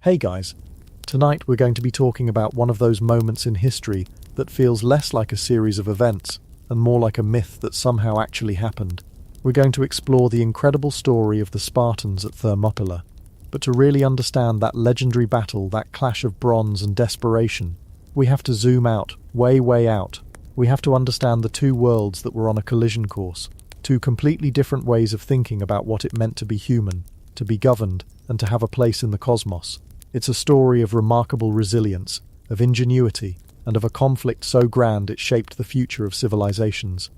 Hey guys, tonight we're going to be talking about one of those moments in history that feels less like a series of events and more like a myth that somehow actually happened. We're going to explore the incredible story of the Spartans at Thermopylae. But to really understand that legendary battle, that clash of bronze and desperation, we have to zoom out, way out. We have to understand the two worlds that were on a collision course, two completely different ways of thinking about what it meant to be human, to be governed, and to have a place in the cosmos. It's a story of remarkable resilience, of ingenuity, and of a conflict so grand it shaped the future of civilizations.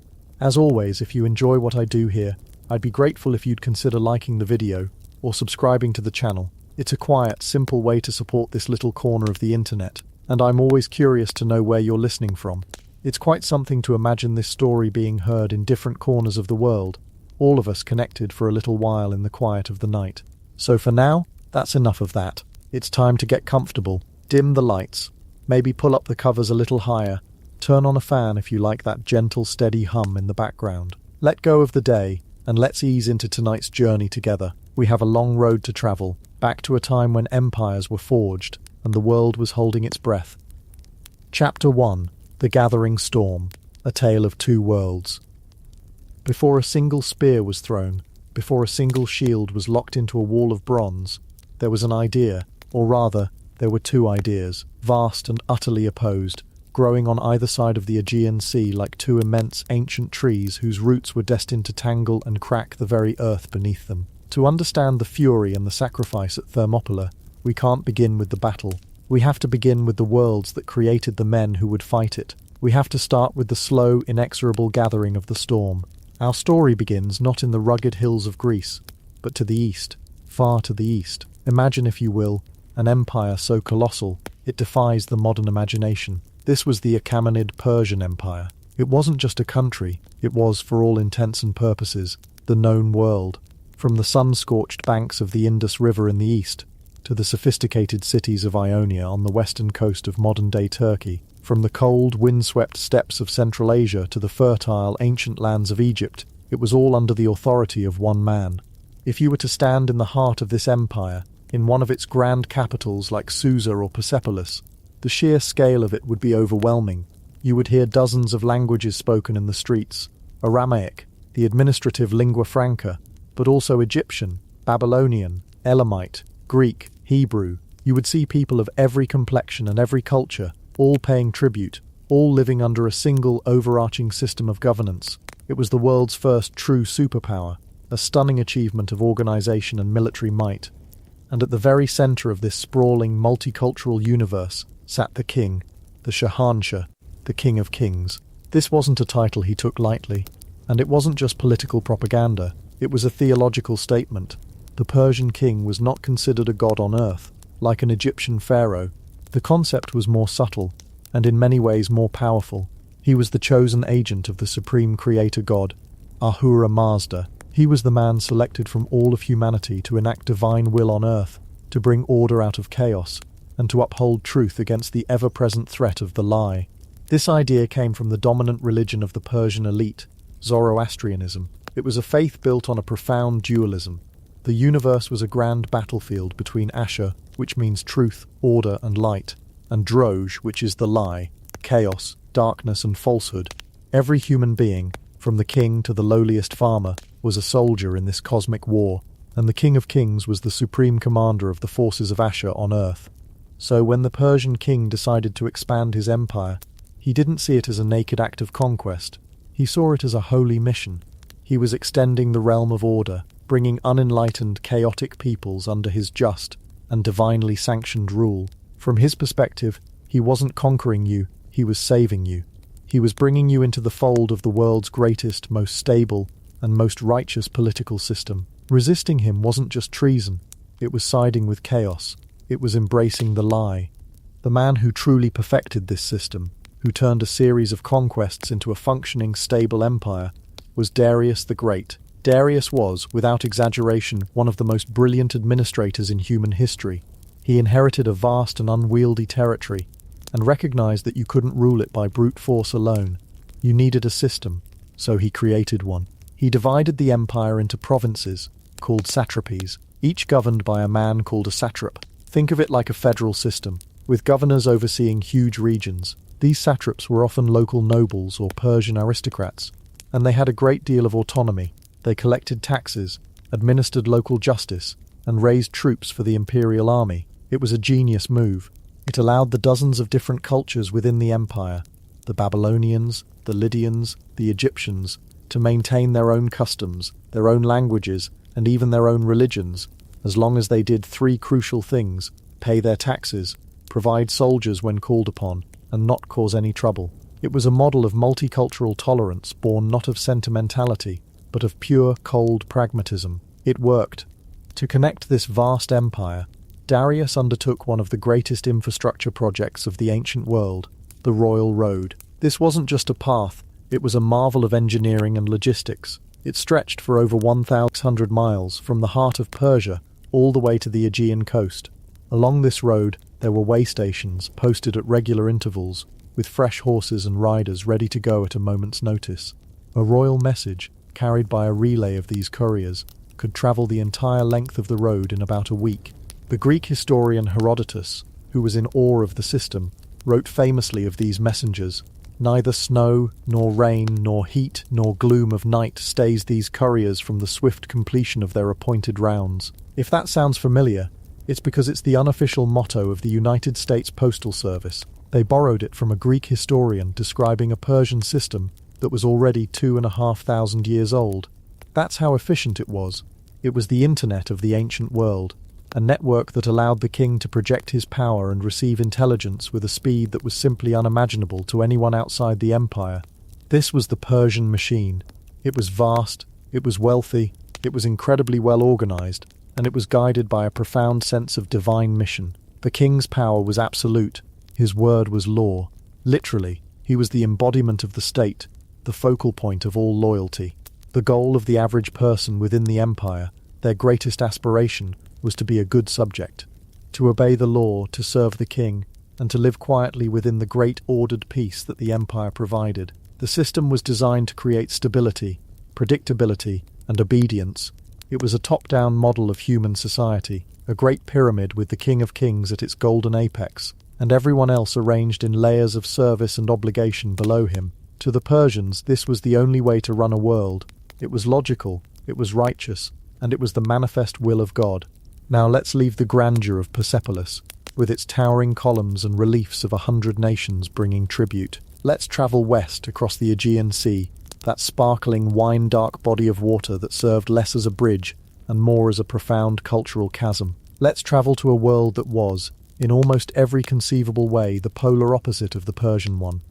As always, if you enjoy what I do here, I'd be grateful if you'd consider liking the video or subscribing to the channel. It's a quiet, simple way to support this little corner of the internet, and I'm always curious to know where you're listening from. It's quite something to imagine this story being heard in different corners of the world, all of us connected for a little while in the quiet of the night. So for now, that's enough of that. It's time to get comfortable, dim the lights, maybe pull up the covers a little higher, turn on a fan if you like that gentle, steady hum in the background. Let go of the day, and let's ease into tonight's journey together. We have a long road to travel, back to a time when empires were forged, and the world was holding its breath. Chapter 1. The Gathering Storm, a Tale of Two Worlds. Before a single spear was thrown, before a single shield was locked into a wall of bronze, there was an idea, or rather, there were two ideas, vast and utterly opposed, growing on either side of the Aegean Sea like two immense ancient trees whose roots were destined to tangle and crack the very earth beneath them. To understand the fury and the sacrifice at Thermopylae, we can't begin with the battle. We have to begin with the worlds that created the men who would fight it. We have to start with the slow, inexorable gathering of the storm. Our story begins not in the rugged hills of Greece, but to the east, far to the east. Imagine, if you will, an empire so colossal, it defies the modern imagination. This was the Achaemenid Persian Empire. It wasn't just a country, it was, for all intents and purposes, the known world. From the sun-scorched banks of the Indus River in the east, to the sophisticated cities of Ionia on the western coast of modern-day Turkey, from the cold, wind-swept steppes of Central Asia to the fertile, ancient lands of Egypt, it was all under the authority of one man. If you were to stand in the heart of this empire, in one of its grand capitals like Susa or Persepolis, the sheer scale of it would be overwhelming. You would hear dozens of languages spoken in the streets: Aramaic, the administrative lingua franca, but also Egyptian, Babylonian, Elamite, Greek, Hebrew. You would see people of every complexion and every culture, all paying tribute, all living under a single overarching system of governance. It was the world's first true superpower, a stunning achievement of organization and military might. And at the very center of this sprawling, multicultural universe sat the king, the Shahanshah, the King of Kings. This wasn't a title he took lightly, and it wasn't just political propaganda, it was a theological statement. The Persian king was not considered a god on earth, like an Egyptian pharaoh. The concept was more subtle, and in many ways more powerful. He was the chosen agent of the supreme creator god, Ahura Mazda. He was the man selected from all of humanity to enact divine will on earth, to bring order out of chaos, and to uphold truth against the ever-present threat of the lie. This idea came from the dominant religion of the Persian elite, Zoroastrianism. It was a faith built on a profound dualism. The universe was a grand battlefield between Asher, which means truth, order, and light, and Droge, which is the lie, chaos, darkness, and falsehood. Every human being, from the king to the lowliest farmer, was a soldier in this cosmic war, and the King of Kings was the supreme commander of the forces of Asher on earth. So when the Persian king decided to expand his empire, he didn't see it as a naked act of conquest. He saw it as a holy mission. He was extending the realm of order, bringing unenlightened, chaotic peoples under his just and divinely sanctioned rule. From his perspective, he wasn't conquering you, he was saving you. He was bringing you into the fold of the world's greatest, most stable, and most righteous political system. Resisting him wasn't just treason, it was siding with chaos. It was embracing the lie. The man who truly perfected this system, who turned a series of conquests into a functioning, stable empire, was Darius the Great. Darius was, without exaggeration, one of the most brilliant administrators in human history. He inherited a vast and unwieldy territory, and recognized that you couldn't rule it by brute force alone. You needed a system, so he created one. He divided the empire into provinces, called satrapies, each governed by a man called a satrap. Think of it like a federal system, with governors overseeing huge regions. These satraps were often local nobles or Persian aristocrats, and they had a great deal of autonomy. They collected taxes, administered local justice, and raised troops for the imperial army. It was a genius move. It allowed the dozens of different cultures within the empire, the Babylonians, the Lydians, the Egyptians, to maintain their own customs, their own languages, and even their own religions, as long as they did three crucial things: pay their taxes, provide soldiers when called upon, and not cause any trouble. It was a model of multicultural tolerance born not of sentimentality, but of pure, cold pragmatism. It worked. To connect this vast empire, Darius undertook one of the greatest infrastructure projects of the ancient world, the Royal Road. This wasn't just a path, it was a marvel of engineering and logistics. It stretched for over 1,600 miles from the heart of Persia all the way to the Aegean coast. Along this road, there were way stations posted at regular intervals, with fresh horses and riders ready to go at a moment's notice. A royal message, carried by a relay of these couriers, could travel the entire length of the road in about a week. The Greek historian Herodotus, who was in awe of the system, wrote famously of these messengers: "Neither snow, nor rain, nor heat, nor gloom of night stays these couriers from the swift completion of their appointed rounds." If that sounds familiar, it's because it's the unofficial motto of the United States Postal Service. They borrowed it from a Greek historian describing a Persian system that was already 2,500 years old. That's how efficient it was. It was the internet of the ancient world, a network that allowed the king to project his power and receive intelligence with a speed that was simply unimaginable to anyone outside the empire. This was the Persian machine. It was vast, it was wealthy, it was incredibly well organized, and it was guided by a profound sense of divine mission. The king's power was absolute. His word was law. Literally, he was the embodiment of the state, the focal point of all loyalty. The goal of the average person within the empire, their greatest aspiration, was to be a good subject, to obey the law, to serve the king, and to live quietly within the great ordered peace that the empire provided. The system was designed to create stability, predictability, and obedience. It was a top-down model of human society, a great pyramid with the King of Kings at its golden apex, and everyone else arranged in layers of service and obligation below him. To the Persians, this was the only way to run a world. It was logical, it was righteous, and it was the manifest will of God. Now let's leave the grandeur of Persepolis, with its towering columns and reliefs of 100 nations bringing tribute. Let's travel west across the Aegean Sea, that sparkling wine-dark body of water that served less as a bridge and more as a profound cultural chasm. Let's travel to a world that was, in almost every conceivable way, the polar opposite of the Persian one.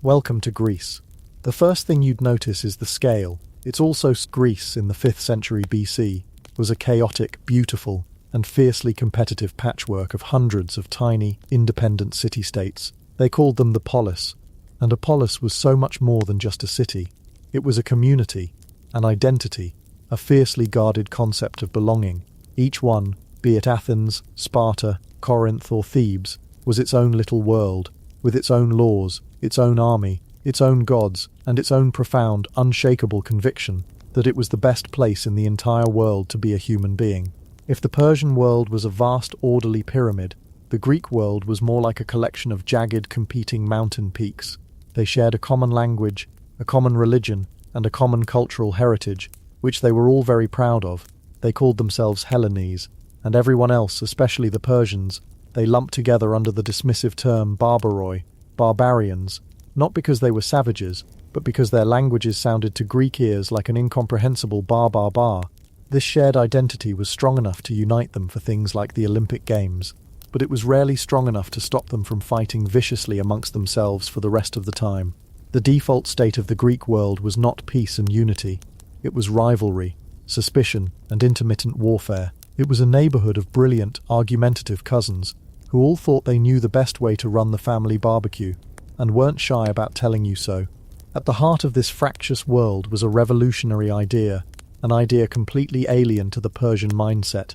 Welcome to Greece. The first thing you'd notice is the scale. It's also Greece in the 5th century BC was a chaotic, beautiful, and fiercely competitive patchwork of hundreds of tiny, independent city-states. They called them the polis, and a polis was so much more than just a city. It was a community, an identity, a fiercely guarded concept of belonging. Each one, be it Athens, Sparta, Corinth, or Thebes, was its own little world, with its own laws, its own army, its own gods, and its own profound, unshakable conviction that it was the best place in the entire world to be a human being. If the Persian world was a vast, orderly pyramid, the Greek world was more like a collection of jagged, competing mountain peaks. They shared a common language, a common religion, and a common cultural heritage, which they were all very proud of. They called themselves Hellenes, and everyone else, especially the Persians, they lumped together under the dismissive term barbaroi, barbarians, not because they were savages, but because their languages sounded to Greek ears like an incomprehensible bar. This shared identity was strong enough to unite them for things like the Olympic Games, but it was rarely strong enough to stop them from fighting viciously amongst themselves for the rest of the time. The default state of the Greek world was not peace and unity. It was rivalry, suspicion, and intermittent warfare. It was a neighborhood of brilliant, argumentative cousins who all thought they knew the best way to run the family barbecue, and weren't shy about telling you so. At the heart of this fractious world was a revolutionary idea, an idea completely alien to the Persian mindset.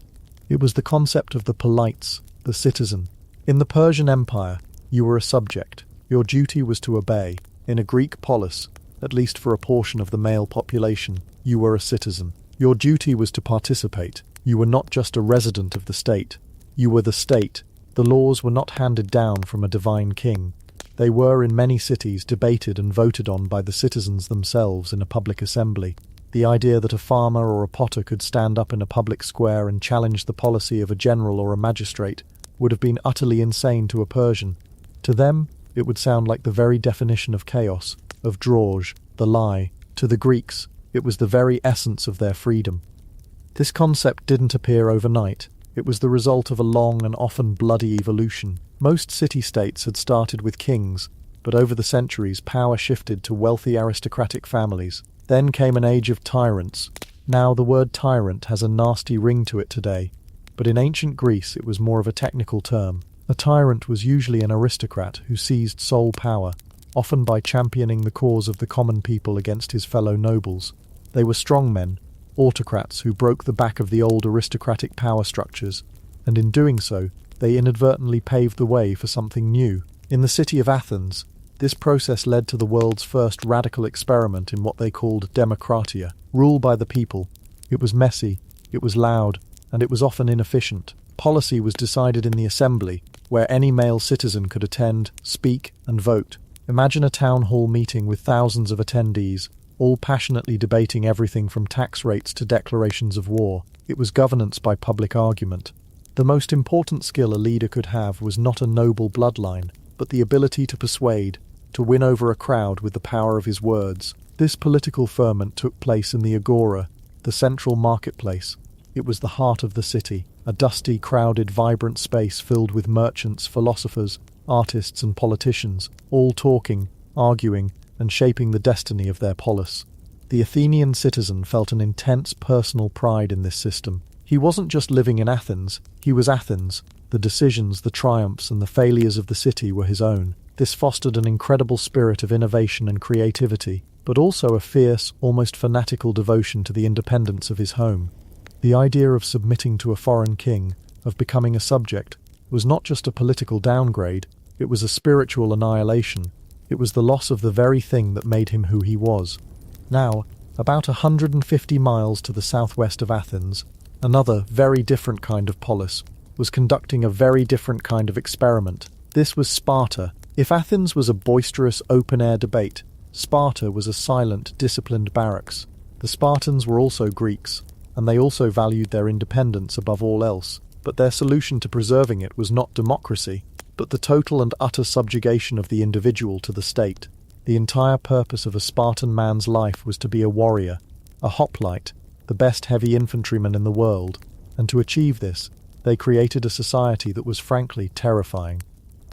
It was the concept of the polites, the citizen. In the Persian Empire, you were a subject. Your duty was to obey. In a Greek polis, at least for a portion of the male population, you were a citizen. Your duty was to participate. You were not just a resident of the state. You were the state. The laws were not handed down from a divine king. They were, in many cities, debated and voted on by the citizens themselves in a public assembly. The idea that a farmer or a potter could stand up in a public square and challenge the policy of a general or a magistrate would have been utterly insane to a Persian. To them, it would sound like the very definition of chaos, of drauge, the lie. To the Greeks, it was the very essence of their freedom. This concept didn't appear overnight. It was the result of a long and often bloody evolution. Most city-states had started with kings, but over the centuries power shifted to wealthy aristocratic families. Then came an age of tyrants. Now the word tyrant has a nasty ring to it today, but in ancient Greece it was more of a technical term. A tyrant was usually an aristocrat who seized sole power, often by championing the cause of the common people against his fellow nobles. They were strongmen, autocrats who broke the back of the old aristocratic power structures, and in doing so, they inadvertently paved the way for something new. In the city of Athens, this process led to the world's first radical experiment in what they called democratia, rule by the people. It was messy, it was loud, and it was often inefficient. Policy was decided in the assembly, where any male citizen could attend, speak, and vote. Imagine a town hall meeting with thousands of attendees, all passionately debating everything from tax rates to declarations of war. It was governance by public argument. The most important skill a leader could have was not a noble bloodline, but the ability to persuade, to win over a crowd with the power of his words. This political ferment took place in the Agora, the central marketplace. It was the heart of the city, a dusty, crowded, vibrant space filled with merchants, philosophers, artists and politicians, all talking, arguing, and shaping the destiny of their polis. The Athenian citizen felt an intense personal pride in this system. He wasn't just living in Athens, he was Athens. The decisions, the triumphs, and the failures of the city were his own. This fostered an incredible spirit of innovation and creativity, but also a fierce, almost fanatical devotion to the independence of his home. The idea of submitting to a foreign king, of becoming a subject, was not just a political downgrade, it was a spiritual annihilation. It was the loss of the very thing that made him who he was. Now, about 150 miles to the southwest of Athens, another, very different kind of polis was conducting a very different kind of experiment. This was Sparta. If Athens was a boisterous, open-air debate, Sparta was a silent, disciplined barracks. The Spartans were also Greeks, and they also valued their independence above all else, but their solution to preserving it was not democracy, but the total and utter subjugation of the individual to the state. The entire purpose of a Spartan man's life was to be a warrior, a hoplite, the best heavy infantryman in the world, and to achieve this, they created a society that was frankly terrifying.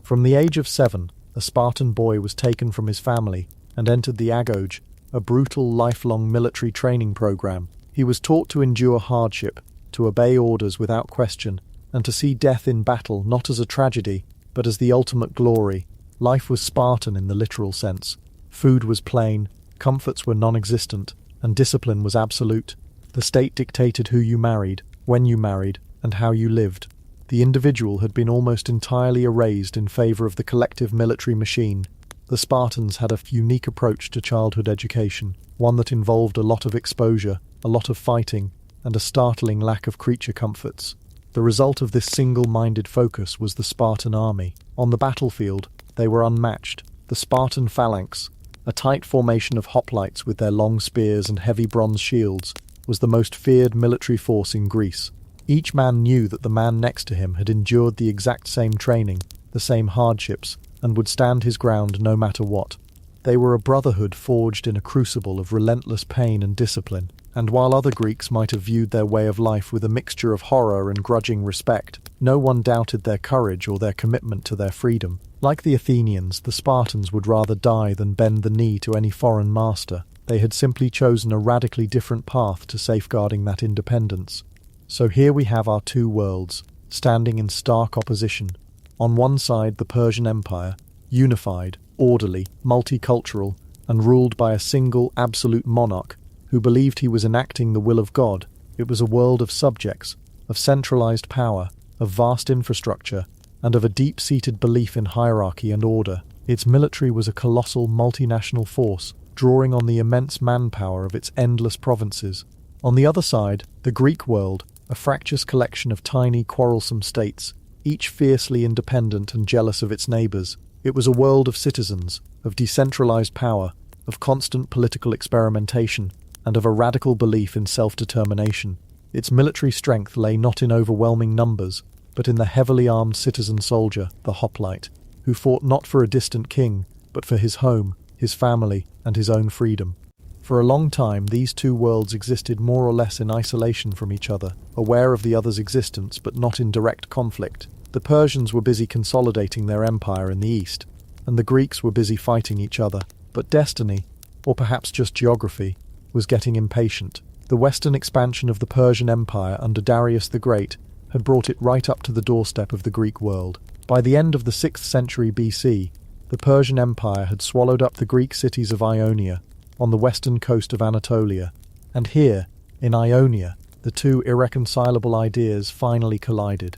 From the age of 7, a Spartan boy was taken from his family and entered the Agoge, a brutal lifelong military training program. He was taught to endure hardship, to obey orders without question, and to see death in battle not as a tragedy, but as the ultimate glory. Life was Spartan in the literal sense. Food was plain, comforts were non-existent, and discipline was absolute. The state dictated who you married, when you married, and how you lived. The individual had been almost entirely erased in favor of the collective military machine. The Spartans had a unique approach to childhood education, one that involved a lot of exposure, a lot of fighting, and a startling lack of creature comforts. The result of this single-minded focus was the Spartan army. On the battlefield, they were unmatched. The Spartan phalanx, a tight formation of hoplites with their long spears and heavy bronze shields, was the most feared military force in Greece. Each man knew that the man next to him had endured the exact same training, the same hardships, and would stand his ground no matter what. They were a brotherhood forged in a crucible of relentless pain and discipline, and while other Greeks might have viewed their way of life with a mixture of horror and grudging respect, no one doubted their courage or their commitment to their freedom. Like the Athenians, the Spartans would rather die than bend the knee to any foreign master. They had simply chosen a radically different path to safeguarding that independence. So here we have our two worlds, standing in stark opposition. On one side, the Persian Empire, unified, orderly, multicultural, and ruled by a single, absolute monarch who believed he was enacting the will of God. It was a world of subjects, of centralized power, of vast infrastructure, and of a deep-seated belief in hierarchy and order. Its military was a colossal multinational force, drawing on the immense manpower of its endless provinces. On the other side, the Greek world, a fractious collection of tiny, quarrelsome states, each fiercely independent and jealous of its neighbours. It was a world of citizens, of decentralised power, of constant political experimentation, and of a radical belief in self-determination. Its military strength lay not in overwhelming numbers, but in the heavily armed citizen soldier, the hoplite, who fought not for a distant king, but for his home, his family, and his own freedom. For a long time, these two worlds existed more or less in isolation from each other, aware of the other's existence but not in direct conflict. The Persians were busy consolidating their empire in the east, and the Greeks were busy fighting each other. But destiny, or perhaps just geography, was getting impatient. The western expansion of the Persian Empire under Darius the Great had brought it right up to the doorstep of the Greek world. By the end of the 6th century BC, the Persian Empire had swallowed up the Greek cities of Ionia, on the western coast of Anatolia, and here, in Ionia, the two irreconcilable ideas finally collided.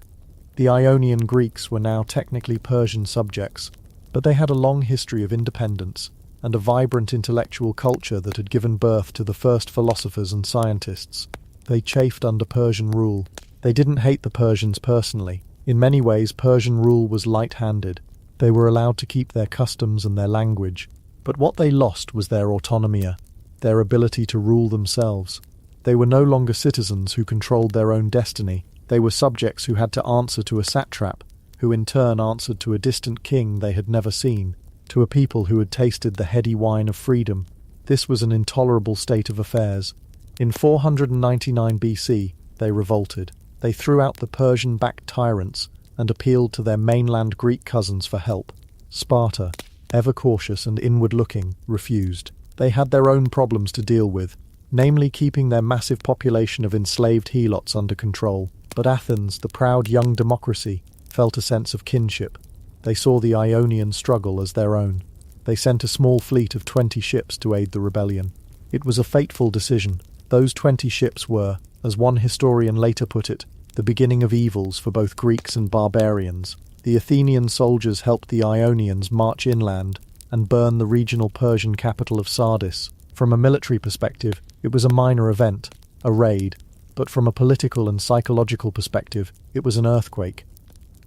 The Ionian Greeks were now technically Persian subjects, but they had a long history of independence and a vibrant intellectual culture that had given birth to the first philosophers and scientists. They chafed under Persian rule. They didn't hate the Persians personally. In many ways, Persian rule was light-handed. They were allowed to keep their customs and their language, but what they lost was their autonomia, their ability to rule themselves. They were no longer citizens who controlled their own destiny. They were subjects who had to answer to a satrap, who in turn answered to a distant king they had never seen, to a people who had tasted the heady wine of freedom. This was an intolerable state of affairs. In 499 BC, they revolted. They threw out the Persian-backed tyrants and appealed to their mainland Greek cousins for help. Sparta, ever cautious and inward-looking, refused. They had their own problems to deal with, namely keeping their massive population of enslaved helots under control. But Athens, the proud young democracy, felt a sense of kinship. They saw the Ionian struggle as their own. They sent a small fleet of 20 ships to aid the rebellion. It was a fateful decision. Those 20 ships were, as one historian later put it, the beginning of evils for both Greeks and barbarians. The Athenian soldiers helped the Ionians march inland and burn the regional Persian capital of Sardis. From a military perspective, it was a minor event, a raid, but from a political and psychological perspective, it was an earthquake.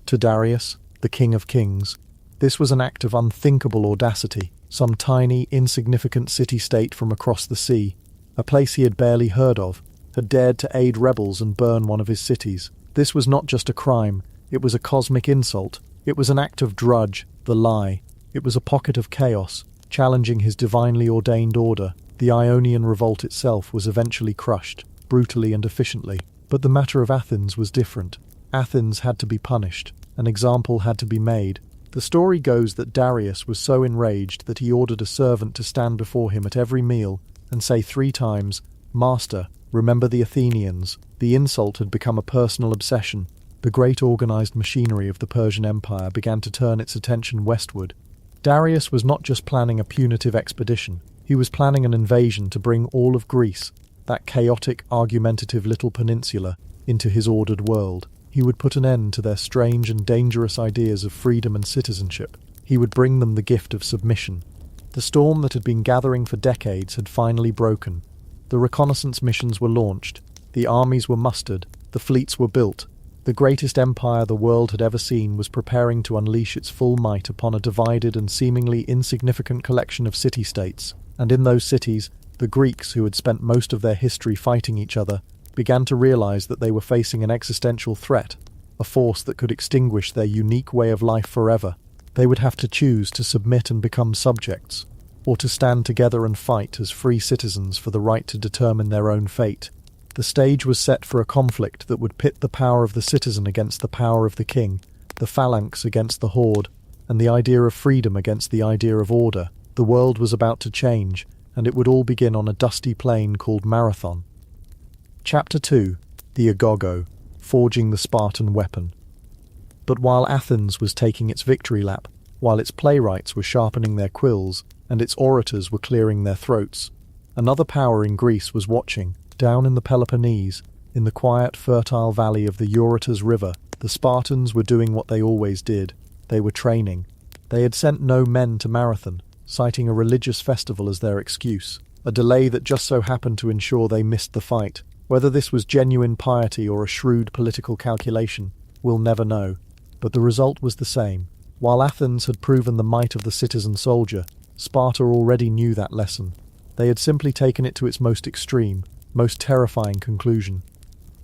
To Darius, the King of Kings, this was an act of unthinkable audacity. Some tiny, insignificant city-state from across the sea, a place he had barely heard of, had dared to aid rebels and burn one of his cities. This was not just a crime, it was a cosmic insult. It was an act of drudge, the lie. It was a pocket of chaos, challenging his divinely ordained order. The Ionian revolt itself was eventually crushed, brutally and efficiently. But the matter of Athens was different. Athens had to be punished. An example had to be made. The story goes that Darius was so enraged that he ordered a servant to stand before him at every meal and say 3 times, "Master, remember the Athenians." The insult had become a personal obsession. The great organized machinery of the Persian Empire began to turn its attention westward. Darius was not just planning a punitive expedition, he was planning an invasion to bring all of Greece, that chaotic, argumentative little peninsula, into his ordered world. He would put an end to their strange and dangerous ideas of freedom and citizenship. He would bring them the gift of submission. The storm that had been gathering for decades had finally broken. The reconnaissance missions were launched, the armies were mustered, the fleets were built. The greatest empire the world had ever seen was preparing to unleash its full might upon a divided and seemingly insignificant collection of city-states. And in those cities, the Greeks, who had spent most of their history fighting each other, began to realize that they were facing an existential threat, a force that could extinguish their unique way of life forever. They would have to choose to submit and become subjects, or to stand together and fight as free citizens for the right to determine their own fate. The stage was set for a conflict that would pit the power of the citizen against the power of the king, the phalanx against the horde, and the idea of freedom against the idea of order. The world was about to change, and it would all begin on a dusty plain called Marathon. Chapter 2. The Agoge, Forging the Spartan Weapon. But while Athens was taking its victory lap, while its playwrights were sharpening their quills, and its orators were clearing their throats, another power in Greece was watching. Down in the Peloponnese, in the quiet, fertile valley of the Euphrates River, the Spartans were doing what they always did. They were training. They had sent no men to Marathon, citing a religious festival as their excuse, a delay that just so happened to ensure they missed the fight. Whether this was genuine piety or a shrewd political calculation, we'll never know. But the result was the same. While Athens had proven the might of the citizen soldier, Sparta already knew that lesson. They had simply taken it to its most extreme, most terrifying conclusion.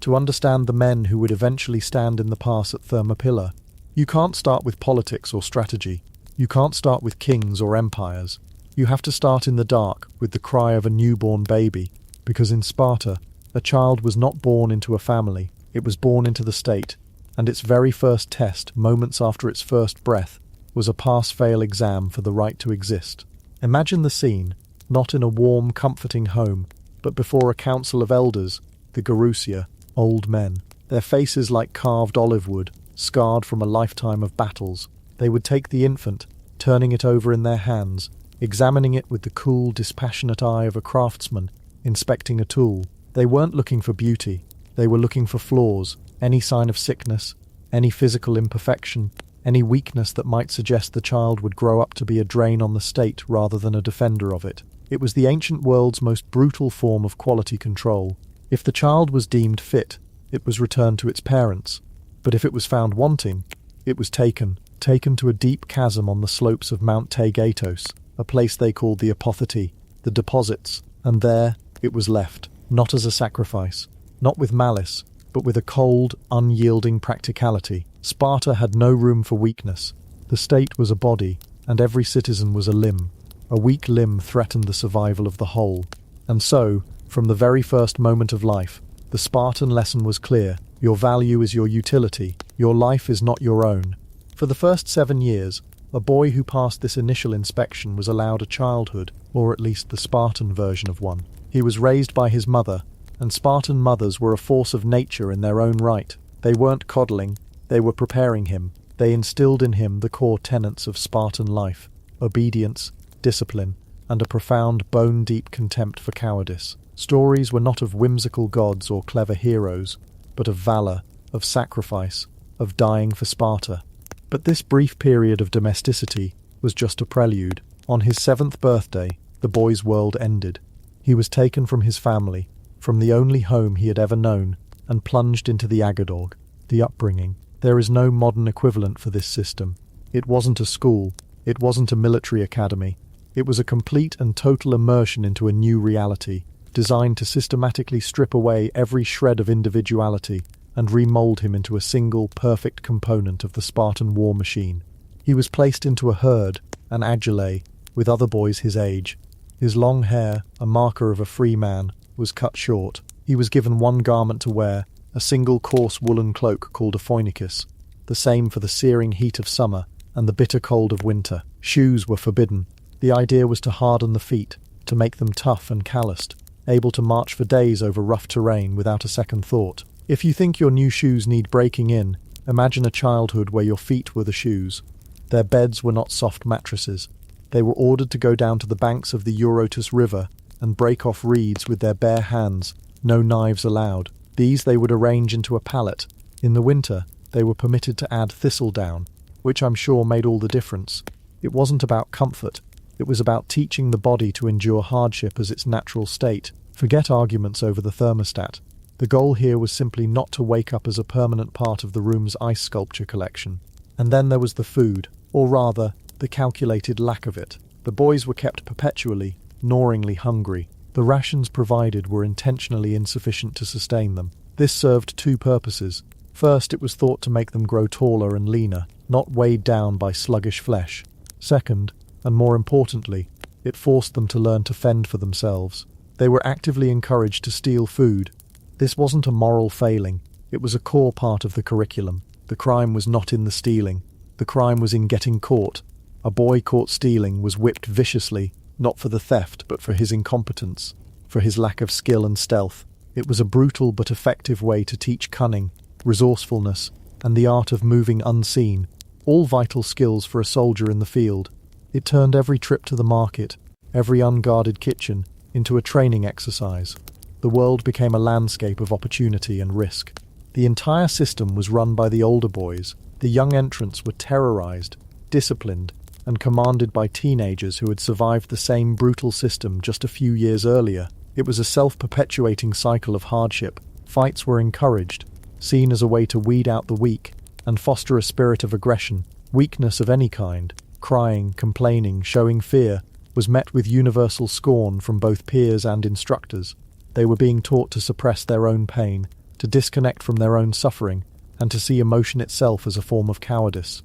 To understand the men who would eventually stand in the pass at Thermopylae, you can't start with politics or strategy. You can't start with kings or empires. You have to start in the dark with the cry of a newborn baby, because in Sparta, a child was not born into a family, it was born into the state, and its very first test, moments after its first breath, was a pass-fail exam for the right to exist. Imagine the scene, not in a warm, comforting home, but before a council of elders, the Gerousia, old men, their faces like carved olive wood, scarred from a lifetime of battles. They would take the infant, turning it over in their hands, examining it with the cool, dispassionate eye of a craftsman, inspecting a tool. They weren't looking for beauty, they were looking for flaws, any sign of sickness, any physical imperfection, any weakness that might suggest the child would grow up to be a drain on the state rather than a defender of it. It was the ancient world's most brutal form of quality control. If the child was deemed fit, it was returned to its parents. But if it was found wanting, it was taken to a deep chasm on the slopes of Mount Taygetos, a place they called the Apothete, the deposits, and there it was left, not as a sacrifice, not with malice, but with a cold, unyielding practicality. Sparta had no room for weakness. The state was a body, and every citizen was a limb. A weak limb threatened the survival of the whole. And so, from the very first moment of life, the Spartan lesson was clear. Your value is your utility. Your life is not your own. For the first 7 years, a boy who passed this initial inspection was allowed a childhood, or at least the Spartan version of one. He was raised by his mother, and Spartan mothers were a force of nature in their own right. They weren't coddling, they were preparing him. They instilled in him the core tenets of Spartan life: obedience, discipline, and a profound bone-deep contempt for cowardice. Stories were not of whimsical gods or clever heroes, but of valor, of sacrifice, of dying for Sparta. But this brief period of domesticity was just a prelude. On his 7th birthday, the boy's world ended. He was taken from his family, from the only home he had ever known, and plunged into the Agoge, the upbringing. There is no modern equivalent for this system. It wasn't a school, it wasn't a military academy. It was a complete and total immersion into a new reality, designed to systematically strip away every shred of individuality and remold him into a single, perfect component of the Spartan war machine. He was placed into a herd, an Agoge, with other boys his age. His long hair, a marker of a free man, was cut short. He was given one garment to wear, a single coarse woolen cloak called a phoenicus, the same for the searing heat of summer and the bitter cold of winter. Shoes were forbidden. The idea was to harden the feet, to make them tough and calloused, able to march for days over rough terrain without a second thought. If you think your new shoes need breaking in, imagine a childhood where your feet were the shoes. Their beds were not soft mattresses. They were ordered to go down to the banks of the Eurotas River and break off reeds with their bare hands, no knives allowed. These they would arrange into a pallet. In the winter, they were permitted to add thistledown, which I'm sure made all the difference. It wasn't about comfort. It was about teaching the body to endure hardship as its natural state. Forget arguments over the thermostat. The goal here was simply not to wake up as a permanent part of the room's ice sculpture collection. And then there was the food, or rather, the calculated lack of it. The boys were kept perpetually, gnawingly hungry. The rations provided were intentionally insufficient to sustain them. This served two purposes. First, it was thought to make them grow taller and leaner, not weighed down by sluggish flesh. Second, and more importantly, it forced them to learn to fend for themselves. They were actively encouraged to steal food. This wasn't a moral failing, it was a core part of the curriculum. The crime was not in the stealing, the crime was in getting caught. A boy caught stealing was whipped viciously, not for the theft but for his incompetence, for his lack of skill and stealth. It was a brutal but effective way to teach cunning, resourcefulness, and the art of moving unseen, all vital skills for a soldier in the field. It turned every trip to the market, every unguarded kitchen, into a training exercise. The world became a landscape of opportunity and risk. The entire system was run by the older boys. The young entrants were terrorized, disciplined, and commanded by teenagers who had survived the same brutal system just a few years earlier. It was a self-perpetuating cycle of hardship. Fights were encouraged, seen as a way to weed out the weak and foster a spirit of aggression. Weakness of any kind, crying, complaining, showing fear, was met with universal scorn from both peers and instructors. They were being taught to suppress their own pain, to disconnect from their own suffering, and to see emotion itself as a form of cowardice.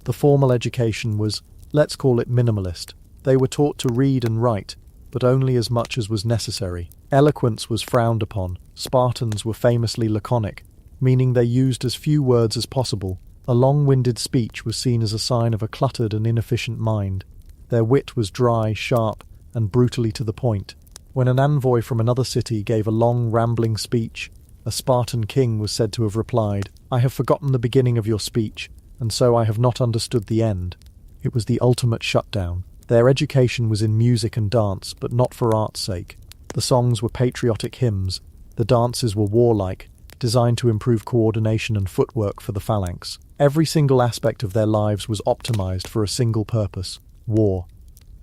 The formal education was, let's call it minimalist. They were taught to read and write, but only as much as was necessary. Eloquence was frowned upon. Spartans were famously laconic, meaning they used as few words as possible. A long-winded speech was seen as a sign of a cluttered and inefficient mind. Their wit was dry, sharp, and brutally to the point. When an envoy from another city gave a long, rambling speech, a Spartan king was said to have replied, "I have forgotten the beginning of your speech, and so I have not understood the end." It was the ultimate shutdown. Their education was in music and dance, but not for art's sake. The songs were patriotic hymns. The dances were warlike, designed to improve coordination and footwork for the phalanx. Every single aspect of their lives was optimized for a single purpose: war.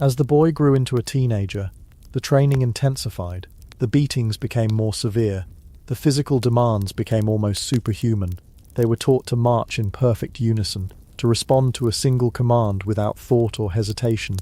As the boy grew into a teenager, the training intensified. The beatings became more severe. The physical demands became almost superhuman. They were taught to march in perfect unison, to respond to a single command without thought or hesitation,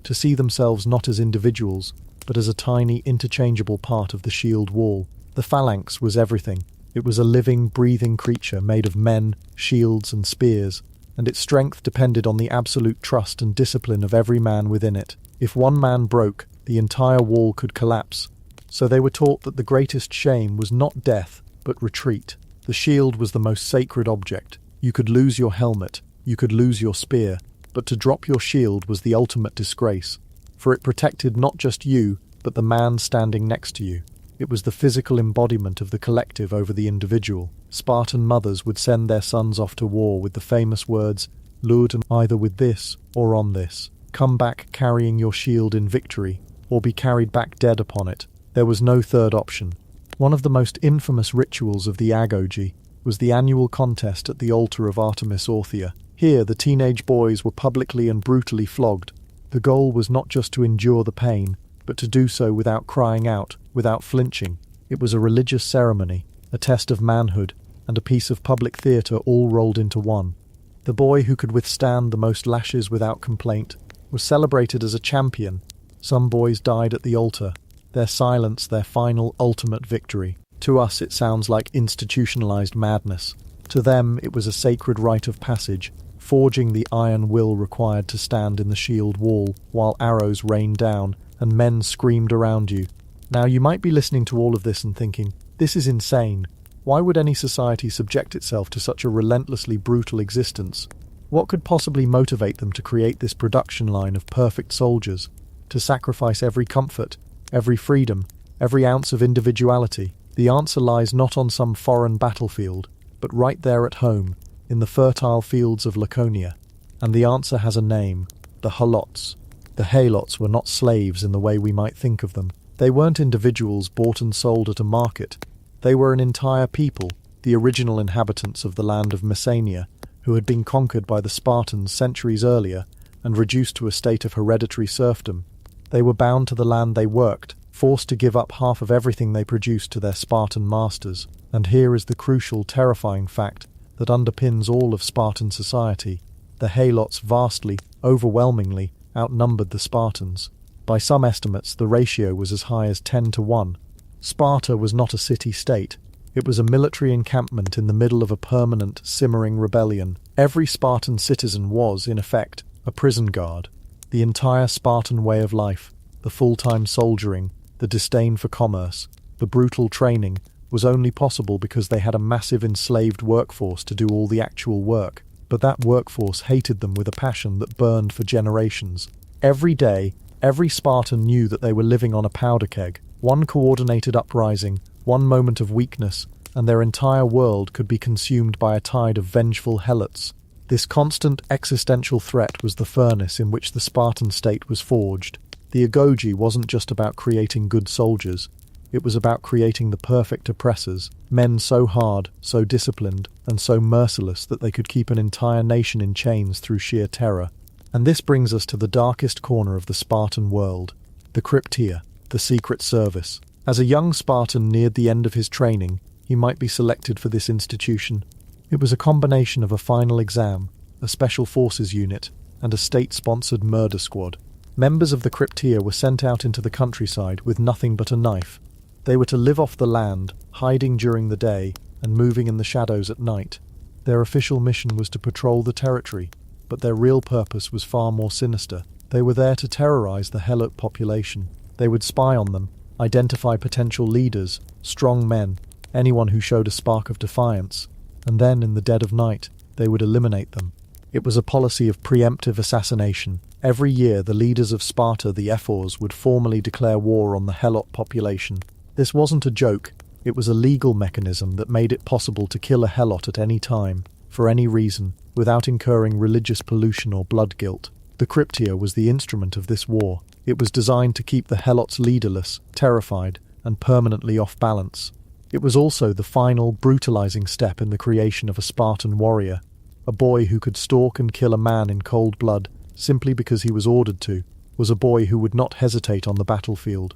to see themselves not as individuals, but as a tiny, interchangeable part of the shield wall. The phalanx was everything. It was a living, breathing creature made of men, shields, and spears, and its strength depended on the absolute trust and discipline of every man within it. If one man broke, the entire wall could collapse. So they were taught that the greatest shame was not death, but retreat. The shield was the most sacred object. You could lose your helmet, you could lose your spear, but to drop your shield was the ultimate disgrace, for it protected not just you, but the man standing next to you. It was the physical embodiment of the collective over the individual. Spartan mothers would send their sons off to war with the famous words, "Lud, either with this or on this. Come back carrying your shield in victory, or be carried back dead upon it." There was no third option. One of the most infamous rituals of the Agoge was the annual contest at the altar of Artemis Orthia. Here, the teenage boys were publicly and brutally flogged. The goal was not just to endure the pain, but to do so without crying out, without flinching. It was a religious ceremony, a test of manhood, and a piece of public theatre all rolled into one. The boy who could withstand the most lashes without complaint was celebrated as a champion. Some boys died at the altar, their silence their final, ultimate victory. To us it sounds like institutionalized madness. To them it was a sacred rite of passage, forging the iron will required to stand in the shield wall while arrows rained down and men screamed around you. Now you might be listening to all of this and thinking, this is insane. Why would any society subject itself to such a relentlessly brutal existence? What could possibly motivate them to create this production line of perfect soldiers, to sacrifice every comfort, every freedom, every ounce of individuality? The answer lies not on some foreign battlefield, but right there at home, in the fertile fields of Laconia. And the answer has a name: the Helots. The Helots were not slaves in the way we might think of them. They weren't individuals bought and sold at a market. They were an entire people, the original inhabitants of the land of Messenia, who had been conquered by the Spartans centuries earlier and reduced to a state of hereditary serfdom. They were bound to the land they worked, forced to give up half of everything they produced to their Spartan masters. And here is the crucial, terrifying fact that underpins all of Spartan society. The Helots vastly, overwhelmingly, outnumbered the Spartans. By some estimates, the ratio was as high as 10 to 1. Sparta was not a city-state. It was a military encampment in the middle of a permanent, simmering rebellion. Every Spartan citizen was, in effect, a prison guard. The entire Spartan way of life, the full-time soldiering, the disdain for commerce, the brutal training, was only possible because they had a massive enslaved workforce to do all the actual work. But that workforce hated them with a passion that burned for generations. Every day, every Spartan knew that they were living on a powder keg. One coordinated uprising, one moment of weakness, and their entire world could be consumed by a tide of vengeful helots. This constant existential threat was the furnace in which the Spartan state was forged. The Agoge wasn't just about creating good soldiers. It was about creating the perfect oppressors, men so hard, so disciplined, and so merciless that they could keep an entire nation in chains through sheer terror. And this brings us to the darkest corner of the Spartan world, the Crypteia, the secret service. As a young Spartan neared the end of his training, he might be selected for this institution. It was a combination of a final exam, a special forces unit, and a state-sponsored murder squad. Members of the Cryptea were sent out into the countryside with nothing but a knife. They were to live off the land, hiding during the day and moving in the shadows at night. Their official mission was to patrol the territory, but their real purpose was far more sinister. They were there to terrorize the Helot population. They would spy on them, identify potential leaders, strong men, anyone who showed a spark of defiance, and then, in the dead of night, they would eliminate them. It was a policy of preemptive assassination. Every year, the leaders of Sparta, the ephors, would formally declare war on the Helot population. This wasn't a joke. It was a legal mechanism that made it possible to kill a Helot at any time, for any reason, without incurring religious pollution or blood guilt. The Cryptea was the instrument of this war. It was designed to keep the Helots leaderless, terrified, and permanently off balance. It was also the final, brutalizing step in the creation of a Spartan warrior, a boy who could stalk and kill a man in cold blood simply because he was ordered to, was a boy who would not hesitate on the battlefield.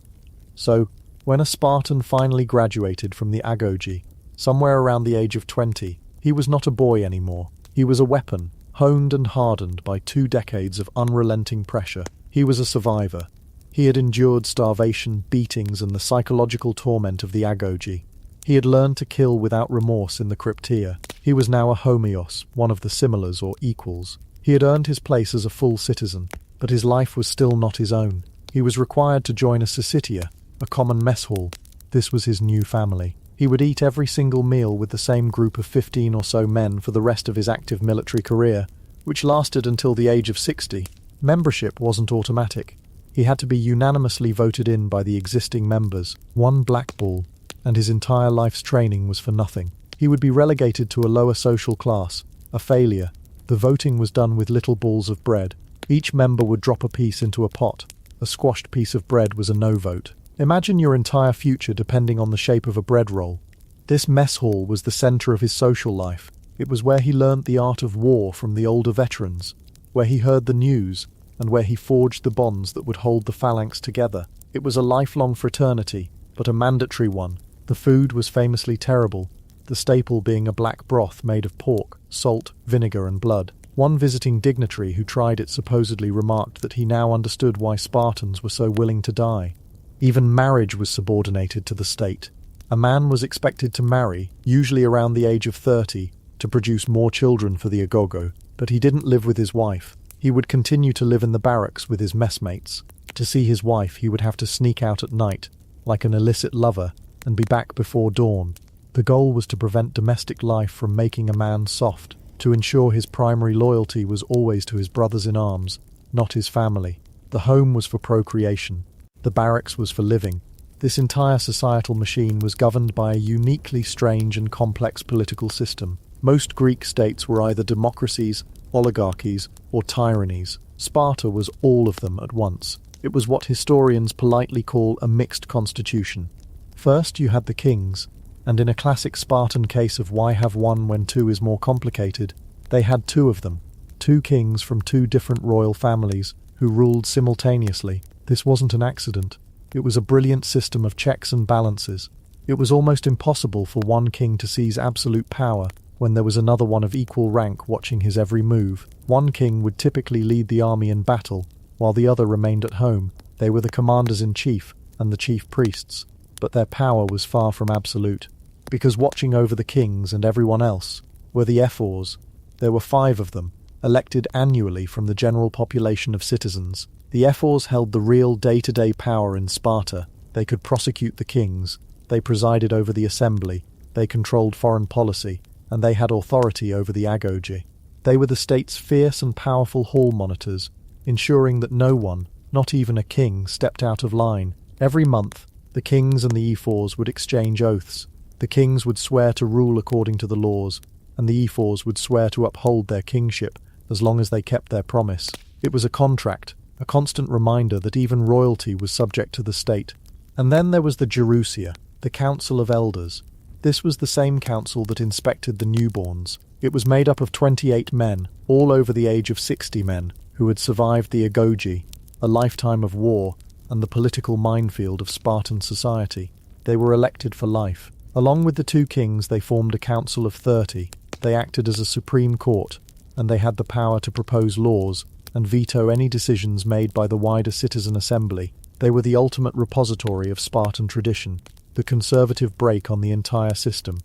So, when a Spartan finally graduated from the Agoge, somewhere around the age of 20, he was not a boy anymore. He was a weapon, honed and hardened by 2 decades of unrelenting pressure. He was a survivor. He had endured starvation, beatings, and the psychological torment of the Agoge. He had learned to kill without remorse in the Cryptea. He was now a homios, one of the similars or equals. He had earned his place as a full citizen, but his life was still not his own. He was required to join a syssitia, a common mess hall. This was his new family. He would eat every single meal with the same group of 15 or so men for the rest of his active military career, which lasted until the age of 60. Membership wasn't automatic. He had to be unanimously voted in by the existing members, one blackball, and his entire life's training was for nothing. He would be relegated to a lower social class, a failure. The voting was done with little balls of bread. Each member would drop a piece into a pot. A squashed piece of bread was a no vote. Imagine your entire future depending on the shape of a bread roll. This mess hall was the center of his social life. It was where he learnt the art of war from the older veterans, where he heard the news, and where he forged the bonds that would hold the phalanx together. It was a lifelong fraternity, but a mandatory one. The food was famously terrible, the staple being a black broth made of pork, salt, vinegar, and blood. One visiting dignitary who tried it supposedly remarked that he now understood why Spartans were so willing to die. Even marriage was subordinated to the state. A man was expected to marry, usually around the age of 30, to produce more children for the Agoge, but he didn't live with his wife. He would continue to live in the barracks with his messmates. To see his wife, he would have to sneak out at night, like an illicit lover, and be back before dawn. The goal was to prevent domestic life from making a man soft, to ensure his primary loyalty was always to his brothers-in-arms, not his family. The home was for procreation. The barracks was for living. This entire societal machine was governed by a uniquely strange and complex political system. Most Greek states were either democracies, oligarchies, or tyrannies. Sparta was all of them at once. It was what historians politely call a mixed constitution. First you had the kings, and in a classic Spartan case of why have one when two is more complicated, they had 2 of them. 2 kings from 2 different royal families who ruled simultaneously. This wasn't an accident. It was a brilliant system of checks and balances. It was almost impossible for one king to seize absolute power when there was another one of equal rank watching his every move. One king would typically lead the army in battle, while the other remained at home. They were the commanders-in-chief and the chief priests, but their power was far from absolute, because watching over the kings and everyone else were the ephors. There were 5 of them, elected annually from the general population of citizens. The ephors held the real day-to-day power in Sparta. They could prosecute the kings, they presided over the assembly, they controlled foreign policy, and they had authority over the Agoge. They were the state's fierce and powerful hall monitors, ensuring that no one, not even a king, stepped out of line. Every month, the kings and the ephors would exchange oaths. The kings would swear to rule according to the laws, and the ephors would swear to uphold their kingship as long as they kept their promise. It was a contract, a constant reminder that even royalty was subject to the state. And then there was the Gerousia, the Council of Elders. This was the same council that inspected the newborns. It was made up of 28 men, all over the age of 60 men, who had survived the Agoge, a lifetime of war, and the political minefield of Spartan society. They were elected for life. Along with the two kings, they formed a council of 30. They acted as a supreme court, and they had the power to propose laws and veto any decisions made by the wider citizen assembly. They were the ultimate repository of Spartan tradition, the conservative break on the entire system.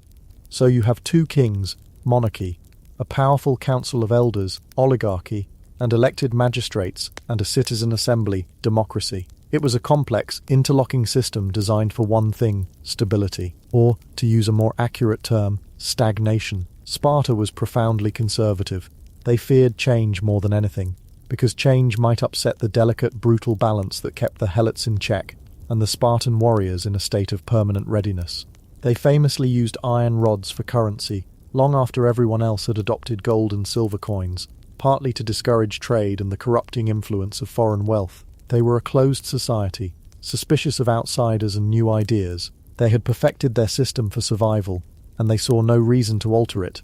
So you have two kings, monarchy, a powerful council of elders, oligarchy, and elected magistrates, and a citizen assembly, democracy. It was a complex, interlocking system designed for one thing: stability, or, to use a more accurate term, stagnation. Sparta was profoundly conservative. They feared change more than anything, because change might upset the delicate, brutal balance that kept the helots in check and the Spartan warriors in a state of permanent readiness. They famously used iron rods for currency, long after everyone else had adopted gold and silver coins, partly to discourage trade and the corrupting influence of foreign wealth. They were a closed society, suspicious of outsiders and new ideas. They had perfected their system for survival, and they saw no reason to alter it.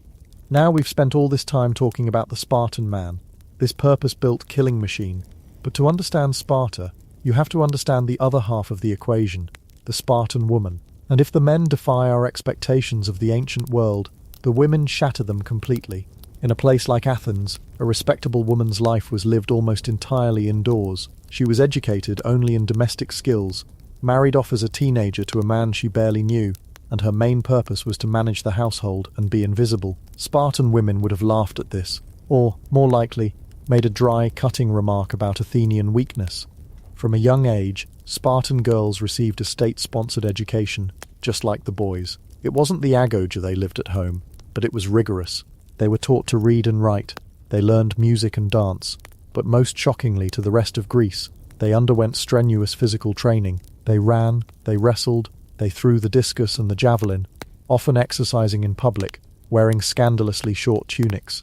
Now we've spent all this time talking about the Spartan man, this purpose-built killing machine. But to understand Sparta, you have to understand the other half of the equation, the Spartan woman. And if the men defy our expectations of the ancient world, the women shatter them completely. In a place like Athens, a respectable woman's life was lived almost entirely indoors. She was educated only in domestic skills, married off as a teenager to a man she barely knew, and her main purpose was to manage the household and be invisible. Spartan women would have laughed at this, or, more likely, made a dry, cutting remark about Athenian weakness. From a young age, Spartan girls received a state-sponsored education, just like the boys. It wasn't the Agoge they lived at home, but it was rigorous. They were taught to read and write. They learned music and dance. But most shockingly to the rest of Greece, they underwent strenuous physical training. They ran, they wrestled, they threw the discus and the javelin, often exercising in public, wearing scandalously short tunics.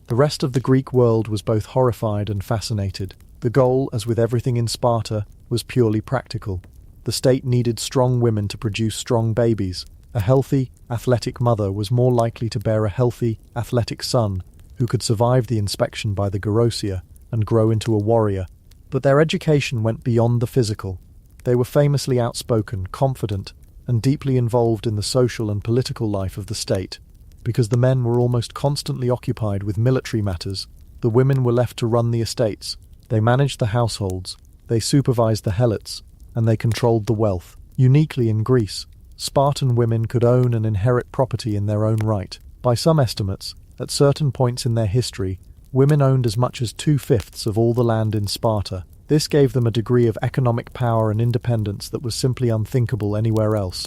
The rest of the Greek world was both horrified and fascinated. The goal, as with everything in Sparta, was purely practical. The state needed strong women to produce strong babies. A healthy, athletic mother was more likely to bear a healthy, athletic son who could survive the inspection by the Gerousia and grow into a warrior. But their education went beyond the physical. They were famously outspoken, confident, and deeply involved in the social and political life of the state. Because the men were almost constantly occupied with military matters, the women were left to run the estates. They managed the households, they supervised the helots, and they controlled the wealth. Uniquely in Greece, Spartan women could own and inherit property in their own right. By some estimates, at certain points in their history, women owned as much as 2/5 of all the land in Sparta. This gave them a degree of economic power and independence that was simply unthinkable anywhere else.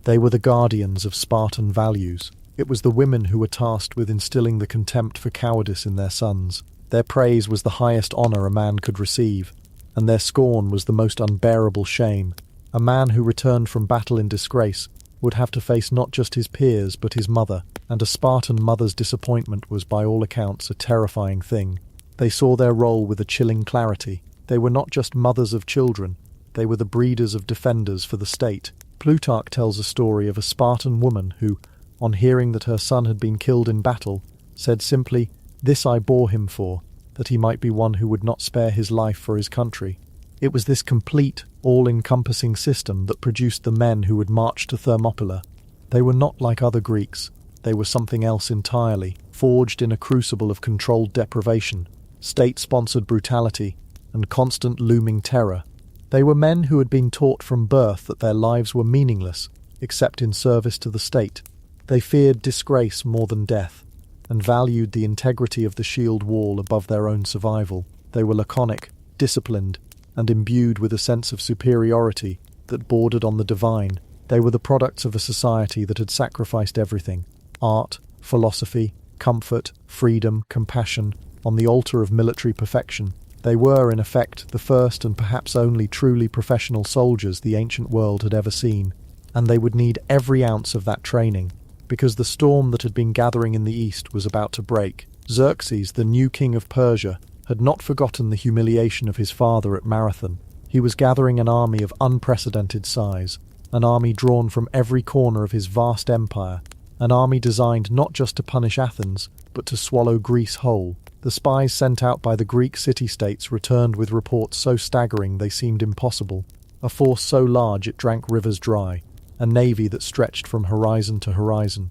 They were the guardians of Spartan values. It was the women who were tasked with instilling the contempt for cowardice in their sons. Their praise was the highest honor a man could receive, and their scorn was the most unbearable shame. A man who returned from battle in disgrace would have to face not just his peers but his mother, and a Spartan mother's disappointment was by all accounts a terrifying thing. They saw their role with a chilling clarity. They were not just mothers of children, they were the breeders of defenders for the state. Plutarch tells a story of a Spartan woman who, on hearing that her son had been killed in battle, said simply, "This I bore him for, that he might be one who would not spare his life for his country." It was this complete, all-encompassing system that produced the men who would march to Thermopylae. They were not like other Greeks. They were something else entirely, forged in a crucible of controlled deprivation, state-sponsored brutality, and constant looming terror. They were men who had been taught from birth that their lives were meaningless, except in service to the state. They feared disgrace more than death, and valued the integrity of the shield wall above their own survival. They were laconic, disciplined, and imbued with a sense of superiority that bordered on the divine. They were the products of a society that had sacrificed everything: art, philosophy, comfort, freedom, compassion, on the altar of military perfection. They were, in effect, the first and perhaps only truly professional soldiers the ancient world had ever seen, and they would need every ounce of that training, because the storm that had been gathering in the east was about to break. Xerxes, the new king of Persia, had not forgotten the humiliation of his father at Marathon. He was gathering an army of unprecedented size, an army drawn from every corner of his vast empire, an army designed not just to punish Athens, but to swallow Greece whole. The spies sent out by the Greek city-states returned with reports so staggering they seemed impossible. A force so large it drank rivers dry. A navy that stretched from horizon to horizon.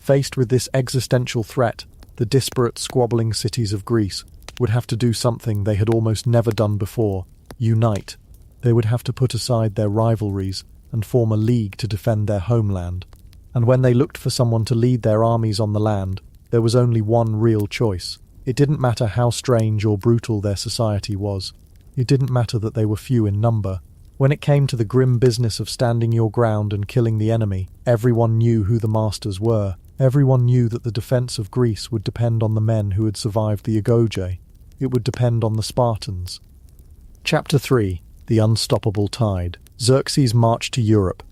Faced with this existential threat, the disparate, squabbling cities of Greece would have to do something they had almost never done before: unite. They would have to put aside their rivalries and form a league to defend their homeland. And when they looked for someone to lead their armies on the land, there was only one real choice. It didn't matter how strange or brutal their society was. It didn't matter that they were few in number. When it came to the grim business of standing your ground and killing the enemy, everyone knew who the masters were. Everyone knew that the defense of Greece would depend on the men who had survived the Agoge. It would depend on the Spartans. Chapter 3. The Unstoppable Tide. Xerxes marched to Europe.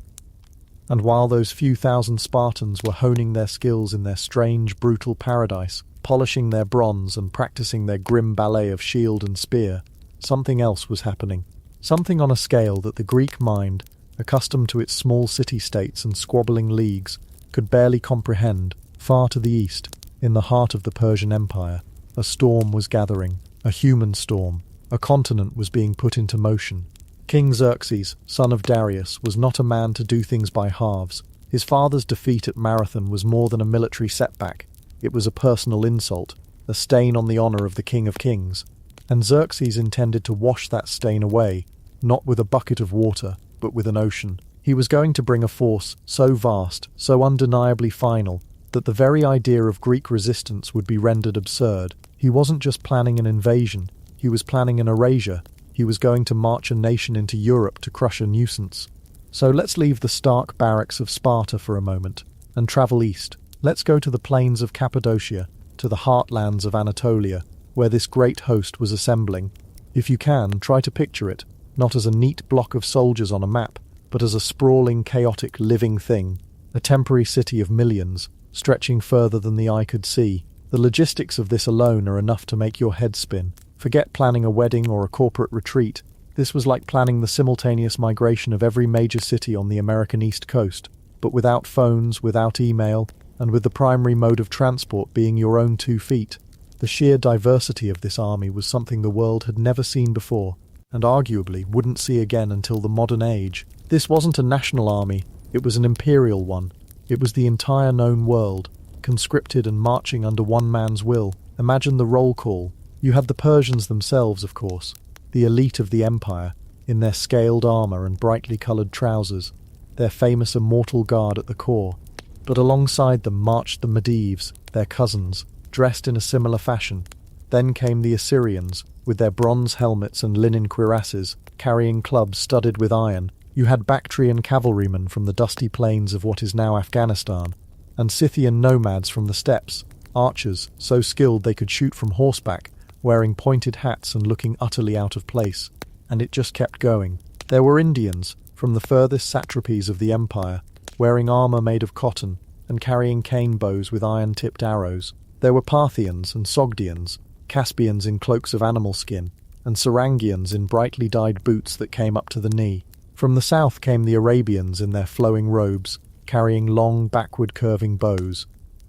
And while those few thousand Spartans were honing their skills in their strange, brutal paradise, polishing their bronze and practicing their grim ballet of shield and spear, something else was happening. Something on a scale that the Greek mind, accustomed to its small city-states and squabbling leagues, could barely comprehend. Far to the east, in the heart of the Persian Empire, a storm was gathering, a human storm. A continent was being put into motion. King Xerxes, son of Darius, was not a man to do things by halves. His father's defeat at Marathon was more than a military setback. It was a personal insult, a stain on the honor of the King of Kings. And Xerxes intended to wash that stain away, not with a bucket of water, but with an ocean. He was going to bring a force so vast, so undeniably final, that the very idea of Greek resistance would be rendered absurd. He wasn't just planning an invasion, he was planning an erasure. He was going to march a nation into Europe to crush a nuisance. So let's leave the stark barracks of Sparta for a moment, and travel east. Let's go to the plains of Cappadocia, to the heartlands of Anatolia, where this great host was assembling. If you can, try to picture it, not as a neat block of soldiers on a map, but as a sprawling, chaotic, living thing, a temporary city of millions, stretching further than the eye could see. The logistics of this alone are enough to make your head spin. Forget planning a wedding or a corporate retreat. This was like planning the simultaneous migration of every major city on the American East Coast, but without phones, without email, and with the primary mode of transport being your own 2 feet. The sheer diversity of this army was something the world had never seen before, and arguably wouldn't see again until the modern age. This wasn't a national army, it was an imperial one. It was the entire known world, conscripted and marching under one man's will. Imagine the roll call. You had the Persians themselves, of course, the elite of the empire, in their scaled armor and brightly colored trousers, their famous Immortal guard at the core. But alongside them marched the Medivhs, their cousins, dressed in a similar fashion. Then came the Assyrians, with their bronze helmets and linen cuirasses, carrying clubs studded with iron. You had Bactrian cavalrymen from the dusty plains of what is now Afghanistan, and Scythian nomads from the steppes, archers so skilled they could shoot from horseback, wearing pointed hats and looking utterly out of place. And it just kept going. There were Indians, from the furthest satrapies of the empire, wearing armor made of cotton and carrying cane bows with iron-tipped arrows. There were Parthians and Sogdians, Caspians in cloaks of animal skin, and Sarangians in brightly dyed boots that came up to the knee. From the south came the Arabians in their flowing robes, carrying long, backward-curving bows.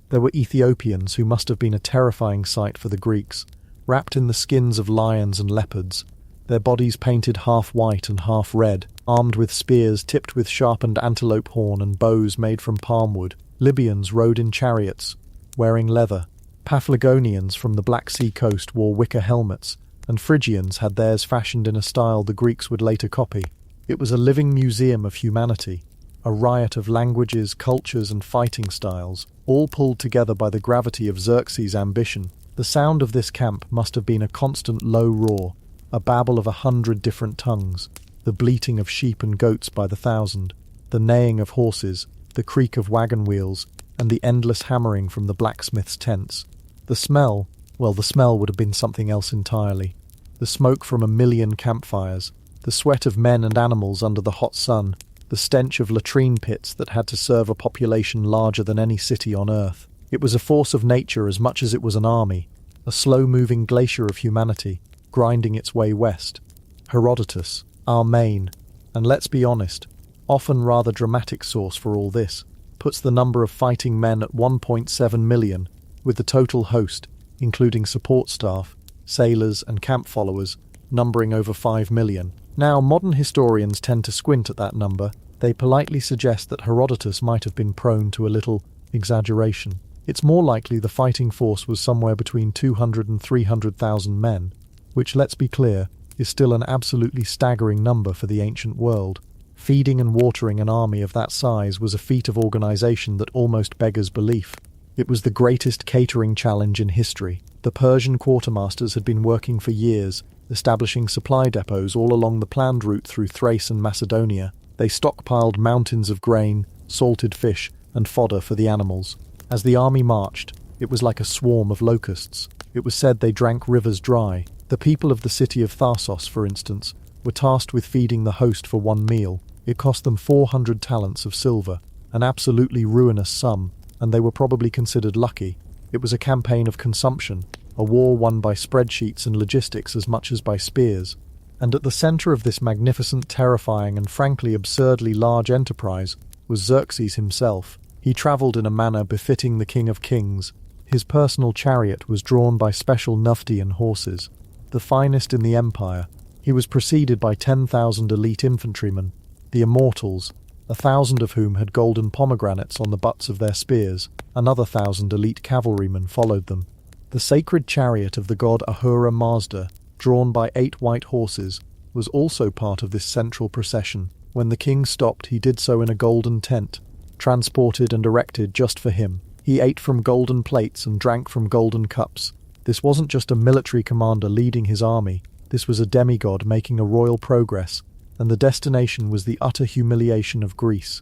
There were Ethiopians who must have been a terrifying sight for the Greeks, wrapped in the skins of lions and leopards, their bodies painted half white and half red, armed with spears tipped with sharpened antelope horn and bows made from palm wood. Libyans rode in chariots, wearing leather. Paphlagonians from the Black Sea coast wore wicker helmets, and Phrygians had theirs fashioned in a style the Greeks would later copy. It was a living museum of humanity, a riot of languages, cultures, and fighting styles, all pulled together by the gravity of Xerxes' ambition. The sound of this camp must have been a constant low roar, a babble of 100 different tongues, the bleating of sheep and goats by the thousand, the neighing of horses, the creak of wagon wheels, and the endless hammering from the blacksmiths' tents. The smell would have been something else entirely. The smoke from 1,000,000 campfires, the sweat of men and animals under the hot sun, the stench of latrine pits that had to serve a population larger than any city on earth. It was a force of nature as much as it was an army, a slow-moving glacier of humanity, grinding its way west. Herodotus, our main, and let's be honest, often rather dramatic source for all this, puts the number of fighting men at 1.7 million, with the total host, including support staff, sailors, and camp followers, numbering over 5 million. Now, modern historians tend to squint at that number. They politely suggest that Herodotus might have been prone to a little exaggeration. It's more likely the fighting force was somewhere between 200 and 300,000 men, which, let's be clear, is still an absolutely staggering number for the ancient world. Feeding and watering an army of that size was a feat of organization that almost beggars belief. It was the greatest catering challenge in history. The Persian quartermasters had been working for years, establishing supply depots all along the planned route through Thrace and Macedonia. They stockpiled mountains of grain, salted fish, and fodder for the animals. As the army marched, it was like a swarm of locusts. It was said they drank rivers dry. The people of the city of Tharsos, for instance, were tasked with feeding the host for one meal. It cost them 400 talents of silver, an absolutely ruinous sum, and they were probably considered lucky. It was a campaign of consumption, a war won by spreadsheets and logistics as much as by spears. And at the center of this magnificent, terrifying, and frankly absurdly large enterprise was Xerxes himself. He traveled in a manner befitting the King of Kings. His personal chariot was drawn by special Nuftian horses, the finest in the empire. He was preceded by 10,000 elite infantrymen, the Immortals, 1,000 of whom had golden pomegranates on the butts of their spears. Another 1,000 elite cavalrymen followed them. The sacred chariot of the god Ahura Mazda, drawn by 8 white horses, was also part of this central procession. When the king stopped, he did so in a golden tent, transported and erected just for him. He ate from golden plates and drank from golden cups. This wasn't just a military commander leading his army. This was a demigod making a royal progress, and the destination was the utter humiliation of Greece.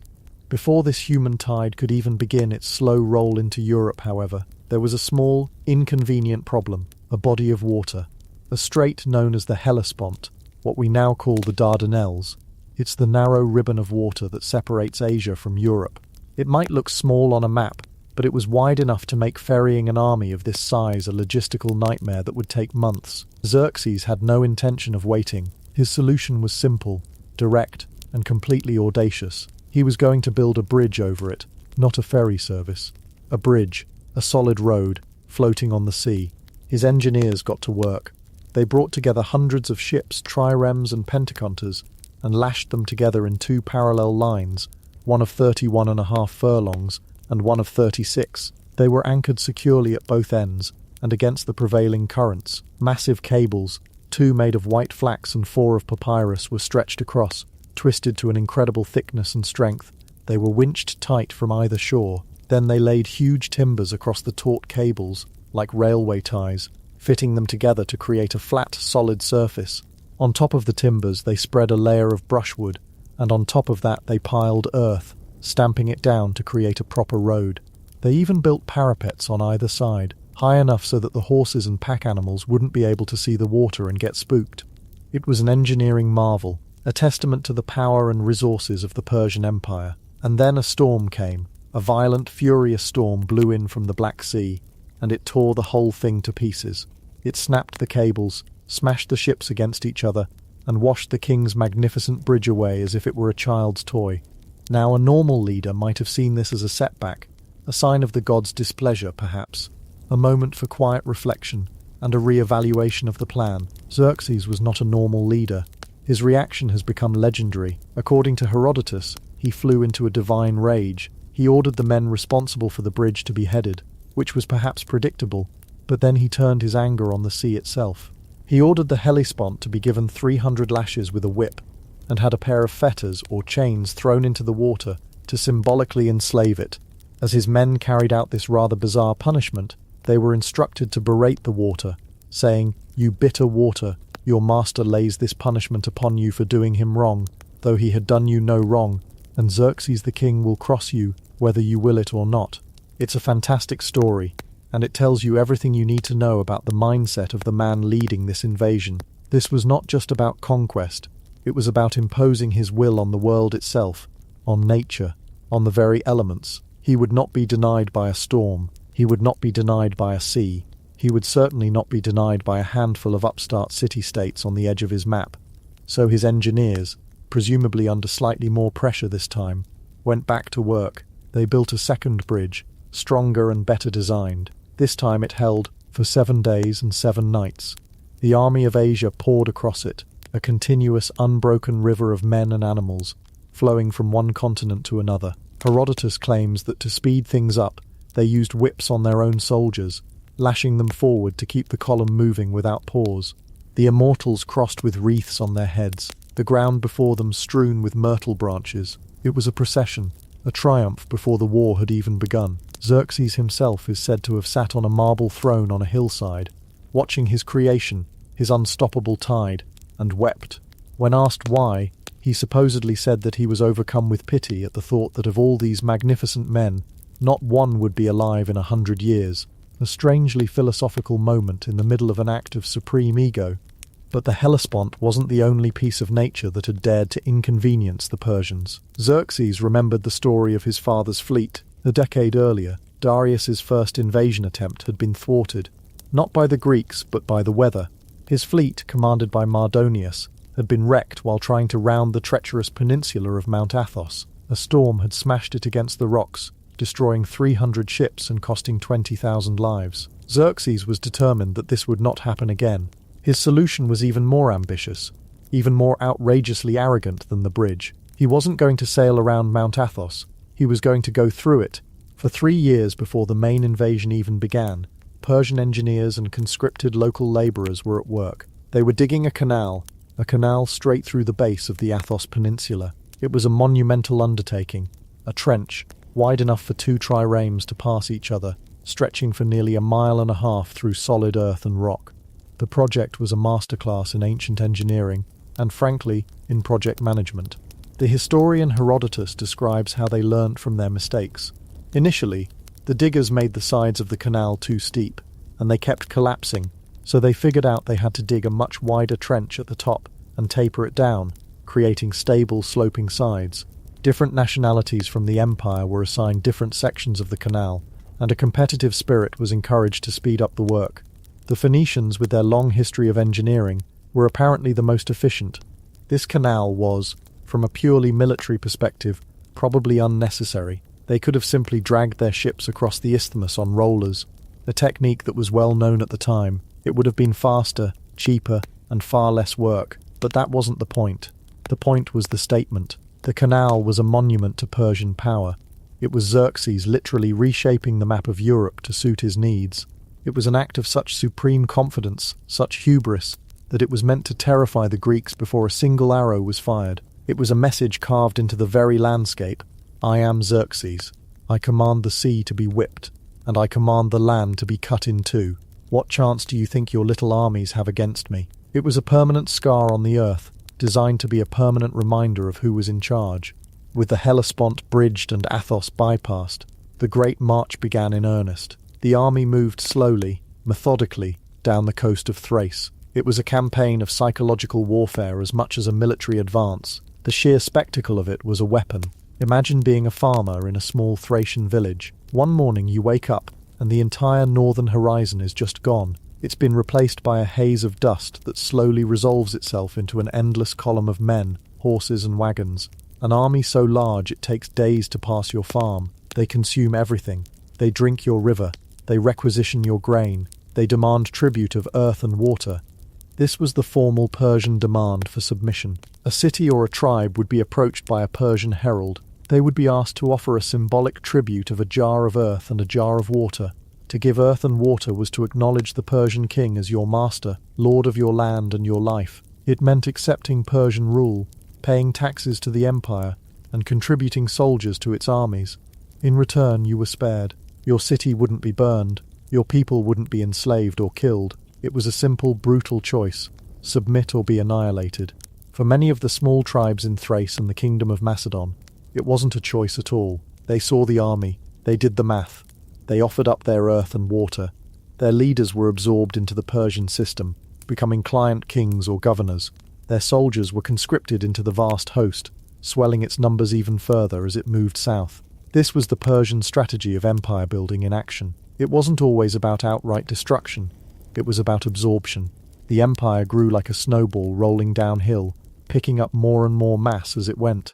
Before this human tide could even begin its slow roll into Europe, however, there was a small, inconvenient problem: a body of water. A strait known as the Hellespont, what we now call the Dardanelles. It's the narrow ribbon of water that separates Asia from Europe. It might look small on a map, but it was wide enough to make ferrying an army of this size a logistical nightmare that would take months. Xerxes had no intention of waiting. His solution was simple, direct, and completely audacious. He was going to build a bridge over it, not a ferry service. A bridge, a solid road, floating on the sea. His engineers got to work. They brought together hundreds of ships, triremes and pentaconters, and lashed them together in 2 parallel lines, one of 31.5 furlongs and one of 36. They were anchored securely at both ends and against the prevailing currents. Massive cables, 2 made of white flax and 4 of papyrus, were stretched across, twisted to an incredible thickness and strength. They were winched tight from either shore. Then they laid huge timbers across the taut cables, like railway ties, fitting them together to create a flat, solid surface. On top of the timbers they spread a layer of brushwood, and on top of that they piled earth, stamping it down to create a proper road. They even built parapets on either side, high enough so that the horses and pack animals wouldn't be able to see the water and get spooked. It was an engineering marvel, a testament to the power and resources of the Persian Empire. And then a storm came. A violent, furious storm blew in from the Black Sea, and it tore the whole thing to pieces. It snapped the cables, smashed the ships against each other, and washed the king's magnificent bridge away as if it were a child's toy. Now, a normal leader might have seen this as a setback, a sign of the god's displeasure, perhaps, a moment for quiet reflection and a re-evaluation of the plan. Xerxes was not a normal leader. His reaction has become legendary. According to Herodotus, he flew into a divine rage. He ordered the men responsible for the bridge to be beheaded, which was perhaps predictable, but then he turned his anger on the sea itself. He ordered the Hellespont to be given 300 lashes with a whip, and had a pair of fetters or chains thrown into the water to symbolically enslave it. As his men carried out this rather bizarre punishment, they were instructed to berate the water, saying, "You bitter water, your master lays this punishment upon you for doing him wrong, though he had done you no wrong, and Xerxes the king will cross you, whether you will it or not." It's a fantastic story, and it tells you everything you need to know about the mindset of the man leading this invasion. This was not just about conquest, it was about imposing his will on the world itself, on nature, on the very elements. He would not be denied by a storm, he would not be denied by a sea, he would certainly not be denied by a handful of upstart city-states on the edge of his map. So his engineers, presumably under slightly more pressure this time, went back to work. They built a second bridge, stronger and better designed. This time it held For 7 days and 7 nights, the army of Asia poured across it, a continuous, unbroken river of men and animals, flowing from one continent to another. Herodotus claims that to speed things up, they used whips on their own soldiers, lashing them forward to keep the column moving without pause. The Immortals crossed with wreaths on their heads, the ground before them strewn with myrtle branches. It was a procession, a triumph before the war had even begun. Xerxes himself is said to have sat on a marble throne on a hillside, watching his creation, his unstoppable tide, and wept. When asked why, he supposedly said that he was overcome with pity at the thought that of all these magnificent men, not one would be alive in 100 years. A strangely philosophical moment in the middle of an act of supreme ego. But the Hellespont wasn't the only piece of nature that had dared to inconvenience the Persians. Xerxes remembered the story of his father's fleet. A decade earlier, Darius's first invasion attempt had been thwarted, not by the Greeks but by the weather. His fleet, commanded by Mardonius, had been wrecked while trying to round the treacherous peninsula of Mount Athos. A storm had smashed it against the rocks, destroying 300 ships and costing 20,000 lives. Xerxes was determined that this would not happen again. His solution was even more ambitious, even more outrageously arrogant than the bridge. He wasn't going to sail around Mount Athos, he was going to go through it. For 3 years before the main invasion even began, Persian engineers and conscripted local labourers were at work. They were digging a canal straight through the base of the Athos Peninsula. It was a monumental undertaking, a trench, wide enough for 2 triremes to pass each other, stretching for nearly 1.5 miles through solid earth and rock. The project was a masterclass in ancient engineering, and frankly, in project management. The historian Herodotus describes how they learnt from their mistakes. Initially, the diggers made the sides of the canal too steep, and they kept collapsing, so they figured out they had to dig a much wider trench at the top and taper it down, creating stable, sloping sides. Different nationalities from the empire were assigned different sections of the canal, and a competitive spirit was encouraged to speed up the work. The Phoenicians, with their long history of engineering, were apparently the most efficient. This canal was, from a purely military perspective, probably unnecessary. They could have simply dragged their ships across the isthmus on rollers, a technique that was well known at the time. It would have been faster, cheaper, and far less work, but that wasn't the point. The point was the statement. The canal was a monument to Persian power. It was Xerxes literally reshaping the map of Europe to suit his needs. It was an act of such supreme confidence, such hubris, that it was meant to terrify the Greeks before a single arrow was fired. It was a message carved into the very landscape. I am Xerxes. I command the sea to be whipped, and I command the land to be cut in two. What chance do you think your little armies have against me? It was a permanent scar on the earth, designed to be a permanent reminder of who was in charge. With the Hellespont bridged and Athos bypassed, the great march began in earnest. The army moved slowly, methodically, down the coast of Thrace. It was a campaign of psychological warfare as much as a military advance. The sheer spectacle of it was a weapon. Imagine being a farmer in a small Thracian village. One morning you wake up, and the entire northern horizon is just gone. It's been replaced by a haze of dust that slowly resolves itself into an endless column of men, horses and wagons. An army so large it takes days to pass your farm. They consume everything. They drink your river. They requisition your grain. They demand tribute of earth and water. This was the formal Persian demand for submission. A city or a tribe would be approached by a Persian herald. They would be asked to offer a symbolic tribute of a jar of earth and a jar of water. To give earth and water was to acknowledge the Persian king as your master, lord of your land and your life. It meant accepting Persian rule, paying taxes to the empire, and contributing soldiers to its armies. In return, you were spared. Your city wouldn't be burned. Your people wouldn't be enslaved or killed. It was a simple, brutal choice: submit or be annihilated. For many of the small tribes in Thrace and the Kingdom of Macedon, it wasn't a choice at all. They saw the army. They did the math. They offered up their earth and water. Their leaders were absorbed into the Persian system, becoming client kings or governors. Their soldiers were conscripted into the vast host, swelling its numbers even further as it moved south. This was the Persian strategy of empire building in action. It wasn't always about outright destruction. It was about absorption. The empire grew like a snowball rolling downhill, picking up more and more mass as it went.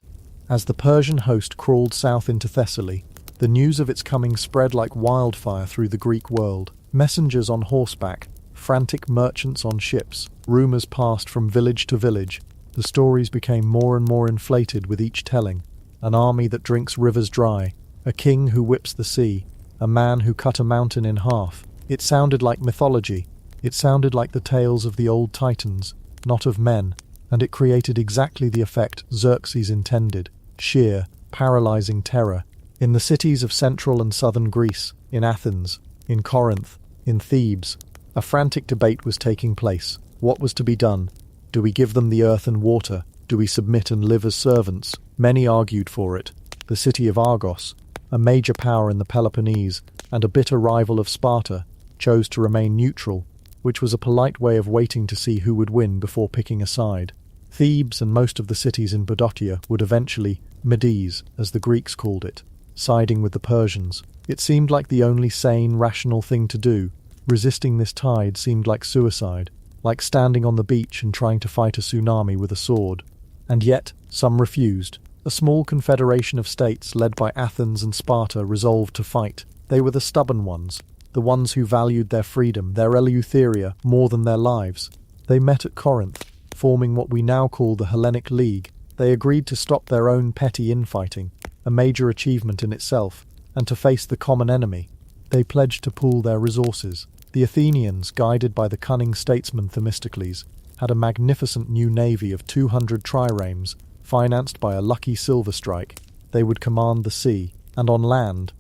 As the Persian host crawled south into Thessaly, the news of its coming spread like wildfire through the Greek world. Messengers on horseback, frantic merchants on ships, rumors passed from village to village. The stories became more and more inflated with each telling. An army that drinks rivers dry, a king who whips the sea, a man who cut a mountain in half. It sounded like mythology. It sounded like the tales of the old titans, not of men, and it created exactly the effect Xerxes intended: sheer, paralyzing terror. In the cities of central and southern Greece, in Athens, in Corinth, in Thebes, a frantic debate was taking place. What was to be done? Do we give them the earth and water? Do we submit and live as servants? Many argued for it. The city of Argos, a major power in the Peloponnese and a bitter rival of Sparta, chose to remain neutral, which was a polite way of waiting to see who would win before picking a side. Thebes and most of the cities in Boeotia would eventually, Medes, as the Greeks called it, siding with the Persians. It seemed like the only sane, rational thing to do. Resisting this tide seemed like suicide, like standing on the beach and trying to fight a tsunami with a sword. And yet, some refused. A small confederation of states led by Athens and Sparta resolved to fight. They were the stubborn ones, the ones who valued their freedom, their eleutheria, more than their lives. They met at Corinth, forming what we now call the Hellenic League. They agreed to stop their own petty infighting, a major achievement in itself, and to face the common enemy. They pledged to pool their resources. The Athenians, guided by the cunning statesman Themistocles, had a magnificent new navy of 200 triremes, financed by a lucky silver strike. They would command the sea, and on land,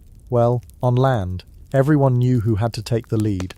everyone knew who had to take the lead.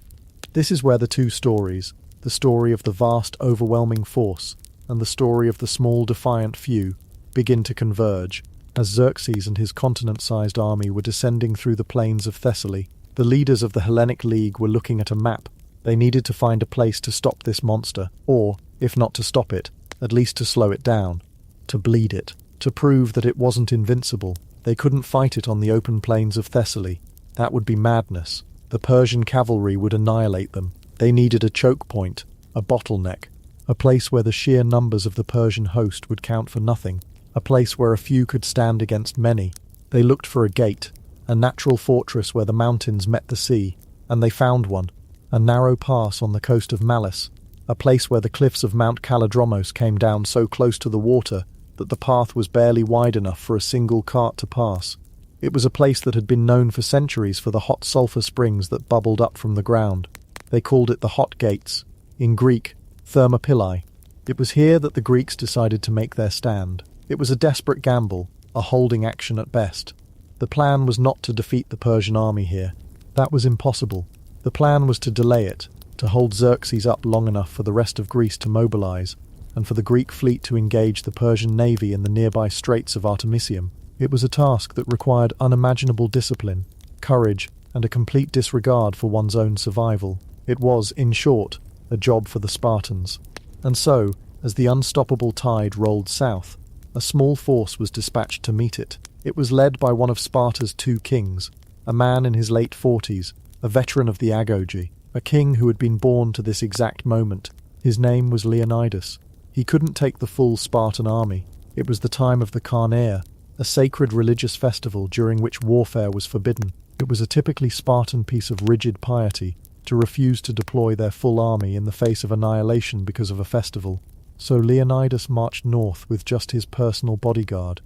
This is where the two stories, the story of the vast, overwhelming force, and the story of the small, defiant few, begin to converge. As Xerxes and his continent-sized army were descending through the plains of Thessaly, the leaders of the Hellenic League were looking at a map. They needed to find a place to stop this monster, or, if not to stop it, at least to slow it down, to bleed it, to prove that it wasn't invincible. They couldn't fight it on the open plains of Thessaly. That would be madness. The Persian cavalry would annihilate them. They needed a choke point, a bottleneck, a place where the sheer numbers of the Persian host would count for nothing, a place where a few could stand against many. They looked for a gate, a natural fortress where the mountains met the sea, and they found one, a narrow pass on the coast of Malice, a place where the cliffs of Mount Kalidromos came down so close to the water that the path was barely wide enough for a single cart to pass. It was a place that had been known for centuries for the hot sulphur springs that bubbled up from the ground. They called it the Hot Gates, in Greek, Thermopylae. It was here that the Greeks decided to make their stand. It was a desperate gamble, a holding action at best. The plan was not to defeat the Persian army here. That was impossible. The plan was to delay it, to hold Xerxes up long enough for the rest of Greece to mobilize, and for the Greek fleet to engage the Persian navy in the nearby straits of Artemisium. It was a task that required unimaginable discipline, courage, and a complete disregard for one's own survival. It was, in short, a job for the Spartans. And so, as the unstoppable tide rolled south, a small force was dispatched to meet it. It was led by one of Sparta's two kings, a man in his late 40s, a veteran of the Agoge, a king who had been born to this exact moment. His name was Leonidas. He couldn't take the full Spartan army. It was the time of the Carnaea, a sacred religious festival during which warfare was forbidden. It was a typically Spartan piece of rigid piety to refuse to deploy their full army in the face of annihilation because of a festival. So Leonidas marched north with just his personal bodyguard.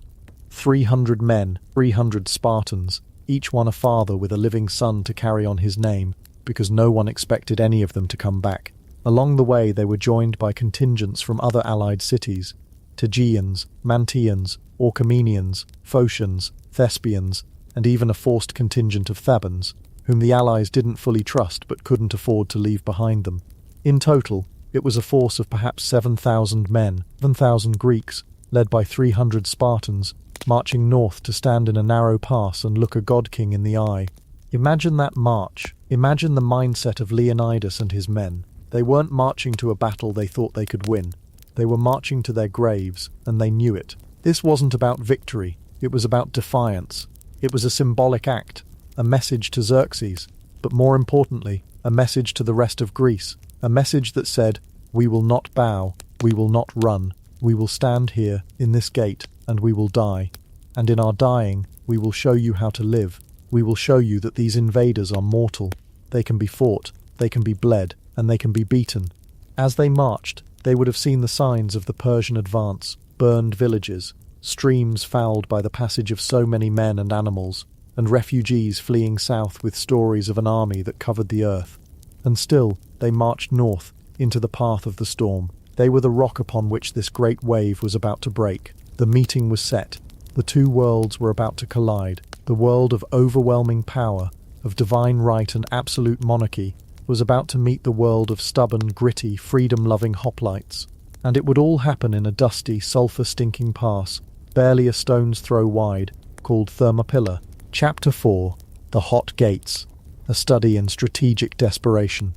300 men, 300 Spartans, each one a father with a living son to carry on his name, because no one expected any of them to come back. Along the way they were joined by contingents from other allied cities: Tegeans, Mantians, Orchomenians, Phocians, Thespians, and even a forced contingent of Thebans, whom the allies didn't fully trust but couldn't afford to leave behind them. In total, it was a force of perhaps 7,000 men, 7,000 Greeks, led by 300 Spartans, marching north to stand in a narrow pass and look a god-king in the eye. Imagine that march. Imagine the mindset of Leonidas and his men. They weren't marching to a battle they thought they could win. They were marching to their graves, and they knew it. This wasn't about victory. It was about defiance. It was a symbolic act, a message to Xerxes, but more importantly, a message to the rest of Greece, a message that said, "We will not bow, we will not run, we will stand here, in this gate, and we will die. And in our dying, we will show you how to live. We will show you that these invaders are mortal." They can be fought, they can be bled, and they can be beaten. As they marched, they would have seen the signs of the Persian advance, burned villages, streams fouled by the passage of so many men and animals, and refugees fleeing south with stories of an army that covered the earth. And still, they marched north, into the path of the storm. They were the rock upon which this great wave was about to break. The meeting was set. The two worlds were about to collide. The world of overwhelming power, of divine right and absolute monarchy, was about to meet the world of stubborn, gritty, freedom-loving hoplites. And it would all happen in a dusty, sulphur-stinking pass, barely a stone's throw wide, called Thermopylae. Chapter 4. The Hot Gates. A study in strategic desperation.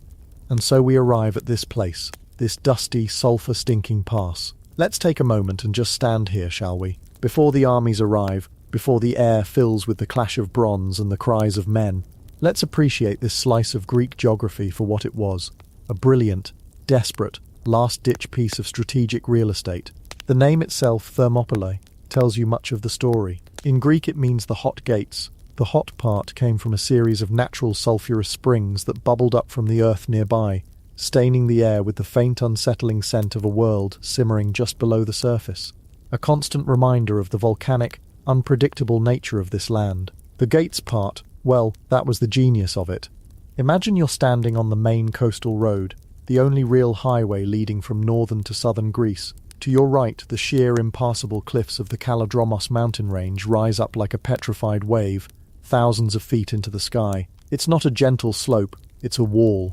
And so we arrive at this place, this dusty, sulphur-stinking pass. Let's take a moment and just stand here, shall we? Before the armies arrive, before the air fills with the clash of bronze and the cries of men, let's appreciate this slice of Greek geography for what it was. A brilliant, desperate, last-ditch piece of strategic real estate. The name itself, Thermopylae, tells you much of the story. In Greek it means the hot gates. The hot part came from a series of natural sulphurous springs that bubbled up from the earth nearby, staining the air with the faint unsettling scent of a world simmering just below the surface. A constant reminder of the volcanic, unpredictable nature of this land. The gates part, well, that was the genius of it. Imagine you're standing on the main coastal road, the only real highway leading from northern to southern Greece. To your right, the sheer, impassable cliffs of the Kalodromos mountain range rise up like a petrified wave, thousands of feet into the sky. It's not a gentle slope, it's a wall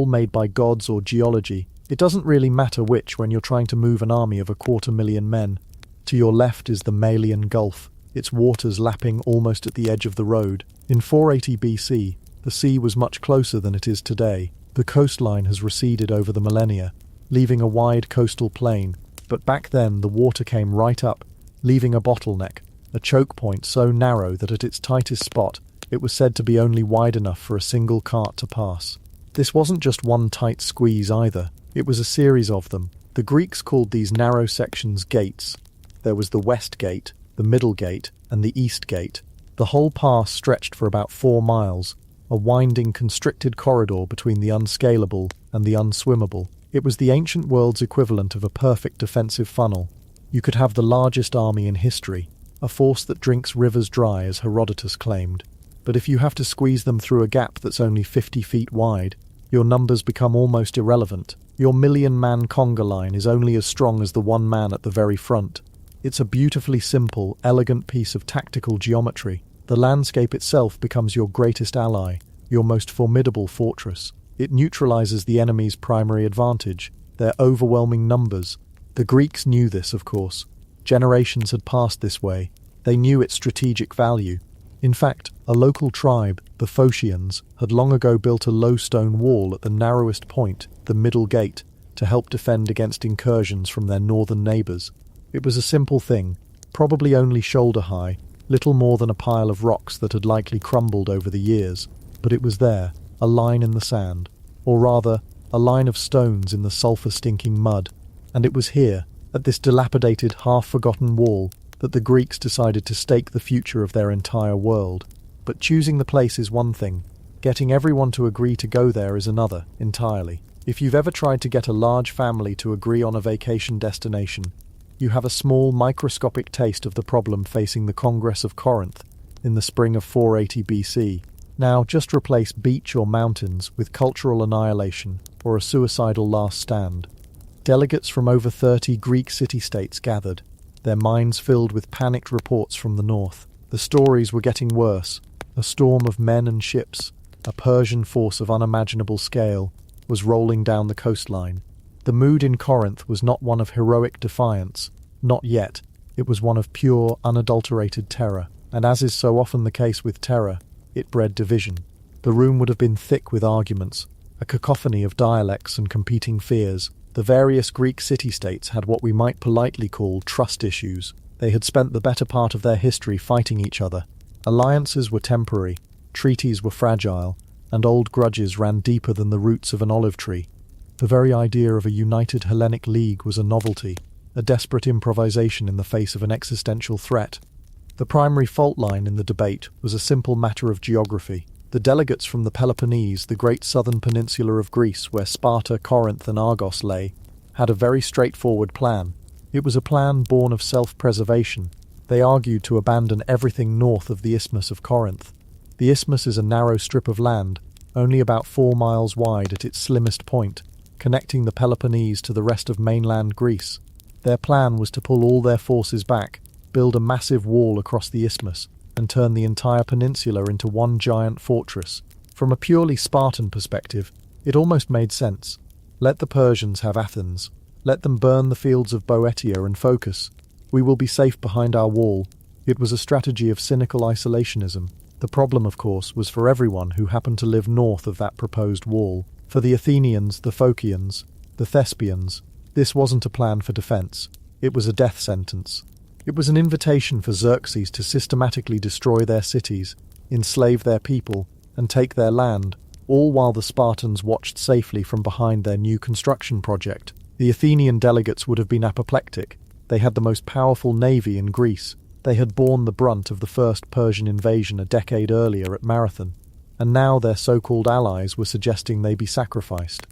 made by gods or geology. It doesn't really matter which when you're trying to move an army of 250,000 men. To your left is the Malian Gulf, its waters lapping almost at the edge of the road. In 480 BC, the sea was much closer than it is today. The coastline has receded over the millennia, leaving a wide coastal plain, but back then the water came right up, leaving a bottleneck, a choke point so narrow that at its tightest spot it was said to be only wide enough for a single cart to pass. This wasn't just one tight squeeze either, it was a series of them. The Greeks called these narrow sections gates. There was the West Gate, the Middle Gate, and the East Gate. The whole pass stretched for about 4 miles, a winding, constricted corridor between the unscalable and the unswimmable. It was the ancient world's equivalent of a perfect defensive funnel. You could have the largest army in history, a force that drinks rivers dry, as Herodotus claimed. But if you have to squeeze them through a gap that's only 50 feet wide, your numbers become almost irrelevant. Your million-man conga line is only as strong as the one man at the very front. It's a beautifully simple, elegant piece of tactical geometry. The landscape itself becomes your greatest ally, your most formidable fortress. It neutralizes the enemy's primary advantage, their overwhelming numbers. The Greeks knew this, of course. Generations had passed this way. They knew its strategic value. In fact, a local tribe, the Phocians, had long ago built a low stone wall at the narrowest point, the Middle Gate, to help defend against incursions from their northern neighbours. It was a simple thing, probably only shoulder high, little more than a pile of rocks that had likely crumbled over the years, but it was there, a line in the sand, or rather, a line of stones in the sulphur-stinking mud, and it was here, at this dilapidated, half-forgotten wall, that the Greeks decided to stake the future of their entire world. But choosing the place is one thing, getting everyone to agree to go there is another, entirely. If you've ever tried to get a large family to agree on a vacation destination, you have a small, microscopic taste of the problem facing the Congress of Corinth in the spring of 480 BC. Now, just replace beach or mountains with cultural annihilation or a suicidal last stand. Delegates from over 30 Greek city-states gathered, their minds filled with panicked reports from the north. The stories were getting worse. A storm of men and ships, a Persian force of unimaginable scale, was rolling down the coastline. The mood in Corinth was not one of heroic defiance, not yet. It was one of pure, unadulterated terror, and as is so often the case with terror, it bred division. The room would have been thick with arguments, a cacophony of dialects and competing fears. The various Greek city-states had what we might politely call trust issues. They had spent the better part of their history fighting each other. Alliances were temporary, treaties were fragile, and old grudges ran deeper than the roots of an olive tree. The very idea of a united Hellenic League was a novelty, a desperate improvisation in the face of an existential threat. The primary fault line in the debate was a simple matter of geography. The delegates from the Peloponnese, the great southern peninsula of Greece where Sparta, Corinth and Argos lay, had a very straightforward plan. It was a plan born of self-preservation. They argued to abandon everything north of the Isthmus of Corinth. The isthmus is a narrow strip of land, only about 4 miles wide at its slimmest point, connecting the Peloponnese to the rest of mainland Greece. Their plan was to pull all their forces back, build a massive wall across the isthmus, and turn the entire peninsula into one giant fortress. From a purely Spartan perspective, it almost made sense. Let the Persians have Athens. Let them burn the fields of Boeotia and focus. We will be safe behind our wall. It was a strategy of cynical isolationism. The problem, of course, was for everyone who happened to live north of that proposed wall. For the Athenians, the Phocians, the Thespians, this wasn't a plan for defense. It was a death sentence. It was an invitation for Xerxes to systematically destroy their cities, enslave their people, and take their land, all while the Spartans watched safely from behind their new construction project. The Athenian delegates would have been apoplectic. They had the most powerful navy in Greece. They had borne the brunt of the first Persian invasion a decade earlier at Marathon, and now their so-called allies were suggesting they be sacrificed.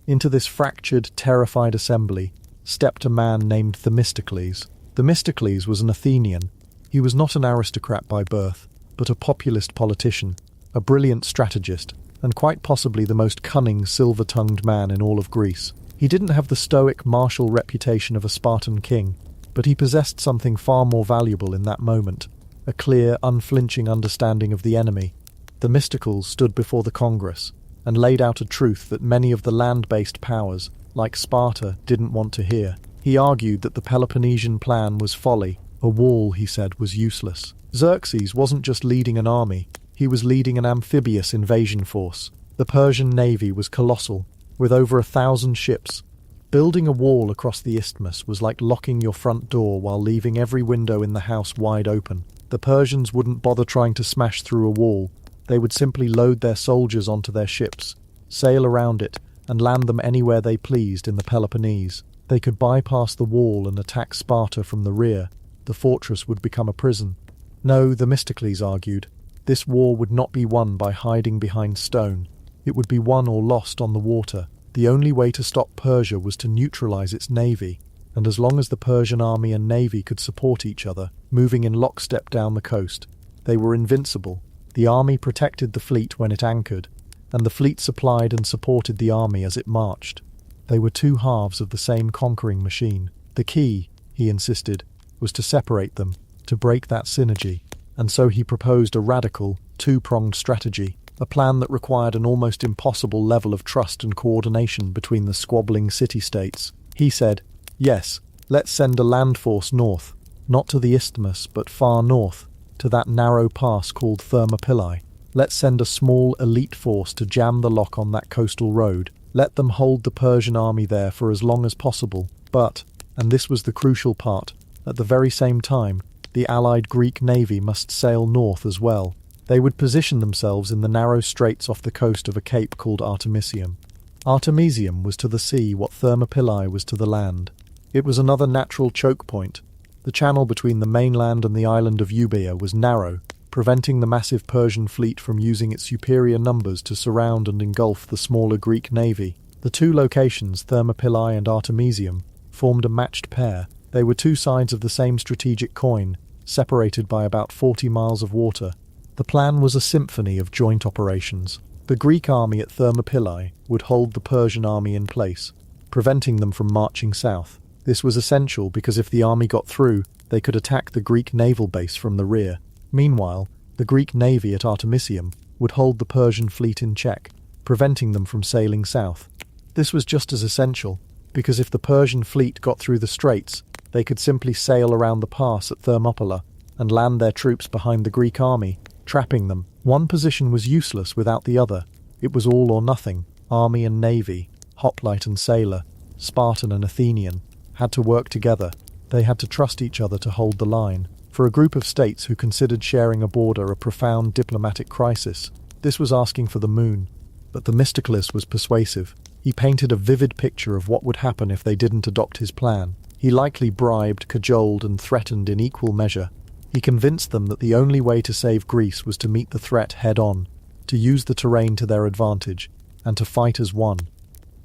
Into this fractured, terrified assembly stepped a man named Themistocles. Themistocles was an Athenian. He was not an aristocrat by birth, but a populist politician, a brilliant strategist, and quite possibly the most cunning, silver-tongued man in all of Greece. He didn't have the stoic, martial reputation of a Spartan king, but he possessed something far more valuable in that moment, a clear, unflinching understanding of the enemy. Themistocles stood before the Congress and laid out a truth that many of the land-based powers, like Sparta, didn't want to hear. He argued that the Peloponnesian plan was folly. A wall, he said, was useless. Xerxes wasn't just leading an army, he was leading an amphibious invasion force. The Persian navy was colossal, with over 1,000 ships. Building a wall across the isthmus was like locking your front door while leaving every window in the house wide open. The Persians wouldn't bother trying to smash through a wall. They would simply load their soldiers onto their ships, sail around it, and land them anywhere they pleased in the Peloponnese. They could bypass the wall and attack Sparta from the rear. The fortress would become a prison. No, Themistocles argued, this war would not be won by hiding behind stone. It would be won or lost on the water. The only way to stop Persia was to neutralize its navy, and as long as the Persian army and navy could support each other, moving in lockstep down the coast, they were invincible. The army protected the fleet when it anchored, and the fleet supplied and supported the army as it marched. They were two halves of the same conquering machine. The key, he insisted, was to separate them, to break that synergy, and so he proposed a radical, two-pronged strategy, a plan that required an almost impossible level of trust and coordination between the squabbling city-states. He said, yes, let's send a land force north, not to the isthmus but far north, to that narrow pass called Thermopylae. Let's send a small elite force to jam the lock on that coastal road. Let them hold the Persian army there for as long as possible. But, and this was the crucial part, at the very same time, the allied Greek navy must sail north as well. They would position themselves in the narrow straits off the coast of a cape called Artemisium. Artemisium was to the sea what Thermopylae was to the land. It was another natural choke point. The channel between the mainland and the island of Euboea was narrow, preventing the massive Persian fleet from using its superior numbers to surround and engulf the smaller Greek navy. The two locations, Thermopylae and Artemisium, formed a matched pair. They were two sides of the same strategic coin, separated by about 40 miles of water. The plan was a symphony of joint operations. The Greek army at Thermopylae would hold the Persian army in place, preventing them from marching south. This was essential because if the army got through, they could attack the Greek naval base from the rear. Meanwhile, the Greek navy at Artemisium would hold the Persian fleet in check, preventing them from sailing south. This was just as essential, because if the Persian fleet got through the straits, they could simply sail around the pass at Thermopylae and land their troops behind the Greek army, trapping them. One position was useless without the other. It was all or nothing. Army and navy, hoplite and sailor, Spartan and Athenian, had to work together. They had to trust each other to hold the line. For a group of states who considered sharing a border a profound diplomatic crisis, this was asking for the moon. But Themistocles was persuasive. He painted a vivid picture of what would happen if they didn't adopt his plan. He likely bribed, cajoled, and threatened in equal measure. He convinced them that the only way to save Greece was to meet the threat head-on. to use the terrain to their advantage, and to fight as one.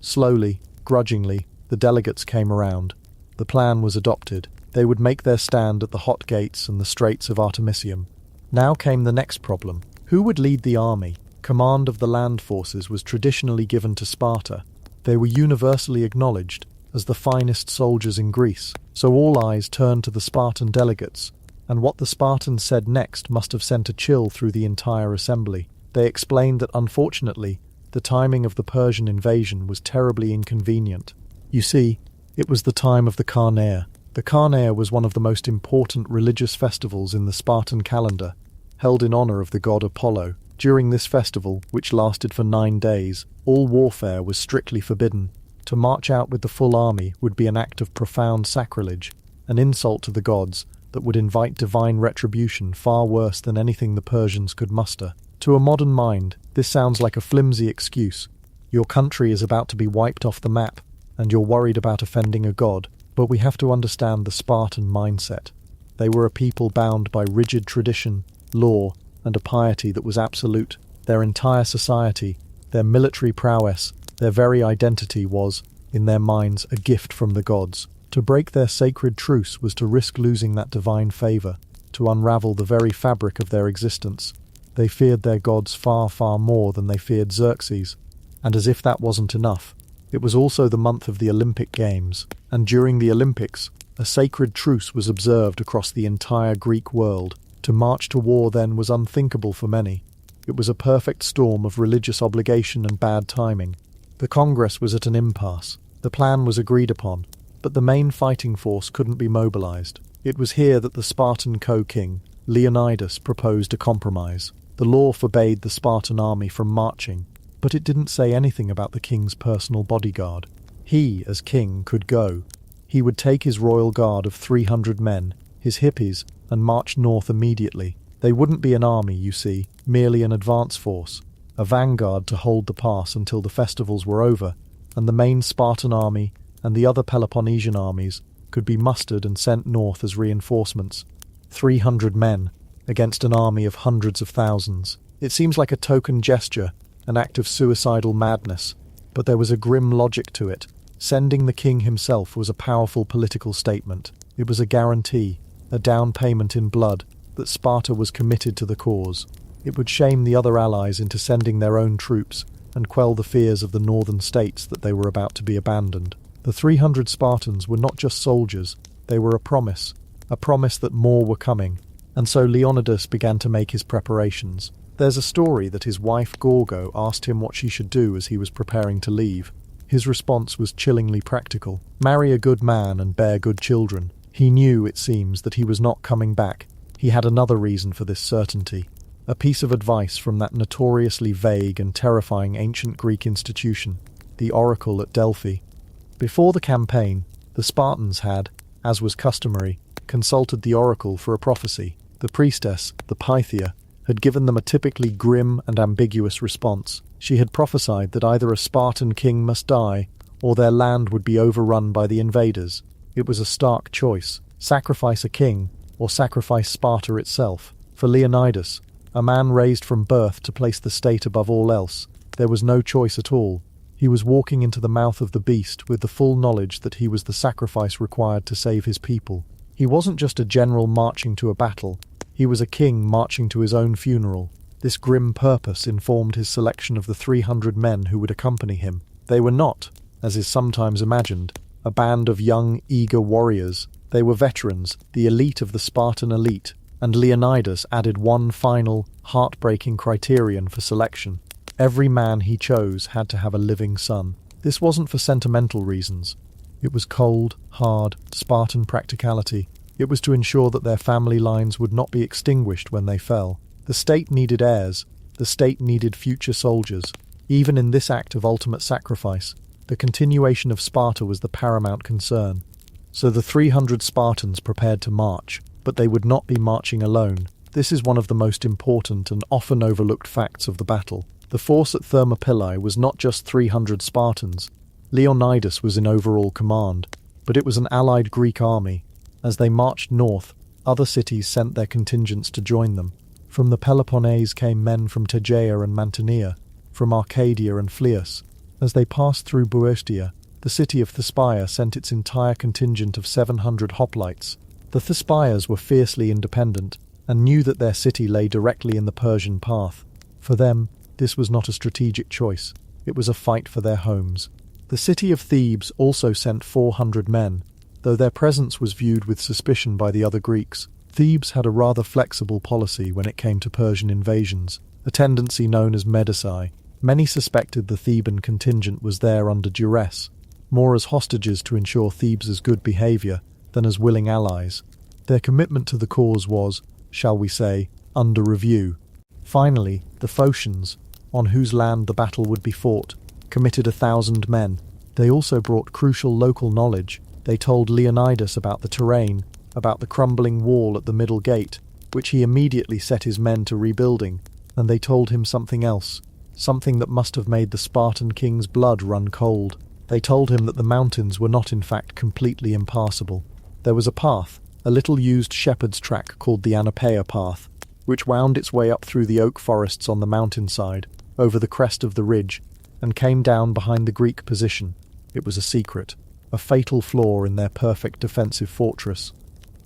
Slowly, grudgingly, the delegates came around. The plan was adopted. They would make their stand at the hot gates and the straits of Artemisium. Now came the next problem. Who would lead the army? Command of the land forces was traditionally given to Sparta. They were universally acknowledged as the finest soldiers in Greece, so all eyes turned to the Spartan delegates, and what the Spartans said next must have sent a chill through the entire assembly. They explained that unfortunately, the timing of the Persian invasion was terribly inconvenient. You see, it was the time of the Carnae. The Carnae was one of the most important religious festivals in the Spartan calendar, held in honor of the god Apollo. During this festival, which lasted for 9 days, all warfare was strictly forbidden. To march out with the full army would be an act of profound sacrilege, an insult to the gods that would invite divine retribution far worse than anything the Persians could muster. To a modern mind, this sounds like a flimsy excuse. Your country is about to be wiped off the map, and you're worried about offending a god. But we have to understand the Spartan mindset. They were a people bound by rigid tradition, law, and a piety that was absolute. Their entire society, their military prowess, their very identity was, in their minds, a gift from the gods. To break their sacred truce was to risk losing that divine favor, to unravel the very fabric of their existence. They feared their gods far, far more than they feared Xerxes. And as if that wasn't enough, it was also the month of the Olympic Games, and during the Olympics, a sacred truce was observed across the entire Greek world. To march to war then was unthinkable for many. It was a perfect storm of religious obligation and bad timing. The Congress was at an impasse. The plan was agreed upon, but the main fighting force couldn't be mobilized. It was here that the Spartan co-king, Leonidas, proposed a compromise. The law forbade the Spartan army from marching, but it didn't say anything about the king's personal bodyguard. He, as king, could go. He would take his royal guard of 300 men, his hippies, and march north immediately. They wouldn't be an army, you see, merely an advance force, a vanguard to hold the pass until the festivals were over, and the main Spartan army and the other Peloponnesian armies could be mustered and sent north as reinforcements. 300 men against an army of hundreds of thousands. It seems like a token gesture, an act of suicidal madness, but there was a grim logic to it. Sending the king himself was a powerful political statement. It was a guarantee, a down payment in blood, that Sparta was committed to the cause. It would shame the other allies into sending their own troops and quell the fears of the northern states that they were about to be abandoned. The 300 Spartans were not just soldiers, they were a promise that more were coming, and so Leonidas began to make his preparations. There's a story that his wife Gorgo asked him what she should do as he was preparing to leave. His response was chillingly practical. Marry a good man and bear good children. He knew, it seems, that he was not coming back. He had another reason for this certainty. A piece of advice from that notoriously vague and terrifying ancient Greek institution, the Oracle at Delphi. Before the campaign, the Spartans had, as was customary, consulted the Oracle for a prophecy. The priestess, the Pythia, had given them a typically grim and ambiguous response. She had prophesied that either a Spartan king must die, or their land would be overrun by the invaders. It was a stark choice: sacrifice a king, or sacrifice Sparta itself. For Leonidas, a man raised from birth to place the state above all else, there was no choice at all. He was walking into the mouth of the beast with the full knowledge that he was the sacrifice required to save his people. He wasn't just a general marching to a battle, he was a king marching to his own funeral. This grim purpose informed his selection of the 300 men who would accompany him. They were not, as is sometimes imagined, a band of young, eager warriors. They were veterans, the elite of the Spartan elite, and Leonidas added one final, heartbreaking criterion for selection. Every man he chose had to have a living son. This wasn't for sentimental reasons. It was cold, hard, Spartan practicality. It was to ensure that their family lines would not be extinguished when they fell. The state needed heirs. The state needed future soldiers. Even in this act of ultimate sacrifice, the continuation of Sparta was the paramount concern. So the 300 Spartans prepared to march, but they would not be marching alone. This is one of the most important and often overlooked facts of the battle. The force at Thermopylae was not just 300 Spartans. Leonidas was in overall command, but it was an allied Greek army. As they marched north, other cities sent their contingents to join them. From the Peloponnese came men from Tegea and Mantinea, from Arcadia and Phlius. As they passed through Boeotia, the city of Thespeia sent its entire contingent of 700 hoplites. The Thespaias were fiercely independent and knew that their city lay directly in the Persian path. For them, this was not a strategic choice. It was a fight for their homes. The city of Thebes also sent 400 men, though their presence was viewed with suspicion by the other Greeks. Thebes had a rather flexible policy when it came to Persian invasions, a tendency known as medici. Many suspected the Theban contingent was there under duress, more as hostages to ensure Thebes' good behaviour than as willing allies. Their commitment to the cause was, shall we say, under review. Finally, the Phocians, on whose land the battle would be fought, committed 1,000 men. They also brought crucial local knowledge. They told Leonidas about the terrain, about the crumbling wall at the middle gate, which he immediately set his men to rebuilding, and they told him something else, something that must have made the Spartan king's blood run cold. They told him that the mountains were not in fact completely impassable. There was a path, a little-used shepherd's track called the Anopaea path, which wound its way up through the oak forests on the mountainside, over the crest of the ridge, and came down behind the Greek position. It was a secret, a fatal flaw in their perfect defensive fortress.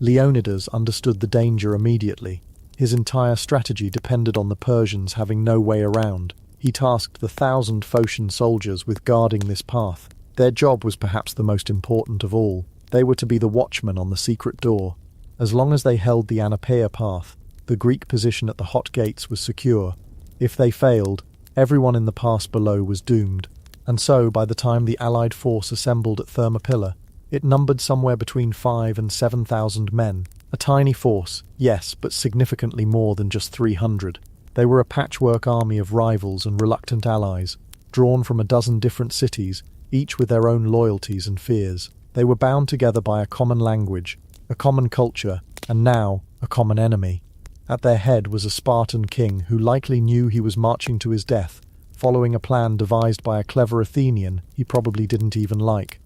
Leonidas understood the danger immediately. His entire strategy depended on the Persians having no way around. He tasked the 1,000 Phocian soldiers with guarding this path. Their job was perhaps the most important of all. They were to be the watchmen on the secret door. As long as they held the Anopaea path, the Greek position at the hot gates was secure. If they failed, everyone in the pass below was doomed. And so, by the time the Allied force assembled at Thermopylae, it numbered somewhere between 5,000 and 7,000 men. A tiny force, yes, but significantly more than just 300. They were a patchwork army of rivals and reluctant allies, drawn from a dozen different cities, each with their own loyalties and fears. They were bound together by a common language, a common culture, and now, a common enemy. At their head was a Spartan king who likely knew he was marching to his death, following a plan devised by a clever Athenian he probably didn't even like.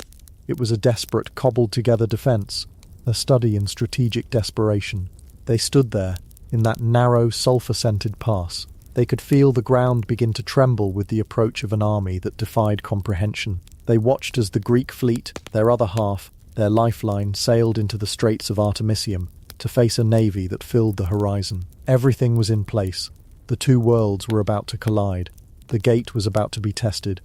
It was a desperate, cobbled-together defense, a study in strategic desperation. They stood there, in that narrow, sulphur-scented pass. They could feel the ground begin to tremble with the approach of an army that defied comprehension. They watched as the Greek fleet, their other half, their lifeline, sailed into the Straits of Artemisium to face a navy that filled the horizon. Everything was in place. The two worlds were about to collide. The gate was about to be tested.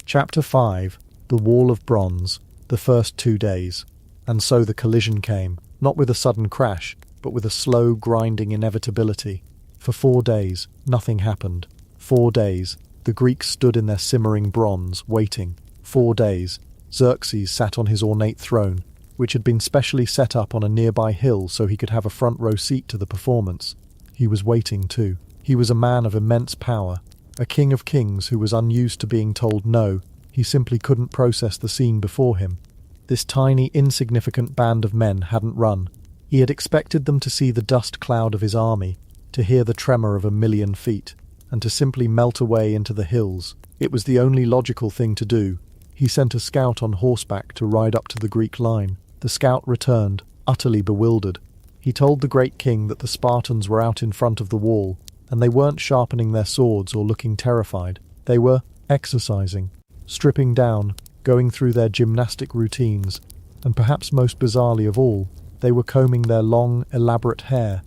Chapter 5. The Wall of Bronze. The first 2 days. And so the collision came, not with a sudden crash, but with a slow, grinding inevitability. For 4 days, nothing happened. 4 days, the Greeks stood in their simmering bronze, waiting. 4 days, Xerxes sat on his ornate throne, which had been specially set up on a nearby hill so he could have a front-row seat to the performance. He was waiting too. He was a man of immense power, a king of kings who was unused to being told no. He simply couldn't process the scene before him. This tiny, insignificant band of men hadn't run. He had expected them to see the dust cloud of his army, to hear the tremor of 1,000,000 feet, and to simply melt away into the hills. It was the only logical thing to do. He sent a scout on horseback to ride up to the Greek line. The scout returned, utterly bewildered. He told the great king that the Spartans were out in front of the wall, and they weren't sharpening their swords or looking terrified. They were exercising, stripping down, going through their gymnastic routines, and perhaps most bizarrely of all, they were combing their long, elaborate hair.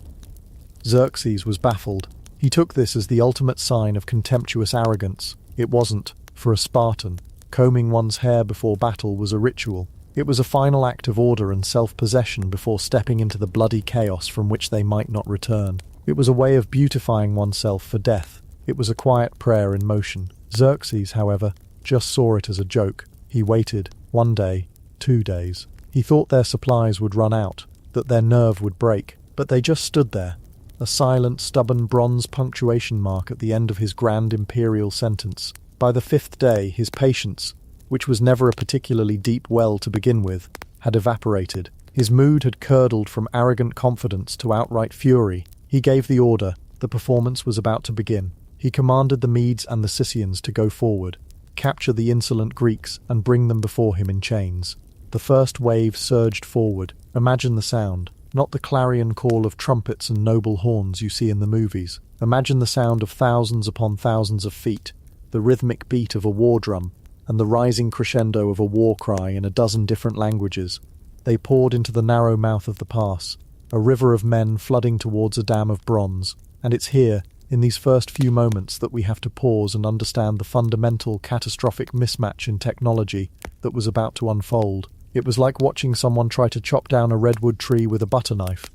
Xerxes was baffled. He took this as the ultimate sign of contemptuous arrogance. It wasn't. For a Spartan, combing one's hair before battle was a ritual. It was a final act of order and self-possession before stepping into the bloody chaos from which they might not return. It was a way of beautifying oneself for death. It was a quiet prayer in motion. Xerxes, however, just saw it as a joke. He waited. 1 day, 2 days. He thought their supplies would run out, that their nerve would break, but they just stood there, a silent, stubborn bronze punctuation mark at the end of his grand imperial sentence. By the 5th day, his patience, which was never a particularly deep well to begin with, had evaporated. His mood had curdled from arrogant confidence to outright fury. He gave the order. The performance was about to begin. He commanded the Medes and the Scythians to go forward, capture the insolent Greeks, and bring them before him in chains. The first wave surged forward. Imagine the sound. not the clarion call of trumpets and noble horns you see in the movies. Imagine the sound of thousands upon thousands of feet, the rhythmic beat of a war drum, and the rising crescendo of a war cry in a dozen different languages. They poured into the narrow mouth of the pass, a river of men flooding towards a dam of bronze. And it's here, in these first few moments, that we have to pause and understand the fundamental, catastrophic mismatch in technology that was about to unfold. It was like watching someone try to chop down a redwood tree with a butter knife.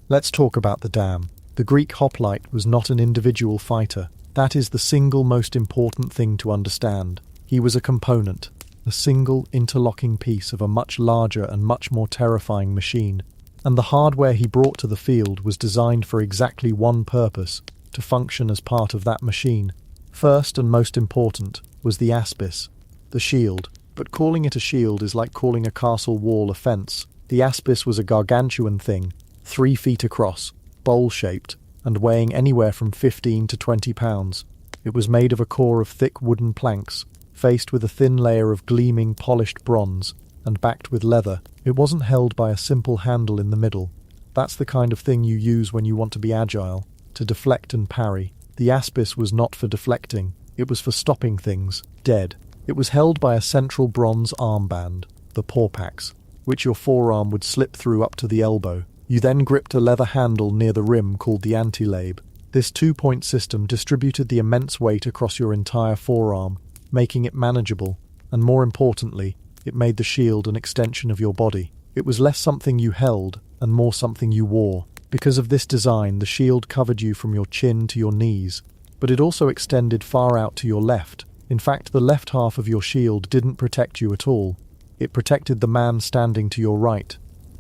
Let's talk about the dam. The Greek hoplite was not an individual fighter. That is the single most important thing to understand. He was a component, a single interlocking piece of a much larger and much more terrifying machine. And the hardware he brought to the field was designed for exactly one purpose, to function as part of that machine. First and most important was the aspis, the shield. But calling it a shield is like calling a castle wall a fence. The aspis was a gargantuan thing, 3 feet across, bowl-shaped, and weighing anywhere from 15 to 20 pounds. It was made of a core of thick wooden planks, faced with a thin layer of gleaming, polished bronze, and backed with leather. It wasn't held by a simple handle in the middle. That's the kind of thing you use when you want to be agile, to deflect and parry. The aspis was not for deflecting, it was for stopping things, dead. It was held by a central bronze armband, the porpax, which your forearm would slip through up to the elbow. You then gripped a leather handle near the rim called the antilabe. This 2-point system distributed the immense weight across your entire forearm, making it manageable, and more importantly, it made the shield an extension of your body. It was less something you held, and more something you wore. Because of this design, the shield covered you from your chin to your knees, but it also extended far out to your left. In fact, the left half of your shield didn't protect you at all. It protected the man standing to your right.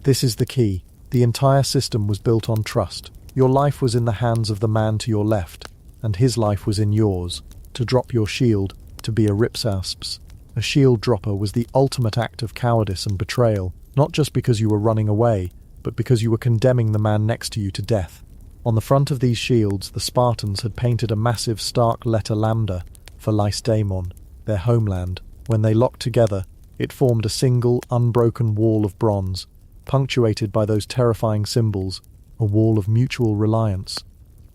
This is the key. The entire system was built on trust. Your life was in the hands of the man to your left, and his life was in yours. To drop your shield, to be a ripsasps. A shield dropper was the ultimate act of cowardice and betrayal, not just because you were running away, but because you were condemning the man next to you to death. On the front of these shields, the Spartans had painted a massive stark letter lambda for Lacedaemon, their homeland. When they locked together, it formed a single, unbroken wall of bronze, punctuated by those terrifying symbols, a wall of mutual reliance.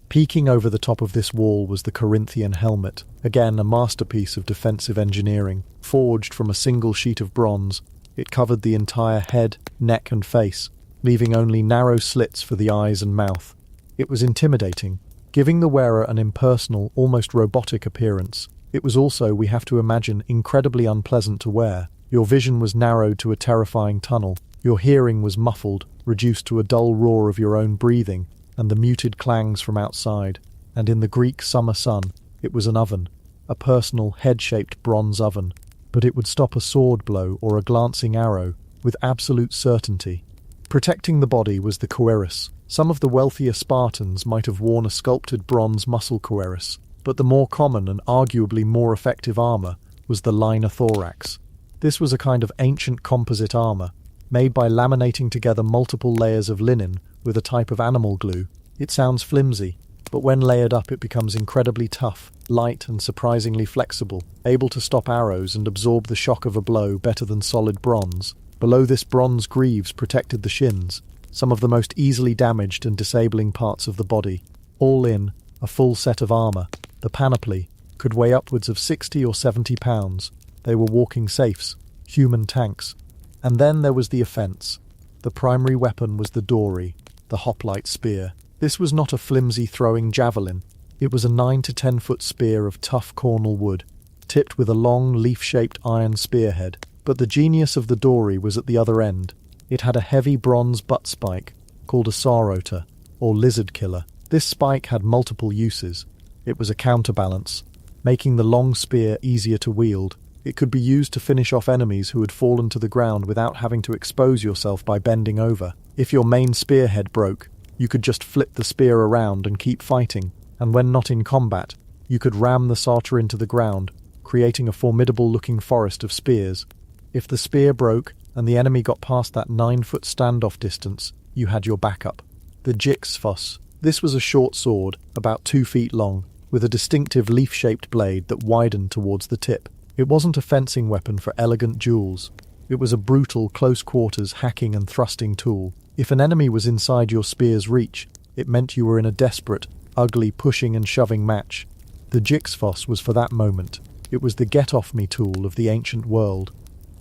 Peeking over the top of this wall was the Corinthian helmet, again a masterpiece of defensive engineering. Forged from a single sheet of bronze, it covered the entire head, neck and face, leaving only narrow slits for the eyes and mouth. It was intimidating, giving the wearer an impersonal, almost robotic appearance. It was also, we have to imagine, incredibly unpleasant to wear. Your vision was narrowed to a terrifying tunnel. Your hearing was muffled, reduced to a dull roar of your own breathing and the muted clangs from outside. And in the Greek summer sun, it was an oven, a personal, head-shaped bronze oven. But it would stop a sword blow or a glancing arrow with absolute certainty. Protecting the body was the cuirass. Some of the wealthier Spartans might have worn a sculpted bronze muscle cuirass, but the more common and arguably more effective armor was the liner thorax. This was a kind of ancient composite armor, made by laminating together multiple layers of linen with a type of animal glue. It sounds flimsy, but when layered up it becomes incredibly tough, light and surprisingly flexible, able to stop arrows and absorb the shock of a blow better than solid bronze. Below this, bronze greaves protected the shins, some of the most easily damaged and disabling parts of the body. All in, a full set of armor. The panoply could weigh upwards of 60 or 70 pounds. They were walking safes, human tanks. And then there was the offence. The primary weapon was the dory, the hoplite spear. This was not a flimsy throwing javelin. It was a 9 to 10 foot spear of tough Cornell wood, tipped with a long leaf-shaped iron spearhead. But the genius of the dory was at the other end. It had a heavy bronze butt spike, called a sauroter, or lizard killer. This spike had multiple uses. It was a counterbalance, making the long spear easier to wield. It could be used to finish off enemies who had fallen to the ground without having to expose yourself by bending over. If your main spearhead broke, you could just flip the spear around and keep fighting, and when not in combat, you could ram the sauter into the ground, creating a formidable-looking forest of spears. If the spear broke and the enemy got past that 9-foot standoff distance, you had your backup. The Xerxes. This was a short sword, about 2 feet long, with a distinctive leaf-shaped blade that widened towards the tip. It wasn't a fencing weapon for elegant duels. It was a brutal, close-quarters hacking and thrusting tool. If an enemy was inside your spear's reach, it meant you were in a desperate, ugly pushing and shoving match. The Xerxes was for that moment. It was the get-off-me tool of the ancient world.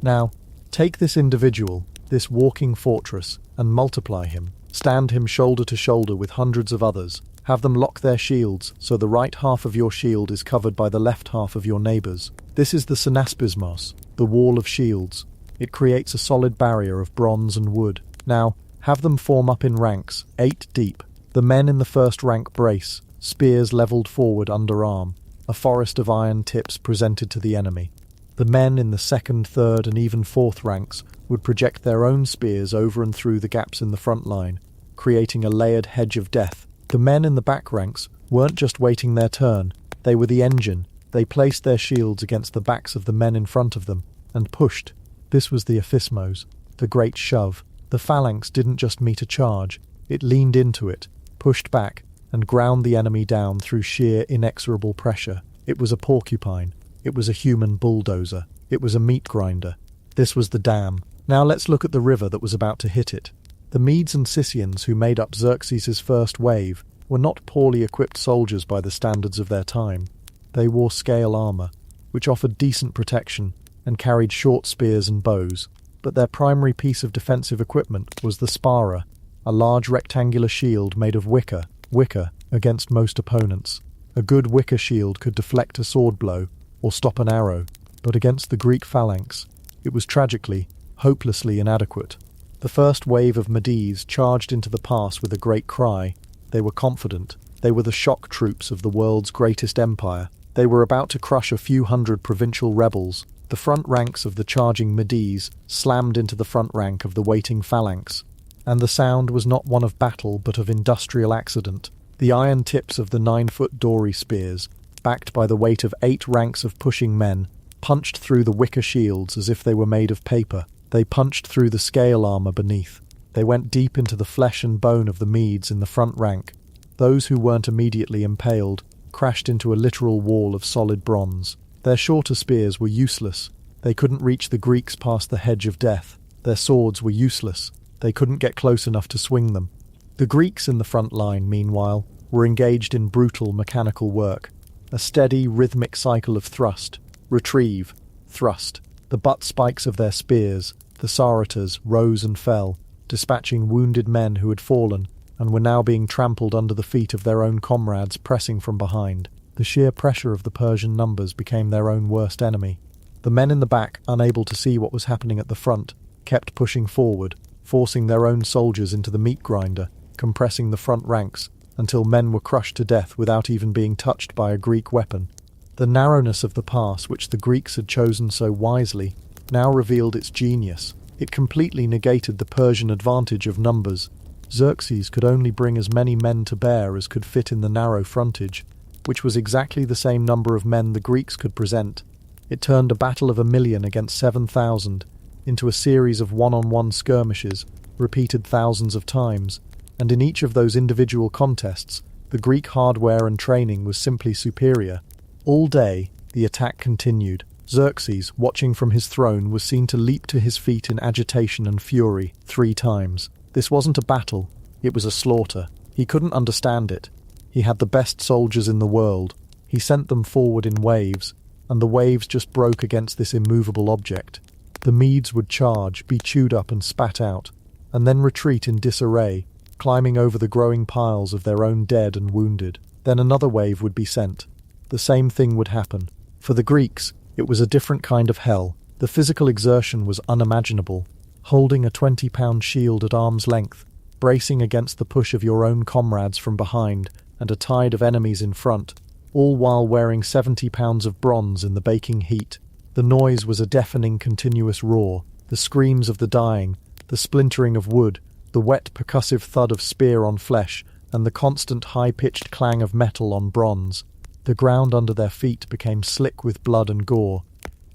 Now, take this individual, this walking fortress, and multiply him. Stand him shoulder to shoulder with hundreds of others. Have them lock their shields so the right half of your shield is covered by the left half of your neighbour's. This is the synaspismos, the wall of shields. It creates a solid barrier of bronze and wood. Now, have them form up in ranks, 8 deep. The men in the first rank brace, spears levelled forward underarm, a forest of iron tips presented to the enemy. The men in the second, third, and even fourth ranks would project their own spears over and through the gaps in the front line, creating a layered hedge of death. The men in the back ranks weren't just waiting their turn, they were the engine. They placed their shields against the backs of the men in front of them, and pushed. This was the aphismos, the great shove. The phalanx didn't just meet a charge, it leaned into it, pushed back, and ground the enemy down through sheer inexorable pressure. It was a porcupine. It was a human bulldozer. It was a meat grinder. This was the dam. Now let's look at the river that was about to hit it. The Medes and Scythians who made up Xerxes' first wave were not poorly equipped soldiers by the standards of their time. They wore scale armour, which offered decent protection, and carried short spears and bows. But their primary piece of defensive equipment was the spara, a large rectangular shield made of wicker against most opponents. A good wicker shield could deflect a sword blow or stop an arrow, but against the Greek phalanx, it was tragically, hopelessly inadequate. The first wave of Medes charged into the pass with a great cry. They were confident. They were the shock troops of the world's greatest empire. They were about to crush a few hundred provincial rebels. The front ranks of the charging Medes slammed into the front rank of the waiting phalanx. And the sound was not one of battle but of industrial accident. The iron tips of the 9-foot dory spears, backed by the weight of 8 ranks of pushing men, punched through the wicker shields as if they were made of paper. They punched through the scale armour beneath. They went deep into the flesh and bone of the Medes in the front rank. Those who weren't immediately impaled crashed into a literal wall of solid bronze. Their shorter spears were useless. They couldn't reach the Greeks past the hedge of death. Their swords were useless. They couldn't get close enough to swing them. The Greeks in the front line, meanwhile, were engaged in brutal mechanical work. A steady, rhythmic cycle of thrust, retrieve, thrust. The butt spikes of their spears, the Saratas, rose and fell, dispatching wounded men who had fallen and were now being trampled under the feet of their own comrades pressing from behind. The sheer pressure of the Persian numbers became their own worst enemy. The men in the back, unable to see what was happening at the front, kept pushing forward, forcing their own soldiers into the meat grinder, compressing the front ranks, until men were crushed to death without even being touched by a Greek weapon. The narrowness of the pass, which the Greeks had chosen so wisely, now revealed its genius. It completely negated the Persian advantage of numbers. Xerxes could only bring as many men to bear as could fit in the narrow frontage, which was exactly the same number of men the Greeks could present. It turned a battle of 1,000,000 against 7,000 into a series of one-on-one skirmishes, repeated thousands of times, and in each of those individual contests, the Greek hardware and training was simply superior. All day, the attack continued. Xerxes, watching from his throne, was seen to leap to his feet in agitation and fury 3 times. This wasn't a battle, it was a slaughter. He couldn't understand it. He had the best soldiers in the world. He sent them forward in waves, and the waves just broke against this immovable object. The Medes would charge, be chewed up and spat out, and then retreat in disarray, climbing over the growing piles of their own dead and wounded. Then another wave would be sent. The same thing would happen. For the Greeks, it was a different kind of hell. The physical exertion was unimaginable. Holding a 20-pound shield at arm's length, bracing against the push of your own comrades from behind, and a tide of enemies in front, all while wearing 70 pounds of bronze in the baking heat. The noise was a deafening continuous roar, the screams of the dying, the splintering of wood, the wet percussive thud of spear on flesh, and the constant high-pitched clang of metal on bronze. The ground under their feet became slick with blood and gore.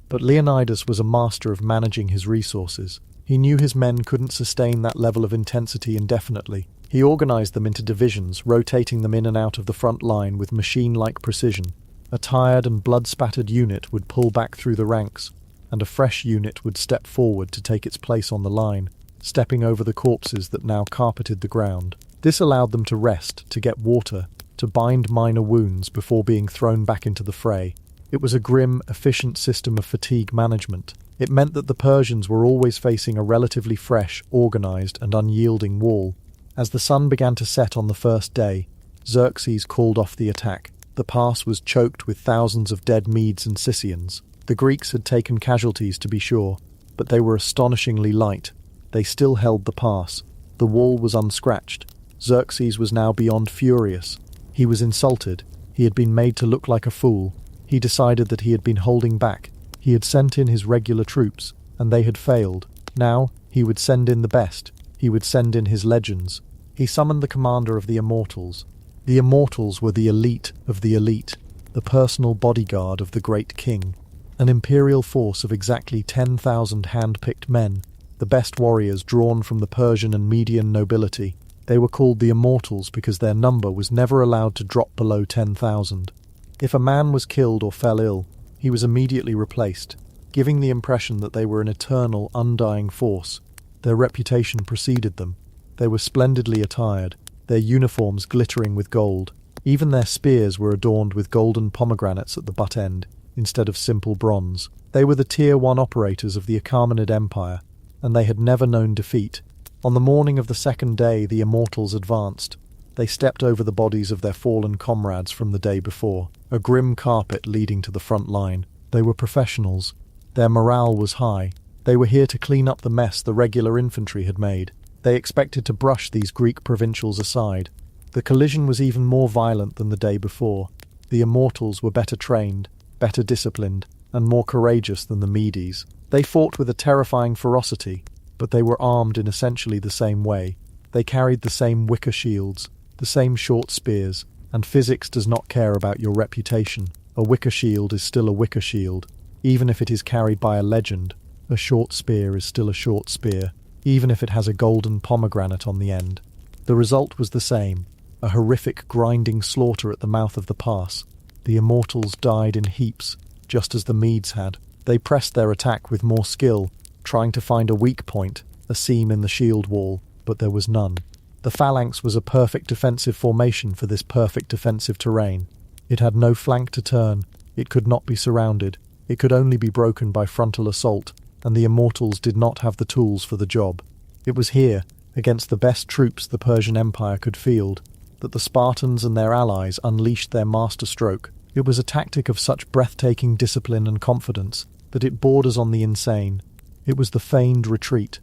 But Leonidas was a master of managing his resources. He knew his men couldn't sustain that level of intensity indefinitely. He organized them into divisions, rotating them in and out of the front line with machine-like precision. A tired and blood-spattered unit would pull back through the ranks, and a fresh unit would step forward to take its place on the line. stepping over the corpses that now carpeted the ground. This allowed them to rest, to get water, to bind minor wounds before being thrown back into the fray. It was a grim, efficient system of fatigue management. It meant that the Persians were always facing a relatively fresh, organized, and unyielding wall. As the sun began to set on the first day, Xerxes called off the attack. The pass was choked with thousands of dead Medes and Scythians. The Greeks had taken casualties, to be sure, but they were astonishingly light. They still held the pass. The wall was unscratched. Xerxes was now beyond furious. He was insulted. He had been made to look like a fool. He decided that he had been holding back. He had sent in his regular troops, and they had failed. Now, he would send in the best. He would send in his legends. He summoned the commander of the Immortals. The Immortals were the elite of the elite, the personal bodyguard of the great king. An imperial force of exactly 10,000 hand-picked men, the best warriors drawn from the Persian and Median nobility. They were called the Immortals because their number was never allowed to drop below 10,000. If a man was killed or fell ill, he was immediately replaced, giving the impression that they were an eternal, undying force. Their reputation preceded them. They were splendidly attired, their uniforms glittering with gold. Even their spears were adorned with golden pomegranates at the butt end, instead of simple bronze. They were the Tier 1 operators of the Achaemenid Empire, and they had never known defeat. On the morning of the second day, the Immortals advanced. They stepped over the bodies of their fallen comrades from the day before, a grim carpet leading to the front line. They were professionals. Their morale was high. They were here to clean up the mess the regular infantry had made. They expected to brush these Greek provincials aside. The collision was even more violent than the day before. The Immortals were better trained, better disciplined, and more courageous than the Medes. They fought with a terrifying ferocity, but they were armed in essentially the same way. They carried the same wicker shields, the same short spears, and physics does not care about your reputation. A wicker shield is still a wicker shield, even if it is carried by a legend. A short spear is still a short spear, even if it has a golden pomegranate on the end. The result was the same, a horrific grinding slaughter at the mouth of the pass. The Immortals died in heaps, just as the Medes had. They pressed their attack with more skill, trying to find a weak point, a seam in the shield wall, but there was none. The phalanx was a perfect defensive formation for this perfect defensive terrain. It had no flank to turn, it could not be surrounded, it could only be broken by frontal assault, and the Immortals did not have the tools for the job. It was here, against the best troops the Persian Empire could field, that the Spartans and their allies unleashed their masterstroke. It was a tactic of such breathtaking discipline and confidence that it borders on the insane. It was the feigned retreat.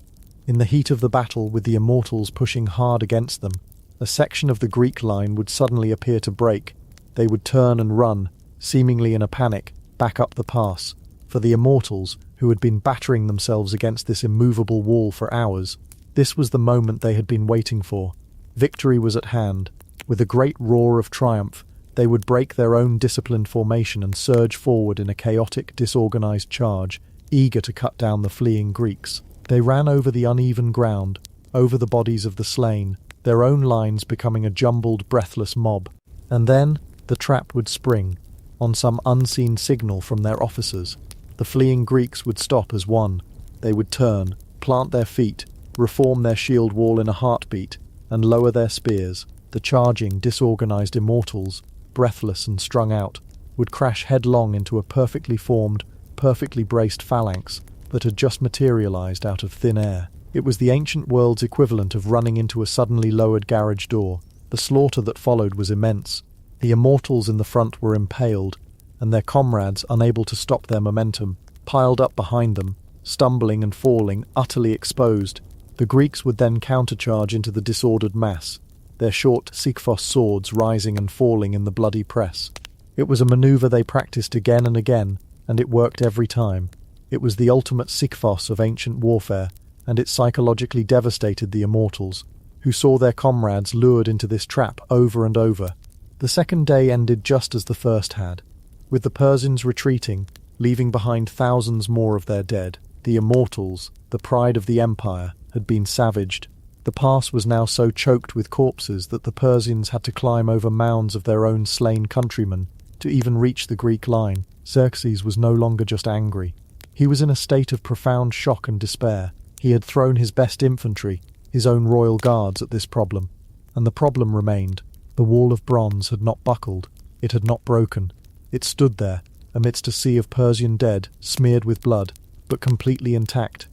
In the heat of the battle, with the Immortals pushing hard against them, a section of the Greek line would suddenly appear to break. They would turn and run, seemingly in a panic, back up the pass. For the Immortals, who had been battering themselves against this immovable wall for hours, this was the moment they had been waiting for. Victory was at hand. With a great roar of triumph, they would break their own disciplined formation and surge forward in a chaotic, disorganized charge, eager to cut down the fleeing Greeks. They ran over the uneven ground, over the bodies of the slain, their own lines becoming a jumbled, breathless mob. And then the trap would spring. On some unseen signal from their officers, the fleeing Greeks would stop as one. They would turn, plant their feet, reform their shield wall in a heartbeat, and lower their spears. The charging, disorganized Immortals, breathless and strung out, would crash headlong into a perfectly formed, perfectly braced phalanx that had just materialized out of thin air. It was the ancient world's equivalent of running into a suddenly lowered garage door. The slaughter that followed was immense. The Immortals in the front were impaled, and their comrades, unable to stop their momentum, piled up behind them, stumbling and falling, utterly exposed. The Greeks would then countercharge into the disordered mass, their short Sisyphos swords rising and falling in the bloody press. It was a maneuver they practiced again and again, and it worked every time. It was the ultimate Sisyphos of ancient warfare, and it psychologically devastated the Immortals, who saw their comrades lured into this trap over and over. The second day ended just as the first had, with the Persians retreating, leaving behind thousands more of their dead. The Immortals, the pride of the empire, had been savaged. The pass was now so choked with corpses that the Persians had to climb over mounds of their own slain countrymen to even reach the Greek line. Xerxes was no longer just angry. He was in a state of profound shock and despair. He had thrown his best infantry, his own royal guards, at this problem. And the problem remained. The wall of bronze had not buckled. It had not broken. It stood there, amidst a sea of Persian dead, smeared with blood, but completely intact.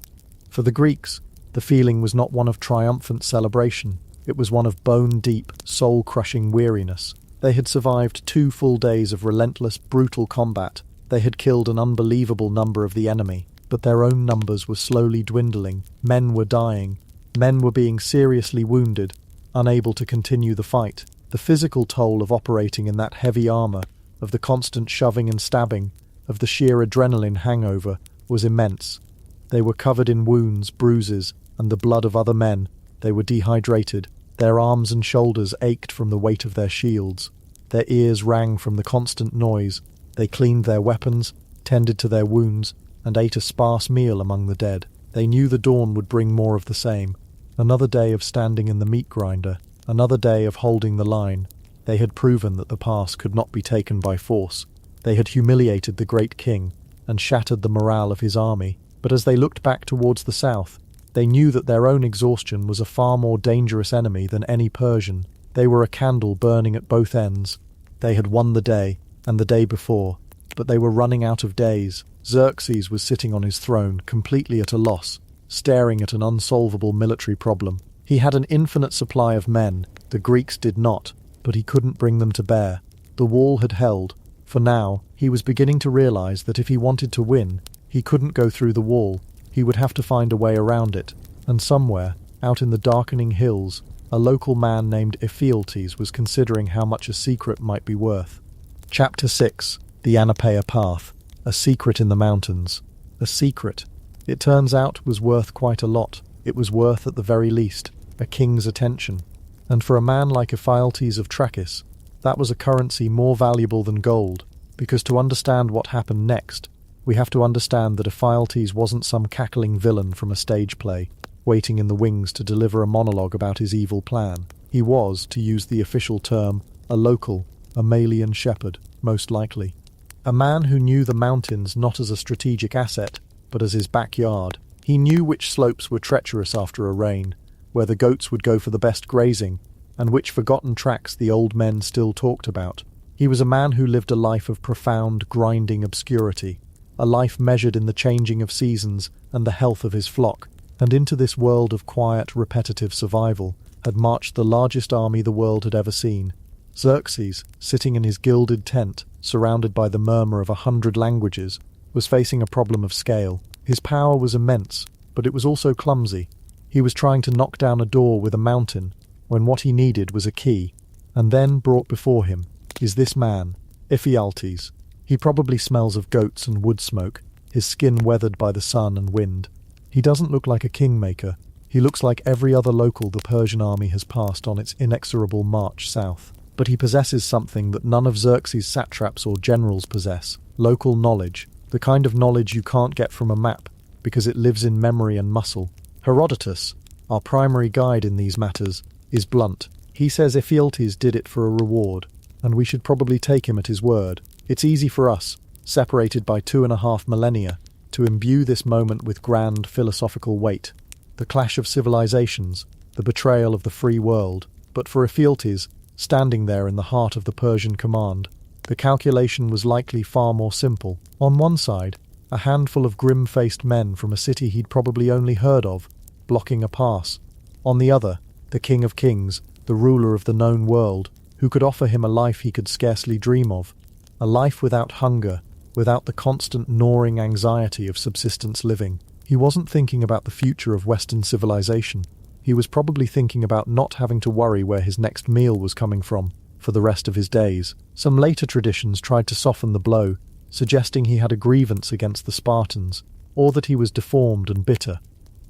For the Greeks, the feeling was not one of triumphant celebration. It was one of bone-deep, soul-crushing weariness. They had survived 2 full days of relentless, brutal combat. They had killed an unbelievable number of the enemy, but their own numbers were slowly dwindling. Men were dying. Men were being seriously wounded, unable to continue the fight. The physical toll of operating in that heavy armor, of the constant shoving and stabbing, of the sheer adrenaline hangover, was immense. They were covered in wounds, bruises, and the blood of other men. They were dehydrated. Their arms and shoulders ached from the weight of their shields. Their ears rang from the constant noise. They cleaned their weapons, tended to their wounds, and ate a sparse meal among the dead. They knew the dawn would bring more of the same. Another day of standing in the meat grinder, another day of holding the line. They had proven that the pass could not be taken by force. They had humiliated the great king and shattered the morale of his army. But as they looked back towards the south, they knew that their own exhaustion was a far more dangerous enemy than any Persian. They were a candle burning at both ends. They had won the day, and the day before, but they were running out of days. Xerxes was sitting on his throne, completely at a loss, staring at an unsolvable military problem. He had an infinite supply of men. The Greeks did not, but he couldn't bring them to bear. The wall had held. For now, he was beginning to realize that if he wanted to win, he couldn't go through the wall. He would have to find a way around it. And somewhere, out in the darkening hills, a local man named Ephialtes was considering how much a secret might be worth. Chapter 6. The Anopaea Path. A secret in the mountains. A secret. It turns out was worth quite a lot. It was worth, at the very least, a king's attention. And for a man like Ephialtes of Trachis, that was a currency more valuable than gold, because to understand what happened next, we have to understand that Ephialtes wasn't some cackling villain from a stage play, waiting in the wings to deliver a monologue about his evil plan. He was, to use the official term, a local, a Malian shepherd, most likely. A man who knew the mountains not as a strategic asset, but as his backyard. He knew which slopes were treacherous after a rain, where the goats would go for the best grazing, and which forgotten tracks the old men still talked about. He was a man who lived a life of profound, grinding obscurity, a life measured in the changing of seasons and the health of his flock, and into this world of quiet, repetitive survival had marched the largest army the world had ever seen. Xerxes, sitting in his gilded tent, surrounded by the murmur of 100 languages, was facing a problem of scale. His power was immense, but it was also clumsy. He was trying to knock down a door with a mountain, when what he needed was a key. And then, brought before him, is this man, Ephialtes. He probably smells of goats and wood smoke, his skin weathered by the sun and wind. He doesn't look like a kingmaker. He looks like every other local the Persian army has passed on its inexorable march south. But he possesses something that none of Xerxes' satraps or generals possess: local knowledge, the kind of knowledge you can't get from a map, because it lives in memory and muscle. Herodotus, our primary guide in these matters, is blunt. He says Ephialtes did it for a reward, and we should probably take him at his word. It's easy for us, separated by 2.5 millennia, to imbue this moment with grand philosophical weight. The clash of civilizations, the betrayal of the free world. But for Ephialtes, standing there in the heart of the Persian command, the calculation was likely far more simple. On one side, a handful of grim-faced men from a city he'd probably only heard of, blocking a pass. On the other, the King of Kings, the ruler of the known world, who could offer him a life he could scarcely dream of. A life without hunger, without the constant gnawing anxiety of subsistence living. He wasn't thinking about the future of Western civilization. He was probably thinking about not having to worry where his next meal was coming from for the rest of his days. Some later traditions tried to soften the blow, suggesting he had a grievance against the Spartans, or that he was deformed and bitter.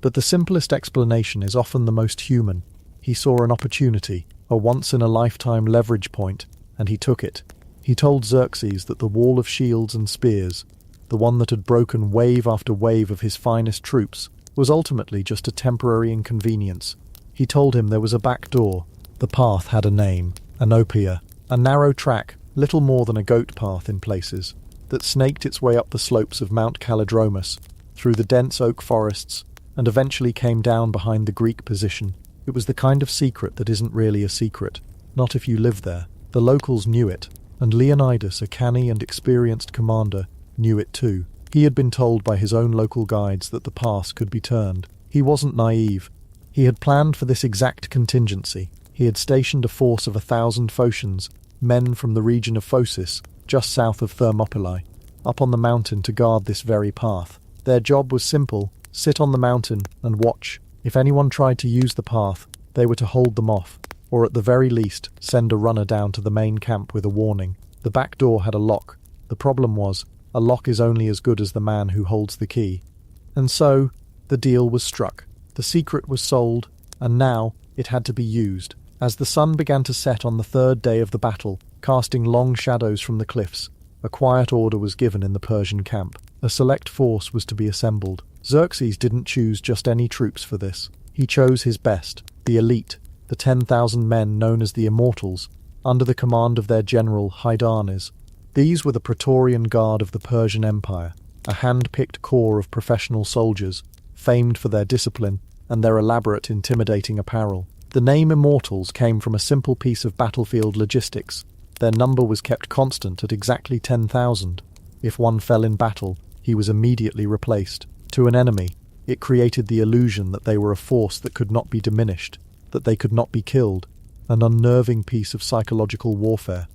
But the simplest explanation is often the most human. He saw an opportunity, a once-in-a-lifetime leverage point, and he took it. He told Xerxes that the wall of shields and spears, the one that had broken wave after wave of his finest troops, was ultimately just a temporary inconvenience. He told him there was a back door. The path had a name, Anopaea, a narrow track, little more than a goat path in places, that snaked its way up the slopes of Mount Calidromus, through the dense oak forests, and eventually came down behind the Greek position. It was the kind of secret that isn't really a secret, not if you live there. The locals knew it, and Leonidas, a canny and experienced commander, knew it too. He had been told by his own local guides that the pass could be turned. He wasn't naive. He had planned for this exact contingency. He had stationed a force of 1,000 Phocians, men from the region of Phocis, just south of Thermopylae, up on the mountain to guard this very path. Their job was simple: sit on the mountain and watch. If anyone tried to use the path, they were to hold them off, or at the very least, send a runner down to the main camp with a warning. The back door had a lock. The problem was, a lock is only as good as the man who holds the key. And so, the deal was struck. The secret was sold, and now it had to be used. As the sun began to set on the third day of the battle, casting long shadows from the cliffs, a quiet order was given in the Persian camp. A select force was to be assembled. Xerxes didn't choose just any troops for this. He chose his best, the elite, the 10,000 men known as the Immortals, under the command of their general Hydarnes. These were the Praetorian Guard of the Persian Empire, a hand-picked corps of professional soldiers, famed for their discipline and their elaborate, intimidating apparel. The name Immortals came from a simple piece of battlefield logistics. Their number was kept constant at exactly 10,000. If one fell in battle, he was immediately replaced. To an enemy, it created the illusion that they were a force that could not be diminished, that they could not be killed, an unnerving piece of psychological warfare.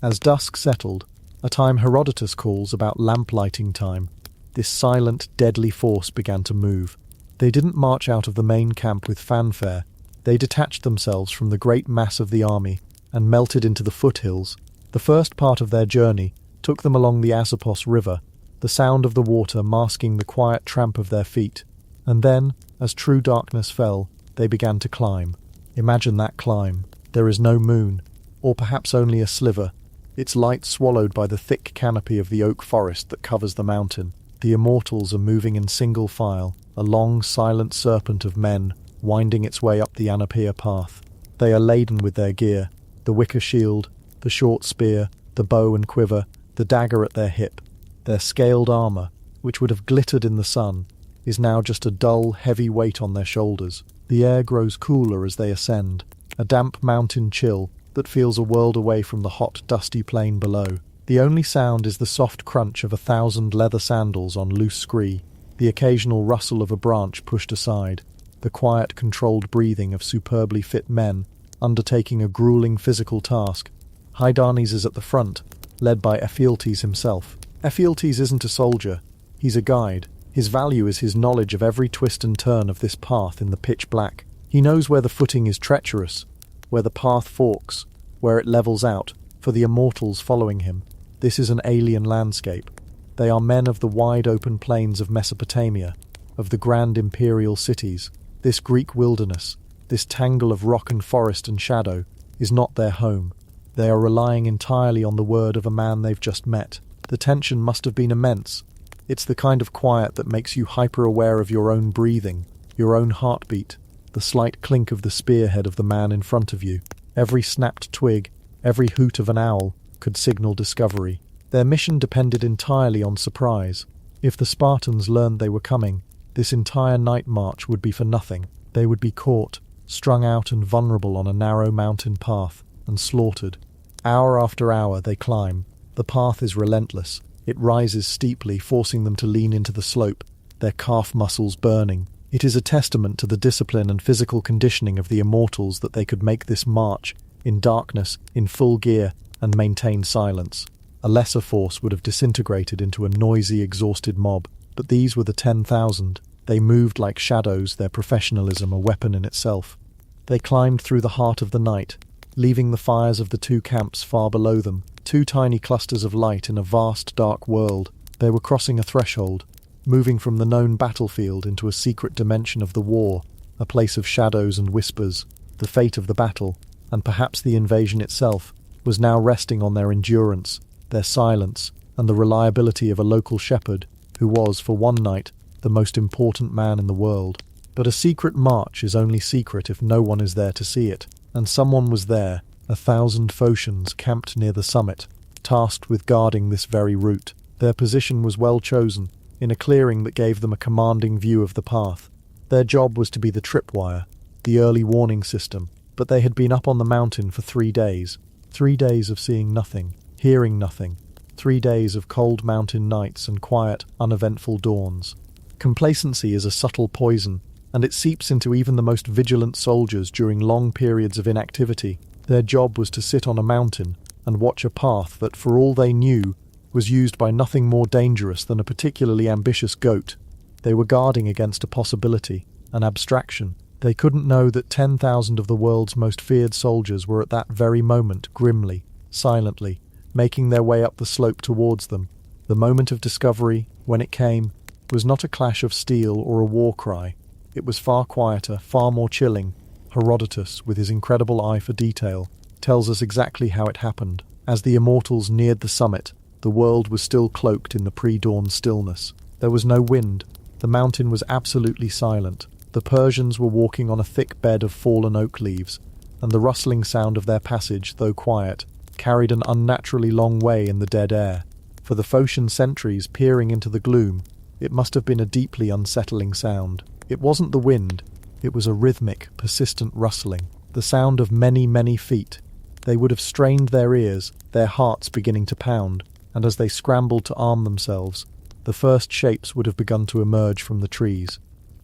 As dusk settled, a time Herodotus calls about lamplighting time, this silent, deadly force began to move. They didn't march out of the main camp with fanfare. They detached themselves from the great mass of the army and melted into the foothills. The first part of their journey took them along the Asopos River, the sound of the water masking the quiet tramp of their feet. And then, as true darkness fell, they began to climb. Imagine that climb. There is no moon, or perhaps only a sliver, its light swallowed by the thick canopy of the oak forest that covers the mountain. The Immortals are moving in single file, a long, silent serpent of men, winding its way up the Anopaea path. They are laden with their gear, the wicker shield, the short spear, the bow and quiver, the dagger at their hip. Their scaled armour, which would have glittered in the sun, is now just a dull, heavy weight on their shoulders. The air grows cooler as they ascend, a damp mountain chill that feels a world away from the hot, dusty plain below. The only sound is the soft crunch of 1,000 leather sandals on loose scree, the occasional rustle of a branch pushed aside, the quiet, controlled breathing of superbly fit men undertaking a grueling physical task. Hydarnes is at the front, led by Ephialtes himself. Ephialtes isn't a soldier, he's a guide. His value is his knowledge of every twist and turn of this path in the pitch black. He knows where the footing is treacherous, where the path forks, where it levels out. For the Immortals following him, this is an alien landscape. They are men of the wide open plains of Mesopotamia, of the grand imperial cities. This Greek wilderness, this tangle of rock and forest and shadow, is not their home. They are relying entirely on the word of a man they've just met. The tension must have been immense. It's the kind of quiet that makes you hyper-aware of your own breathing, your own heartbeat, the slight clink of the spearhead of the man in front of you. Every snapped twig, every hoot of an owl, could signal discovery. Their mission depended entirely on surprise. If the Spartans learned they were coming, this entire night march would be for nothing. They would be caught, strung out and vulnerable on a narrow mountain path, and slaughtered. Hour after hour they climb. The path is relentless. It rises steeply, forcing them to lean into the slope, their calf muscles burning. It is a testament to the discipline and physical conditioning of the Immortals that they could make this march, in darkness, in full gear, and maintain silence. A lesser force would have disintegrated into a noisy, exhausted mob, but these were the 10,000. They moved like shadows, their professionalism a weapon in itself. They climbed through the heart of the night, leaving the fires of the two camps far below them, two tiny clusters of light in a vast, dark world. They were crossing a threshold, moving from the known battlefield into a secret dimension of the war, a place of shadows and whispers. The fate of the battle, and perhaps the invasion itself, was now resting on their endurance, their silence, and the reliability of a local shepherd who was, for one night, the most important man in the world. But a secret march is only secret if no one is there to see it, and someone was there, 1,000 Phocians camped near the summit, tasked with guarding this very route. Their position was well chosen, in a clearing that gave them a commanding view of the path. Their job was to be the tripwire, the early warning system, but they had been up on the mountain for 3 days. 3 days of seeing nothing, hearing nothing. 3 days of cold mountain nights and quiet, uneventful dawns. Complacency is a subtle poison, and it seeps into even the most vigilant soldiers during long periods of inactivity. Their job was to sit on a mountain and watch a path that, for all they knew, was used by nothing more dangerous than a particularly ambitious goat. They were guarding against a possibility, an abstraction. They couldn't know that 10,000 of the world's most feared soldiers were at that very moment grimly, silently, making their way up the slope towards them. The moment of discovery, when it came, was not a clash of steel or a war cry. It was far quieter, far more chilling. Herodotus, with his incredible eye for detail, tells us exactly how it happened. As the Immortals neared the summit, the world was still cloaked in the pre-dawn stillness. There was no wind. The mountain was absolutely silent. The Persians were walking on a thick bed of fallen oak leaves, and the rustling sound of their passage, though quiet, carried an unnaturally long way in the dead air. For the Phocian sentries peering into the gloom, it must have been a deeply unsettling sound. It wasn't the wind, it was a rhythmic, persistent rustling, the sound of many, many feet. They would have strained their ears, their hearts beginning to pound, and as they scrambled to arm themselves, the first shapes would have begun to emerge from the trees.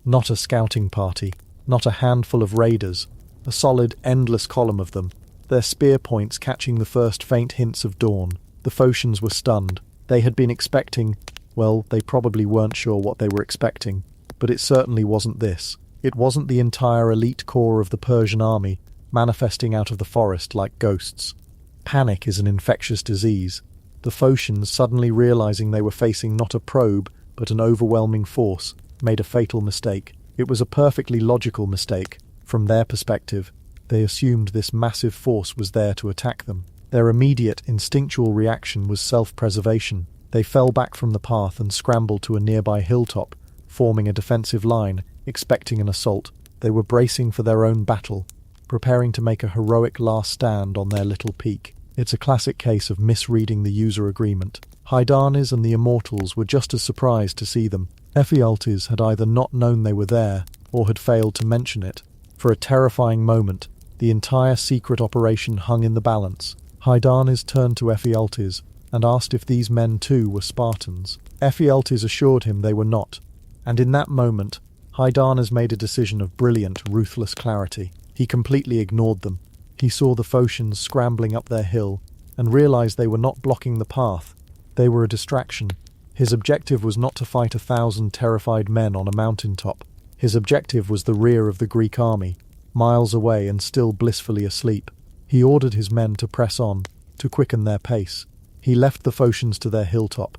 Not a scouting party, not a handful of raiders, a solid, endless column of them, their spear points catching the first faint hints of dawn. The Phocians were stunned. They had been expecting, well, they probably weren't sure what they were expecting, but it certainly wasn't this. It wasn't the entire elite corps of the Persian army manifesting out of the forest like ghosts. Panic is an infectious disease. The Phocians, suddenly realizing they were facing not a probe, but an overwhelming force, made a fatal mistake. It was a perfectly logical mistake. From their perspective, they assumed this massive force was there to attack them. Their immediate, instinctual reaction was self-preservation. They fell back from the path and scrambled to a nearby hilltop, forming a defensive line, expecting an assault. They were bracing for their own battle, preparing to make a heroic last stand on their little peak. It's a classic case of misreading the user agreement. Hydarnes and the Immortals were just as surprised to see them. Ephialtes had either not known they were there, or had failed to mention it. For a terrifying moment, the entire secret operation hung in the balance. Hydarnes turned to Ephialtes and asked if these men too were Spartans. Ephialtes assured him they were not, and in that moment, Hydarnes made a decision of brilliant, ruthless clarity. He completely ignored them. He saw the Phocians scrambling up their hill and realized they were not blocking the path. They were a distraction. His objective was not to fight 1,000 terrified men on a mountaintop. His objective was the rear of the Greek army, miles away and still blissfully asleep. He ordered his men to press on, to quicken their pace. He left the Phocians to their hilltop.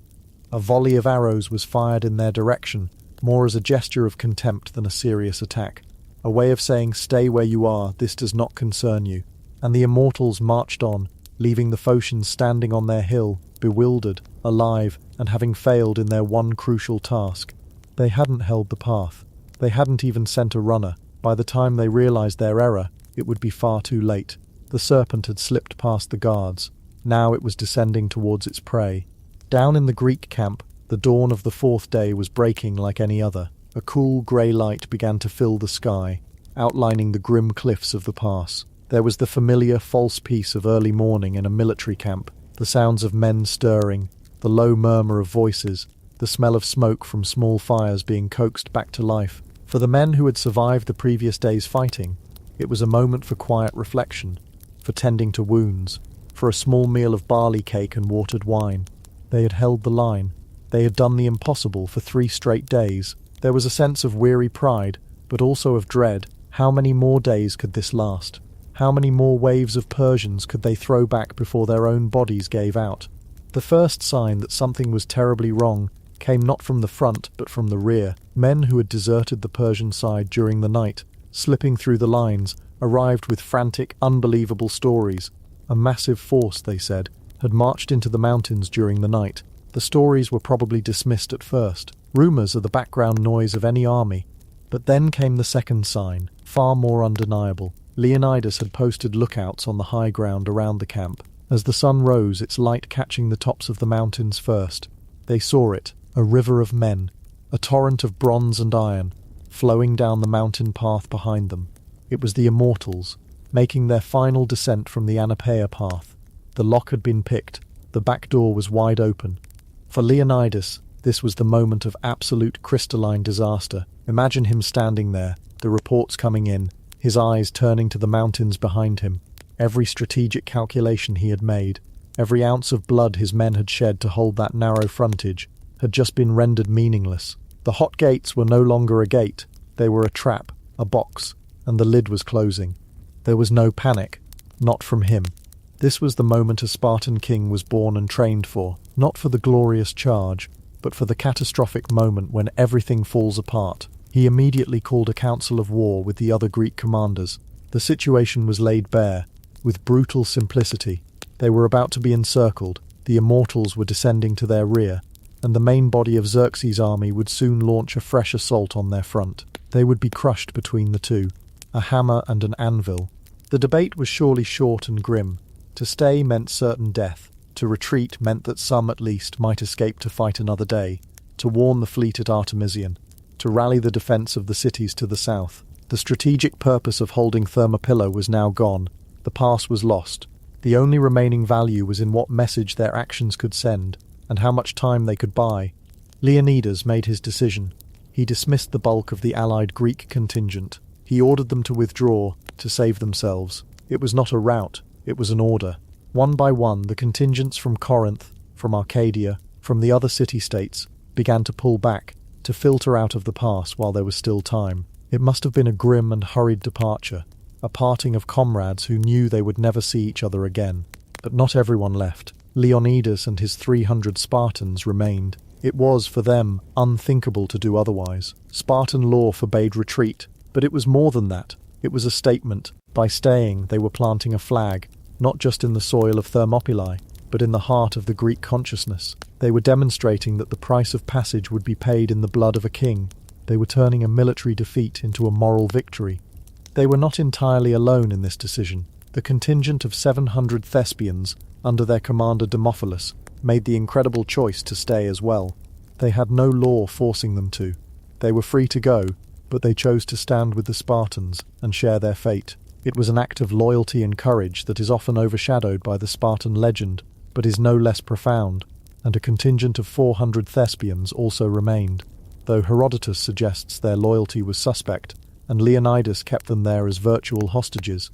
A volley of arrows was fired in their direction, more as a gesture of contempt than a serious attack. A way of saying, stay where you are, this does not concern you. And the Immortals marched on, leaving the Phocians standing on their hill, bewildered, alive, and having failed in their one crucial task. They hadn't held the path. They hadn't even sent a runner. By the time they realized their error, it would be far too late. The serpent had slipped past the guards. Now it was descending towards its prey. Down in the Greek camp, the dawn of the fourth day was breaking like any other. A cool grey light began to fill the sky, outlining the grim cliffs of the pass. There was the familiar false peace of early morning in a military camp, the sounds of men stirring, the low murmur of voices, the smell of smoke from small fires being coaxed back to life. For the men who had survived the previous day's fighting, it was a moment for quiet reflection, for tending to wounds, for a small meal of barley cake and watered wine. They had held the line. They had done the impossible for 3 straight days. There was a sense of weary pride, but also of dread. How many more days could this last? How many more waves of Persians could they throw back before their own bodies gave out? The first sign that something was terribly wrong came not from the front but from the rear. Men who had deserted the Persian side during the night, slipping through the lines, arrived with frantic, unbelievable stories. A massive force, they said, had marched into the mountains during the night. The stories were probably dismissed at first. Rumours are the background noise of any army. But then came the second sign, far more undeniable. Leonidas had posted lookouts on the high ground around the camp. As the sun rose, its light catching the tops of the mountains first, they saw it, a river of men, a torrent of bronze and iron, flowing down the mountain path behind them. It was the Immortals, making their final descent from the Anopaea path. The lock had been picked. The back door was wide open. For Leonidas, this was the moment of absolute crystalline disaster. Imagine him standing there, the reports coming in, his eyes turning to the mountains behind him. Every strategic calculation he had made, every ounce of blood his men had shed to hold that narrow frontage, had just been rendered meaningless. The hot gates were no longer a gate, they were a trap, a box, and the lid was closing. There was no panic, not from him. This was the moment a Spartan king was born and trained for, not for the glorious charge, but for the catastrophic moment when everything falls apart. He immediately called a council of war with the other Greek commanders. The situation was laid bare, with brutal simplicity. They were about to be encircled, the Immortals were descending to their rear, and the main body of Xerxes' army would soon launch a fresh assault on their front. They would be crushed between the two, a hammer and an anvil. The debate was surely short and grim. To stay meant certain death. To retreat meant that some, at least, might escape to fight another day. To warn the fleet at Artemision. To rally the defence of the cities to the south. The strategic purpose of holding Thermopylae was now gone. The pass was lost. The only remaining value was in what message their actions could send, and how much time they could buy. Leonidas made his decision. He dismissed the bulk of the allied Greek contingent. He ordered them to withdraw, to save themselves. It was not a rout, it was an order. One by one, the contingents from Corinth, from Arcadia, from the other city-states, began to pull back, to filter out of the pass while there was still time. It must have been a grim and hurried departure, a parting of comrades who knew they would never see each other again. But not everyone left. Leonidas and his 300 Spartans remained. It was, for them, unthinkable to do otherwise. Spartan law forbade retreat, but it was more than that. It was a statement. By staying, they were planting a flag, not just in the soil of Thermopylae, but in the heart of the Greek consciousness. They were demonstrating that the price of passage would be paid in the blood of a king. They were turning a military defeat into a moral victory. They were not entirely alone in this decision. The contingent of 700 Thespians, under their commander Demophilus, made the incredible choice to stay as well. They had no law forcing them to. They were free to go, but they chose to stand with the Spartans and share their fate. It was an act of loyalty and courage that is often overshadowed by the Spartan legend, but is no less profound, and a contingent of 400 Thespians also remained, though Herodotus suggests their loyalty was suspect, and Leonidas kept them there as virtual hostages.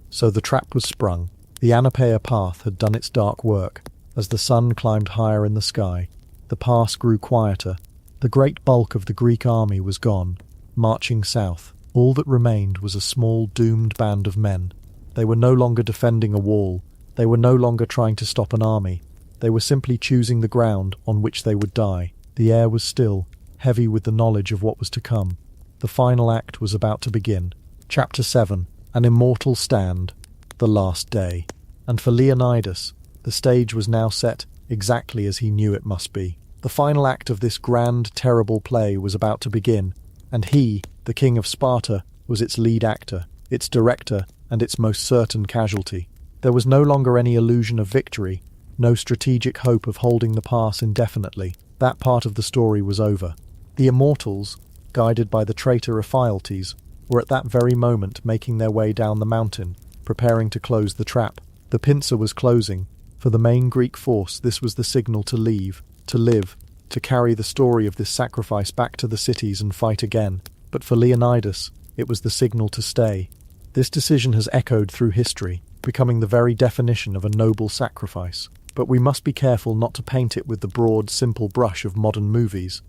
So the trap was sprung. The Anopaea path had done its dark work. As the sun climbed higher in the sky, the pass grew quieter. The great bulk of the Greek army was gone, marching south. All that remained was a small, doomed band of men. They were no longer defending a wall. They were no longer trying to stop an army. They were simply choosing the ground on which they would die. The air was still, heavy with the knowledge of what was to come. The final act was about to begin. Chapter 7. An Immortal Stand. The Last Day. And for Leonidas, the stage was now set exactly as he knew it must be. The final act of this grand, terrible play was about to begin, and he, the king of Sparta, was its lead actor, its director, and its most certain casualty. There was no longer any illusion of victory, no strategic hope of holding the pass indefinitely. That part of the story was over. The Immortals, guided by the traitor Ephialtes, were at that very moment making their way down the mountain, preparing to close the trap. The pincer was closing. For the main Greek force, this was the signal to leave, to live, to carry the story of this sacrifice back to the cities and fight again. But for Leonidas, it was the signal to stay. This decision has echoed through history, becoming the very definition of a noble sacrifice. But we must be careful not to paint it with the broad, simple brush of modern movies.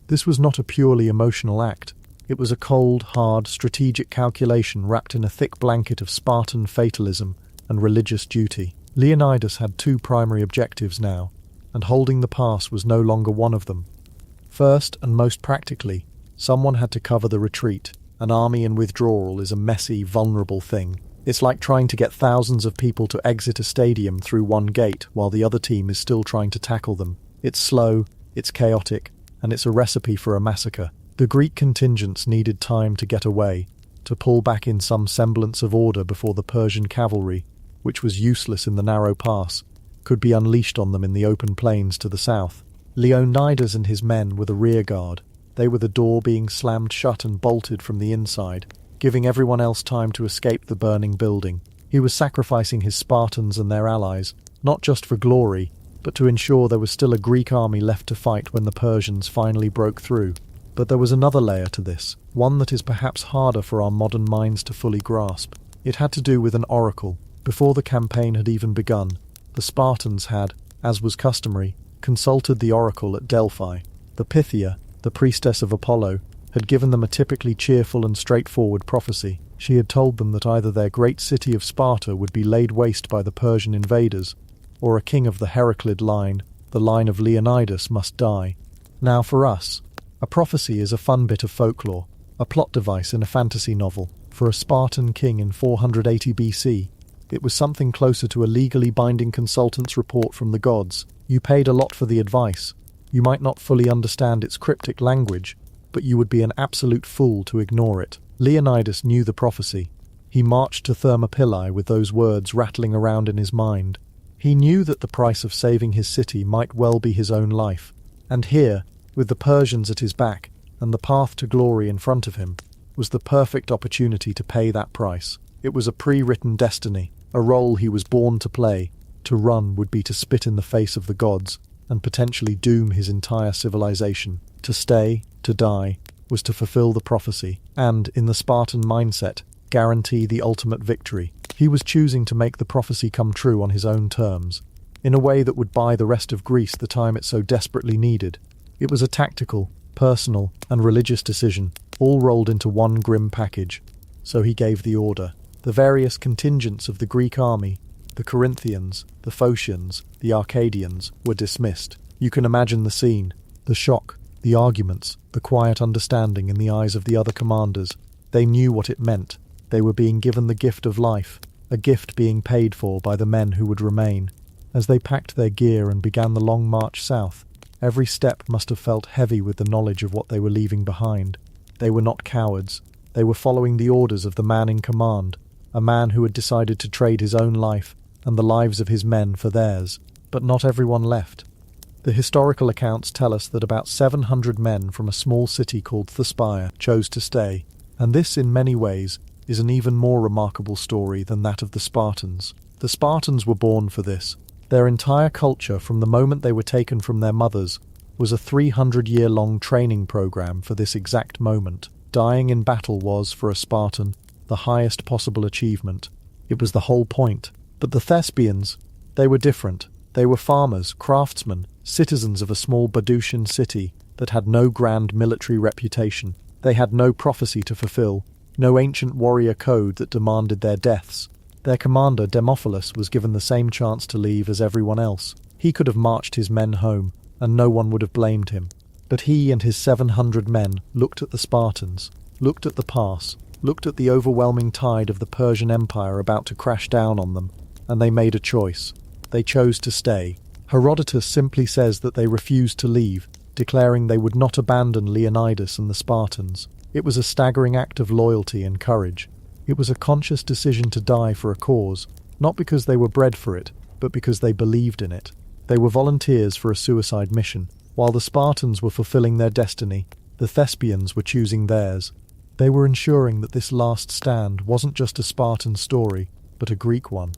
This was not a purely emotional act. It was a cold, hard, strategic calculation wrapped in a thick blanket of Spartan fatalism and religious duty. Leonidas had two primary objectives now, and holding the pass was no longer one of them. First, and most practically, someone had to cover the retreat. An army in withdrawal is a messy, vulnerable thing. It's like trying to get thousands of people to exit a stadium through one gate while the other team is still trying to tackle them. It's slow, it's chaotic, and it's a recipe for a massacre. The Greek contingents needed time to get away, to pull back in some semblance of order before the Persian cavalry, which was useless in the narrow pass, could be unleashed on them in the open plains to the south. Leonidas and his men were the rear guard. They were the door being slammed shut and bolted from the inside, giving everyone else time to escape the burning building. He was sacrificing his Spartans and their allies, not just for glory, but to ensure there was still a Greek army left to fight when the Persians finally broke through. But there was another layer to this, one that is perhaps harder for our modern minds to fully grasp. It had to do with an oracle. Before the campaign had even begun, the Spartans had, as was customary, consulted the oracle at Delphi. The Pythia, the priestess of Apollo, had given them a typically cheerful and straightforward prophecy. She had told them that either their great city of Sparta would be laid waste by the Persian invaders, or a king of the Heraclid line, the line of Leonidas, must die. Now for us, a prophecy is a fun bit of folklore, a plot device in a fantasy novel. For a Spartan king in 480 BC, it was something closer to a legally binding consultant's report from the gods. You paid a lot for the advice. You might not fully understand its cryptic language, but you would be an absolute fool to ignore it. Leonidas knew the prophecy. He marched to Thermopylae with those words rattling around in his mind. He knew that the price of saving his city might well be his own life. And here, with the Persians at his back and the path to glory in front of him, was the perfect opportunity to pay that price. It was a pre-written destiny, a role he was born to play. To run would be to spit in the face of the gods and potentially doom his entire civilization. To stay, to die, was to fulfill the prophecy and, in the Spartan mindset, guarantee the ultimate victory. He was choosing to make the prophecy come true on his own terms, in a way that would buy the rest of Greece the time it so desperately needed. It was a tactical, personal, and religious decision, all rolled into one grim package. So he gave the order. The various contingents of the Greek army, the Corinthians, the Phocians, the Arcadians, were dismissed. You can imagine the scene, the shock, the arguments, the quiet understanding in the eyes of the other commanders. They knew what it meant. They were being given the gift of life, a gift being paid for by the men who would remain. As they packed their gear and began the long march south, every step must have felt heavy with the knowledge of what they were leaving behind. They were not cowards. They were following the orders of the man in command, a man who had decided to trade his own life and the lives of his men for theirs. But not everyone left. The historical accounts tell us that about 700 men from a small city called Thespaia chose to stay, and this, in many ways, is an even more remarkable story than that of the Spartans. The Spartans were born for this. Their entire culture, from the moment they were taken from their mothers, was a 300-year-long training program for this exact moment. Dying in battle was, for a Spartan, the highest possible achievement. It was the whole point. But the Thespians, they were different. They were farmers, craftsmen, citizens of a small Badouchian city that had no grand military reputation. They had no prophecy to fulfill, no ancient warrior code that demanded their deaths. Their commander, Demophilus, was given the same chance to leave as everyone else. He could have marched his men home, and no one would have blamed him. But he and his 700 men looked at the Spartans, looked at the pass, looked at the overwhelming tide of the Persian Empire about to crash down on them, and they made a choice. They chose to stay. Herodotus simply says that they refused to leave, declaring they would not abandon Leonidas and the Spartans. It was a staggering act of loyalty and courage. It was a conscious decision to die for a cause, not because they were bred for it, but because they believed in it. They were volunteers for a suicide mission. While the Spartans were fulfilling their destiny, the Thespians were choosing theirs. They were ensuring that this last stand wasn't just a Spartan story, but a Greek one.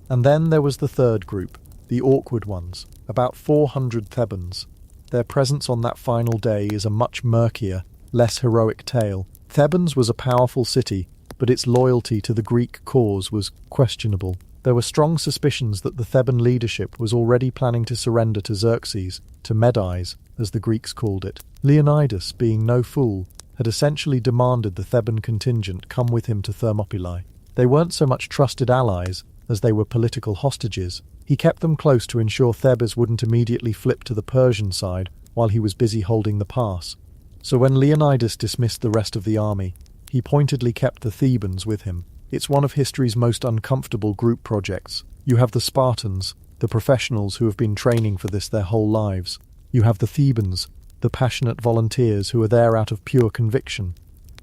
And then there was the third group, the awkward ones, about 400 Thebans. Their presence on that final day is a much murkier, less heroic tale. Thebans was a powerful city, but its loyalty to the Greek cause was questionable. There were strong suspicions that the Theban leadership was already planning to surrender to Xerxes, to Medes, as the Greeks called it. Leonidas, being no fool, had essentially demanded the Theban contingent come with him to Thermopylae. They weren't so much trusted allies as they were political hostages. He kept them close to ensure Thebes wouldn't immediately flip to the Persian side while he was busy holding the pass. So when Leonidas dismissed the rest of the army, he pointedly kept the Thebans with him. It's one of history's most uncomfortable group projects. You have the Spartans, the professionals who have been training for this their whole lives. You have the Thebans, the passionate volunteers who are there out of pure conviction.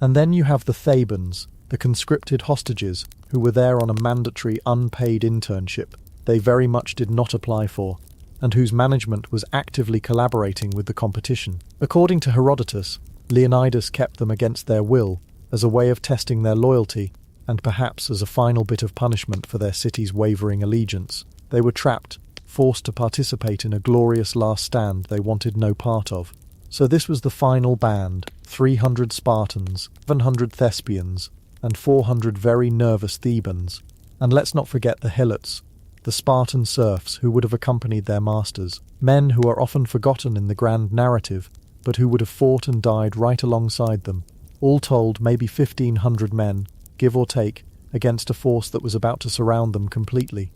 And then you have the Thebans, the conscripted hostages, who were there on a mandatory unpaid internship they very much did not apply for, and whose management was actively collaborating with the competition. According to Herodotus, Leonidas kept them against their will, as a way of testing their loyalty, and perhaps as a final bit of punishment for their city's wavering allegiance. They were trapped, forced to participate in a glorious last stand they wanted no part of. So this was the final band: 300 Spartans, 700 Thespians, and 400 very nervous Thebans. And let's not forget the Helots, the Spartan serfs who would have accompanied their masters, men who are often forgotten in the grand narrative, but who would have fought and died right alongside them. All told, maybe 1,500 men, give or take, against a force that was about to surround them completely.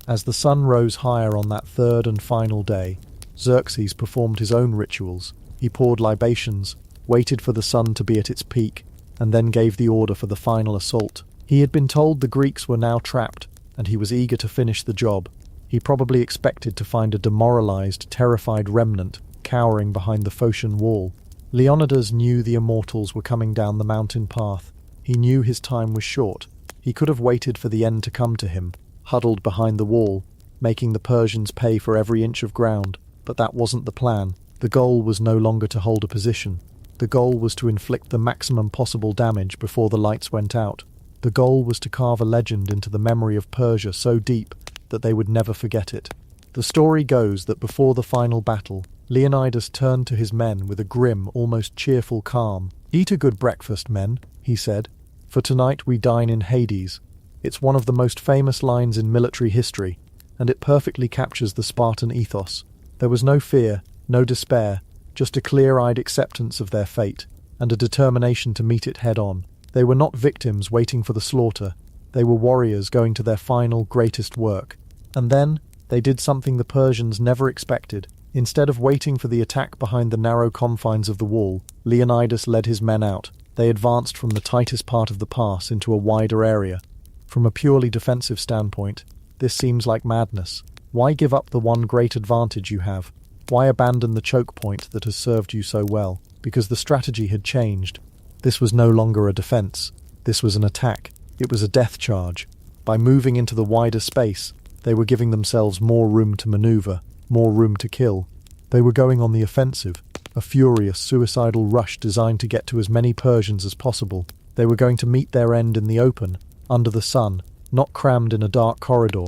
As the sun rose higher on that third and final day, Xerxes performed his own rituals. He poured libations, waited for the sun to be at its peak, and then gave the order for the final assault. He had been told the Greeks were now trapped, and he was eager to finish the job. He probably expected to find a demoralized, terrified remnant cowering behind the Phocian wall. Leonidas knew the Immortals were coming down the mountain path. He knew his time was short. He could have waited for the end to come to him, huddled behind the wall, making the Persians pay for every inch of ground. But that wasn't the plan. The goal was no longer to hold a position. The goal was to inflict the maximum possible damage before the lights went out. The goal was to carve a legend into the memory of Persia so deep that they would never forget it. The story goes that before the final battle, Leonidas turned to his men with a grim, almost cheerful calm. "Eat a good breakfast, men," he said, "for tonight we dine in Hades." It's one of the most famous lines in military history, and it perfectly captures the Spartan ethos. There was no fear, no despair, just a clear-eyed acceptance of their fate, and a determination to meet it head-on. They were not victims waiting for the slaughter. They were warriors going to their final, greatest work. And then, they did something the Persians never expected. Instead of waiting for the attack behind the narrow confines of the wall, Leonidas led his men out. They advanced from the tightest part of the pass into a wider area. From a purely defensive standpoint, this seems like madness. Why give up the one great advantage you have? Why abandon the choke point that has served you so well? Because the strategy had changed. This was no longer a defense. This was an attack. It was a death charge. By moving into the wider space, they were giving themselves more room to maneuver, more room to kill. They were going on the offensive, a furious, suicidal rush designed to get to as many Persians as possible. They were going to meet their end in the open, under the sun, not crammed in a dark corridor.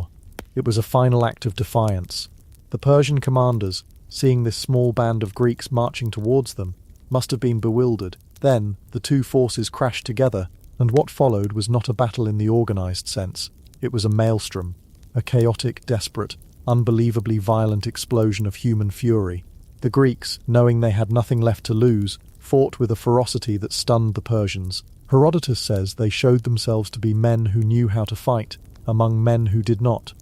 It was a final act of defiance. The Persian commanders, seeing this small band of Greeks marching towards them, must have been bewildered. Then, the two forces crashed together, and what followed was not a battle in the organized sense. It was a maelstrom, a chaotic, desperate, unbelievably violent explosion of human fury. The Greeks, knowing they had nothing left to lose, fought with a ferocity that stunned the Persians. Herodotus says they showed themselves to be men who knew how to fight, among men who did not.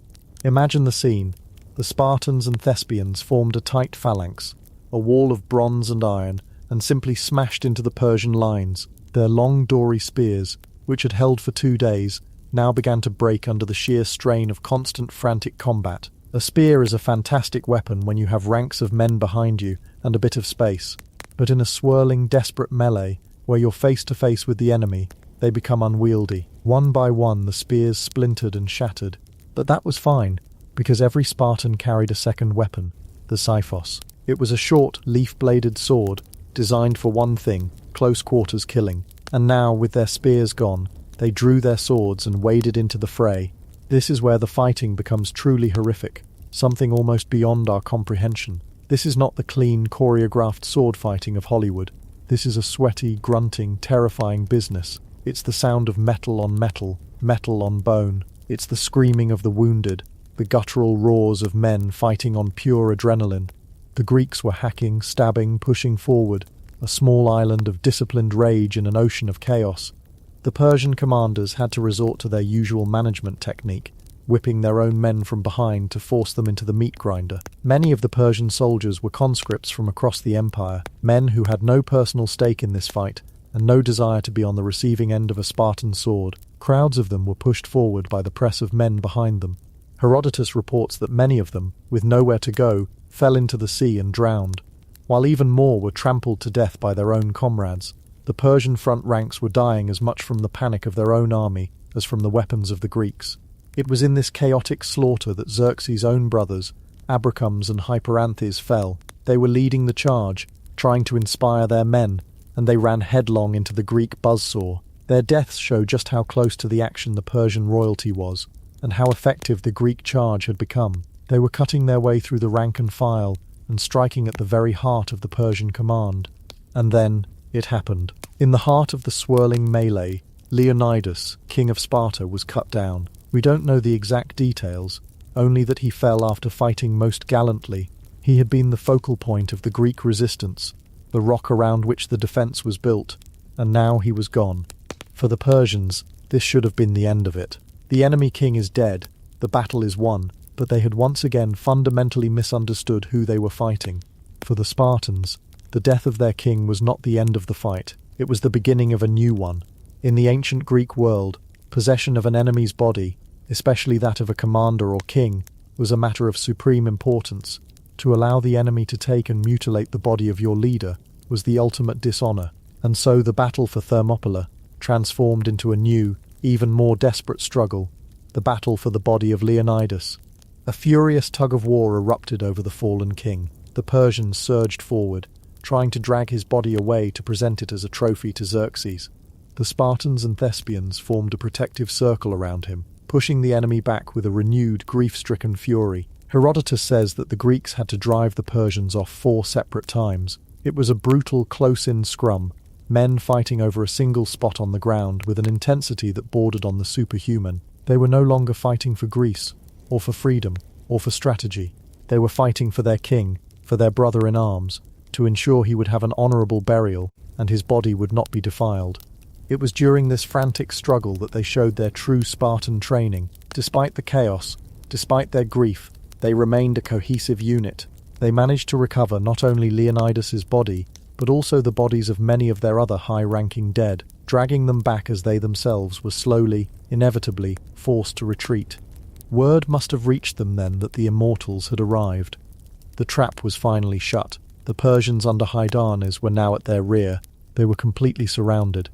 Imagine the scene. The Spartans and Thespians formed a tight phalanx, a wall of bronze and iron, and simply smashed into the Persian lines. Their long dory spears, which had held for 2 days, now began to break under the sheer strain of constant frantic combat. A spear is a fantastic weapon when you have ranks of men behind you and a bit of space, but in a swirling, desperate melee, where you're face to face with the enemy, they become unwieldy. One by one the spears splintered and shattered, but that was fine, because every Spartan carried a second weapon, the Scyphos. It was a short, leaf-bladed sword, designed for one thing, close quarters killing, and now, with their spears gone, they drew their swords and waded into the fray. This is where the fighting becomes truly horrific, something almost beyond our comprehension. This is not the clean, choreographed sword fighting of Hollywood. This is a sweaty, grunting, terrifying business. It's the sound of metal on metal, metal on bone. It's the screaming of the wounded, the guttural roars of men fighting on pure adrenaline. The Greeks were hacking, stabbing, pushing forward, a small island of disciplined rage in an ocean of chaos. The Persian commanders had to resort to their usual management technique, whipping their own men from behind to force them into the meat grinder. Many of the Persian soldiers were conscripts from across the empire, men who had no personal stake in this fight and no desire to be on the receiving end of a Spartan sword. Crowds of them were pushed forward by the press of men behind them. Herodotus reports that many of them, with nowhere to go, fell into the sea and drowned, while even more were trampled to death by their own comrades. The Persian front ranks were dying as much from the panic of their own army as from the weapons of the Greeks. It was in this chaotic slaughter that Xerxes' own brothers, Abracums and Hyperanthes, fell. They were leading the charge, trying to inspire their men, and they ran headlong into the Greek buzzsaw. Their deaths show just how close to the action the Persian royalty was, and how effective the Greek charge had become. They were cutting their way through the rank and file, and striking at the very heart of the Persian command. And then, it happened. In the heart of the swirling melee, Leonidas, king of Sparta, was cut down. We don't know the exact details, only that he fell after fighting most gallantly. He had been the focal point of the Greek resistance, the rock around which the defence was built, and now he was gone. For the Persians, this should have been the end of it. The enemy king is dead, the battle is won, but they had once again fundamentally misunderstood who they were fighting. For the Spartans, the death of their king was not the end of the fight, it was the beginning of a new one. In the ancient Greek world, possession of an enemy's body, especially that of a commander or king, was a matter of supreme importance. To allow the enemy to take and mutilate the body of your leader was the ultimate dishonor, and so the battle for Thermopylae transformed into a new, even more desperate struggle, the battle for the body of Leonidas. A furious tug-of-war erupted over the fallen king. The Persians surged forward, trying to drag his body away to present it as a trophy to Xerxes. The Spartans and Thespians formed a protective circle around him, pushing the enemy back with a renewed, grief-stricken fury. Herodotus says that the Greeks had to drive the Persians off 4 separate times. It was a brutal, close-in scrum, men fighting over a single spot on the ground with an intensity that bordered on the superhuman. They were no longer fighting for Greece, or for freedom, or for strategy. They were fighting for their king, for their brother in arms, to ensure he would have an honourable burial and his body would not be defiled. It was during this frantic struggle that they showed their true Spartan training. Despite the chaos, despite their grief, they remained a cohesive unit. They managed to recover not only Leonidas's body, but also the bodies of many of their other high-ranking dead, dragging them back as they themselves were slowly, inevitably, forced to retreat. Word must have reached them then that the Immortals had arrived. The trap was finally shut. The Persians under Hydarnes were now at their rear. They were completely surrounded.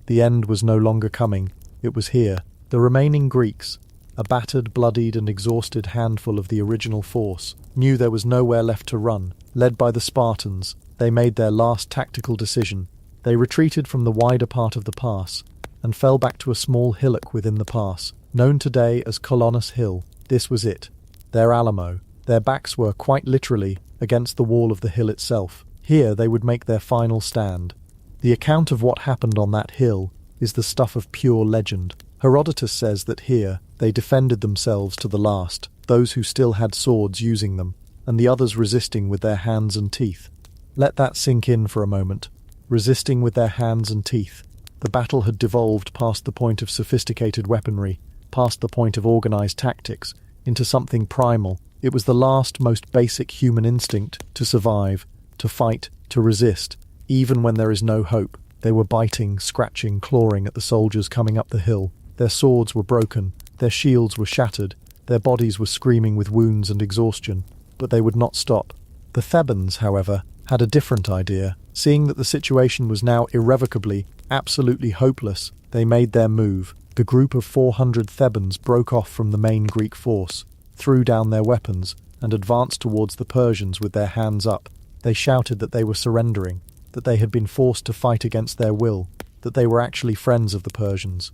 The end was no longer coming. It was here. The remaining Greeks, a battered, bloodied and exhausted handful of the original force, knew there was nowhere left to run. Led by the Spartans, they made their last tactical decision. They retreated from the wider part of the pass and fell back to a small hillock within the pass, known today as Colonus Hill. This was it, their Alamo. Their backs were, quite literally, against the wall of the hill itself. Here they would make their final stand. The account of what happened on that hill is the stuff of pure legend. Herodotus says that here they defended themselves to the last, those who still had swords using them, and the others resisting with their hands and teeth. Let that sink in for a moment. Resisting with their hands and teeth. The battle had devolved past the point of sophisticated weaponry, past the point of organized tactics, into something primal. It was the last, most basic human instinct to survive, to fight, to resist, even when there is no hope. They were biting, scratching, clawing at the soldiers coming up the hill. Their swords were broken, their shields were shattered, their bodies were screaming with wounds and exhaustion, but they would not stop. The Thebans, however, had a different idea. Seeing that the situation was now irrevocably, absolutely hopeless, they made their move. The group of 400 Thebans broke off from the main Greek force, threw down their weapons, and advanced towards the Persians with their hands up. They shouted that they were surrendering, that they had been forced to fight against their will, that they were actually friends of the Persians.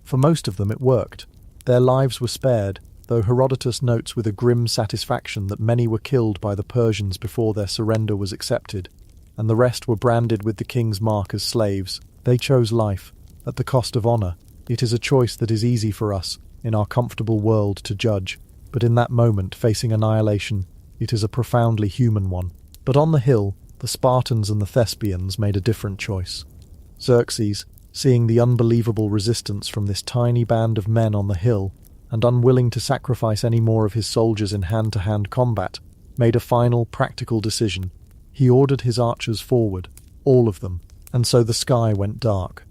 For most of them it worked. Their lives were spared, though Herodotus notes with a grim satisfaction that many were killed by the Persians before their surrender was accepted, and the rest were branded with the king's mark as slaves. They chose life, at the cost of honor. It is a choice that is easy for us, in our comfortable world, to judge, but in that moment, facing annihilation, it is a profoundly human one. But on the hill, the Spartans and the Thespians made a different choice. Xerxes, seeing the unbelievable resistance from this tiny band of men on the hill, and unwilling to sacrifice any more of his soldiers in hand-to-hand combat, made a final, practical decision. He ordered his archers forward, all of them, and so the sky went dark.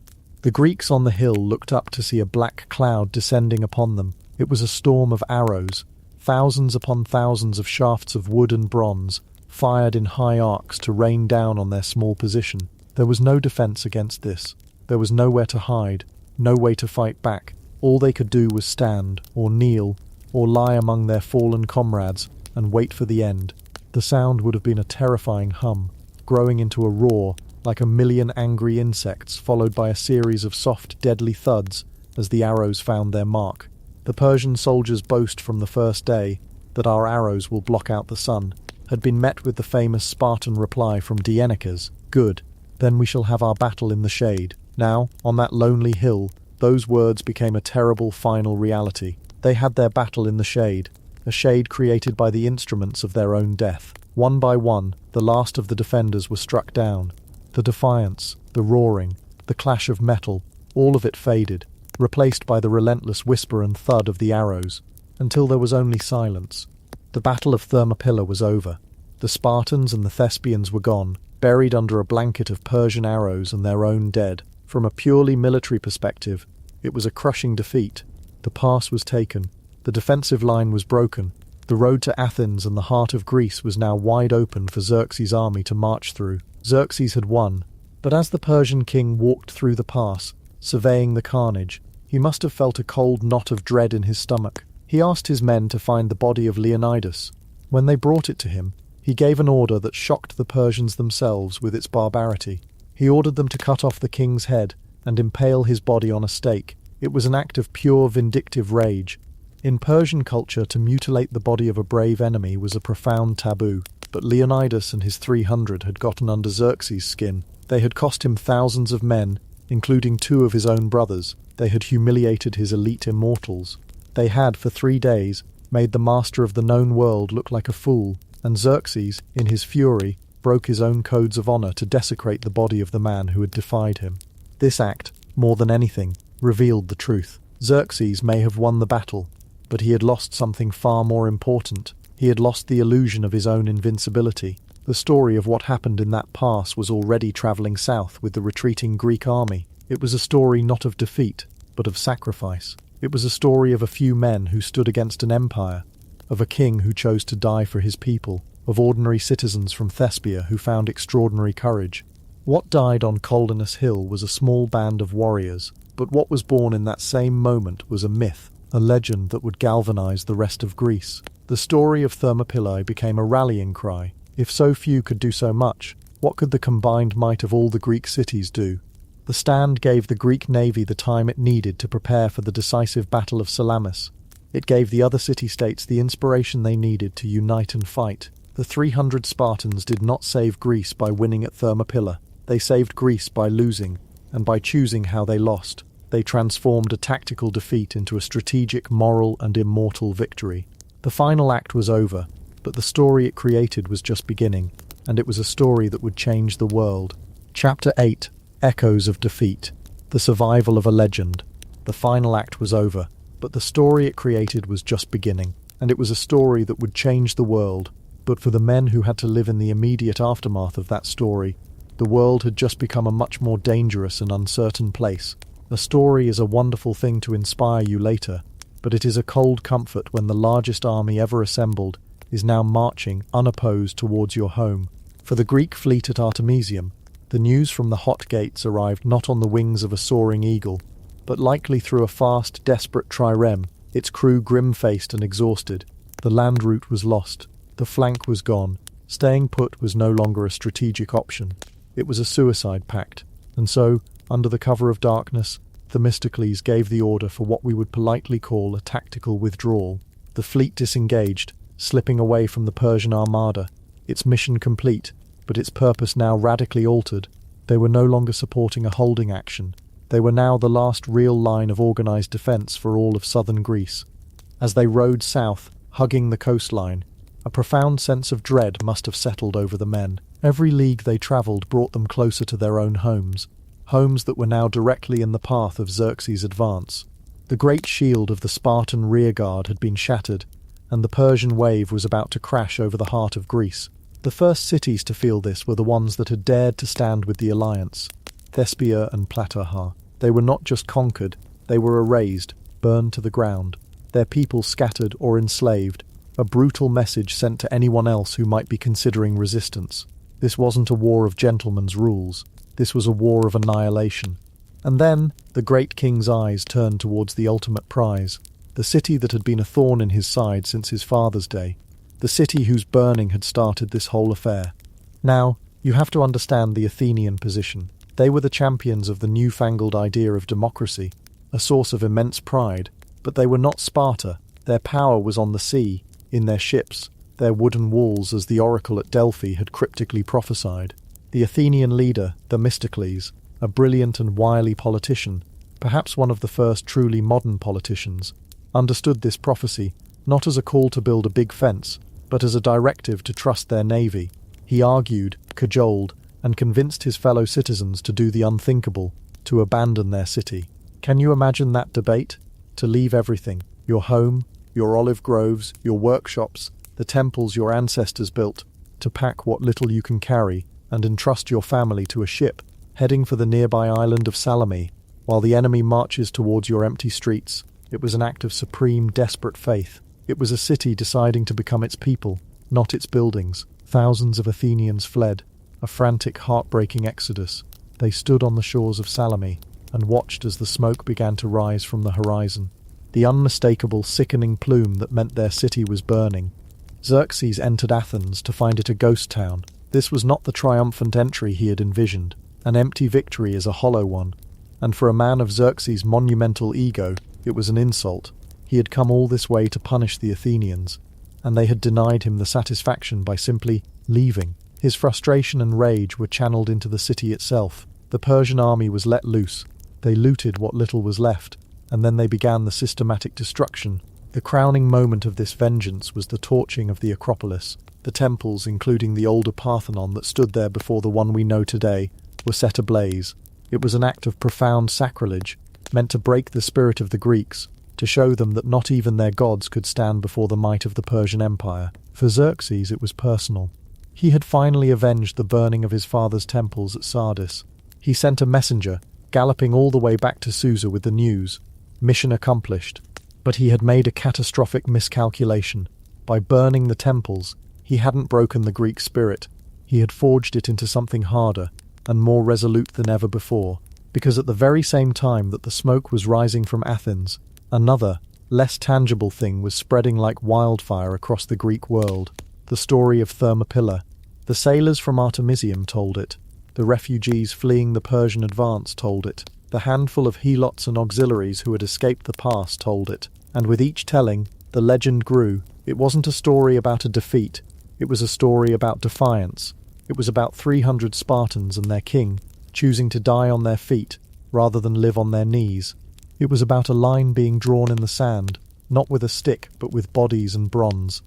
The Greeks on the hill looked up to see a black cloud descending upon them. It was a storm of arrows, thousands upon thousands of shafts of wood and bronze, fired in high arcs to rain down on their small position. There was no defence against this. There was nowhere to hide, no way to fight back. All they could do was stand, or kneel, or lie among their fallen comrades, and wait for the end. The sound would have been a terrifying hum, growing into a roar, like a million angry insects, followed by a series of soft, deadly thuds as the arrows found their mark. The Persian soldiers' boast from the first day, that our arrows will block out the sun, had been met with the famous Spartan reply from Xerxes, "Good, then we shall have our battle in the shade." Now, on that lonely hill, those words became a terrible final reality. They had their battle in the shade, a shade created by the instruments of their own death. One by one, the last of the defenders were struck down. The defiance, the roaring, the clash of metal, all of it faded, replaced by the relentless whisper and thud of the arrows, until there was only silence. The Battle of Thermopylae was over. The Spartans and the Thespians were gone, buried under a blanket of Persian arrows and their own dead. From a purely military perspective, it was a crushing defeat. The pass was taken. The defensive line was broken. The road to Athens and the heart of Greece was now wide open for Xerxes' army to march through. Xerxes had won, but as the Persian king walked through the pass, surveying the carnage, he must have felt a cold knot of dread in his stomach. He asked his men to find the body of Leonidas. When they brought it to him, he gave an order that shocked the Persians themselves with its barbarity. He ordered them to cut off the king's head and impale his body on a stake. It was an act of pure vindictive rage. In Persian culture, to mutilate the body of a brave enemy was a profound taboo, but Leonidas and his 300 had gotten under Xerxes' skin. They had cost him thousands of men, including 2 of his own brothers. They had humiliated his elite immortals. They had, for 3 days, made the master of the known world look like a fool, and Xerxes, in his fury, broke his own codes of honor to desecrate the body of the man who had defied him. This act, more than anything, revealed the truth. Xerxes may have won the battle, but he had lost something far more important. He had lost the illusion of his own invincibility. The story of what happened in that pass was already travelling south with the retreating Greek army. It was a story not of defeat, but of sacrifice. It was a story of a few men who stood against an empire, of a king who chose to die for his people, of ordinary citizens from Thespia who found extraordinary courage. What died on Colonus Hill was a small band of warriors, but what was born in that same moment was a myth, a legend that would galvanize the rest of Greece. The story of Thermopylae became a rallying cry. If so few could do so much, what could the combined might of all the Greek cities do? The stand gave the Greek navy the time it needed to prepare for the decisive Battle of Salamis. It gave the other city-states the inspiration they needed to unite and fight. The 300 Spartans did not save Greece by winning at Thermopylae. They saved Greece by losing, and by choosing how they lost. They transformed a tactical defeat into a strategic, moral, and immortal victory. The final act was over, but the story it created was just beginning, and it was a story that would change the world. Chapter 8: Echoes of Defeat. The survival of a legend. The final act was over, but the story it created was just beginning, and it was a story that would change the world. But for the men who had to live in the immediate aftermath of that story, the world had just become a much more dangerous and uncertain place. A story is a wonderful thing to inspire you later, but it is a cold comfort when the largest army ever assembled is now marching unopposed towards your home. For the Greek fleet at Artemisium, the news from the hot gates arrived not on the wings of a soaring eagle, but likely through a fast, desperate trireme, its crew grim-faced and exhausted. The land route was lost. The flank was gone. Staying put was no longer a strategic option. It was a suicide pact. And so, under the cover of darkness, Themistocles gave the order for what we would politely call a tactical withdrawal. The fleet disengaged, slipping away from the Persian armada, its mission complete, but its purpose now radically altered. They were no longer supporting a holding action. They were now the last real line of organized defense for all of southern Greece. As they rowed south, hugging the coastline, a profound sense of dread must have settled over the men. Every league they travelled brought them closer to their own homes that were now directly in the path of Xerxes' advance. The great shield of the Spartan rearguard had been shattered, and the Persian wave was about to crash over the heart of Greece. The first cities to feel this were the ones that had dared to stand with the alliance, Thespia and Plataha. They were not just conquered, they were erased, burned to the ground, their people scattered or enslaved, a brutal message sent to anyone else who might be considering resistance. This wasn't a war of gentlemen's rules, this was a war of annihilation. And then, the great king's eyes turned towards the ultimate prize, the city that had been a thorn in his side since his father's day, the city whose burning had started this whole affair. Now, You have to understand the Athenian position. They were the champions of the newfangled idea of democracy, a source of immense pride, but they were not Sparta. Their power was on the sea, in their ships, their wooden walls, as the oracle at Delphi had cryptically prophesied. The Athenian leader, Themistocles, a brilliant and wily politician, perhaps one of the first truly modern politicians, understood this prophecy not as a call to build a big fence, but as a directive to trust their navy. He argued, cajoled, and convinced his fellow citizens to do the unthinkable, to abandon their city. Can you imagine that debate? To leave everything, your home, your olive groves, your workshops, the temples your ancestors built, to pack what little you can carry and entrust your family to a ship heading for the nearby island of Salome, while the enemy marches towards your empty streets. It was an act of supreme, desperate faith. It was a city deciding to become its people, not its buildings. Thousands of Athenians fled, a frantic, heartbreaking exodus. They stood on the shores of Salome and watched as the smoke began to rise from the horizon, the unmistakable, sickening plume that meant their city was burning. Xerxes entered Athens to find it a ghost town. This was not the triumphant entry he had envisioned. An empty victory is a hollow one, and for a man of Xerxes' monumental ego, it was an insult. He had come all this way to punish the Athenians, and they had denied him the satisfaction by simply leaving. His frustration and rage were channeled into the city itself. The Persian army was let loose. They looted what little was left, and then they began the systematic destruction. The crowning moment of this vengeance was the torching of the Acropolis. The temples, including the older Parthenon that stood there before the one we know today, were set ablaze. It was an act of profound sacrilege, meant to break the spirit of the Greeks, to show them that not even their gods could stand before the might of the Persian Empire. For Xerxes it was personal. He had finally avenged the burning of his father's temples at Sardis. He sent a messenger, galloping all the way back to Susa with the news. Mission accomplished. But he had made a catastrophic miscalculation. By burning the temples, he hadn't broken the Greek spirit. He had forged it into something harder and more resolute than ever before, because at the very same time that the smoke was rising from Athens, another, less tangible thing was spreading like wildfire across the Greek world. The story of Thermopylae. The sailors from Artemisium told it. The refugees fleeing the Persian advance told it. The handful of helots and auxiliaries who had escaped the pass told it. And with each telling, the legend grew. It wasn't a story about a defeat. It was a story about defiance. It was about 300 Spartans and their king, choosing to die on their feet rather than live on their knees. It was about a line being drawn in the sand, not with a stick but with bodies and bronze.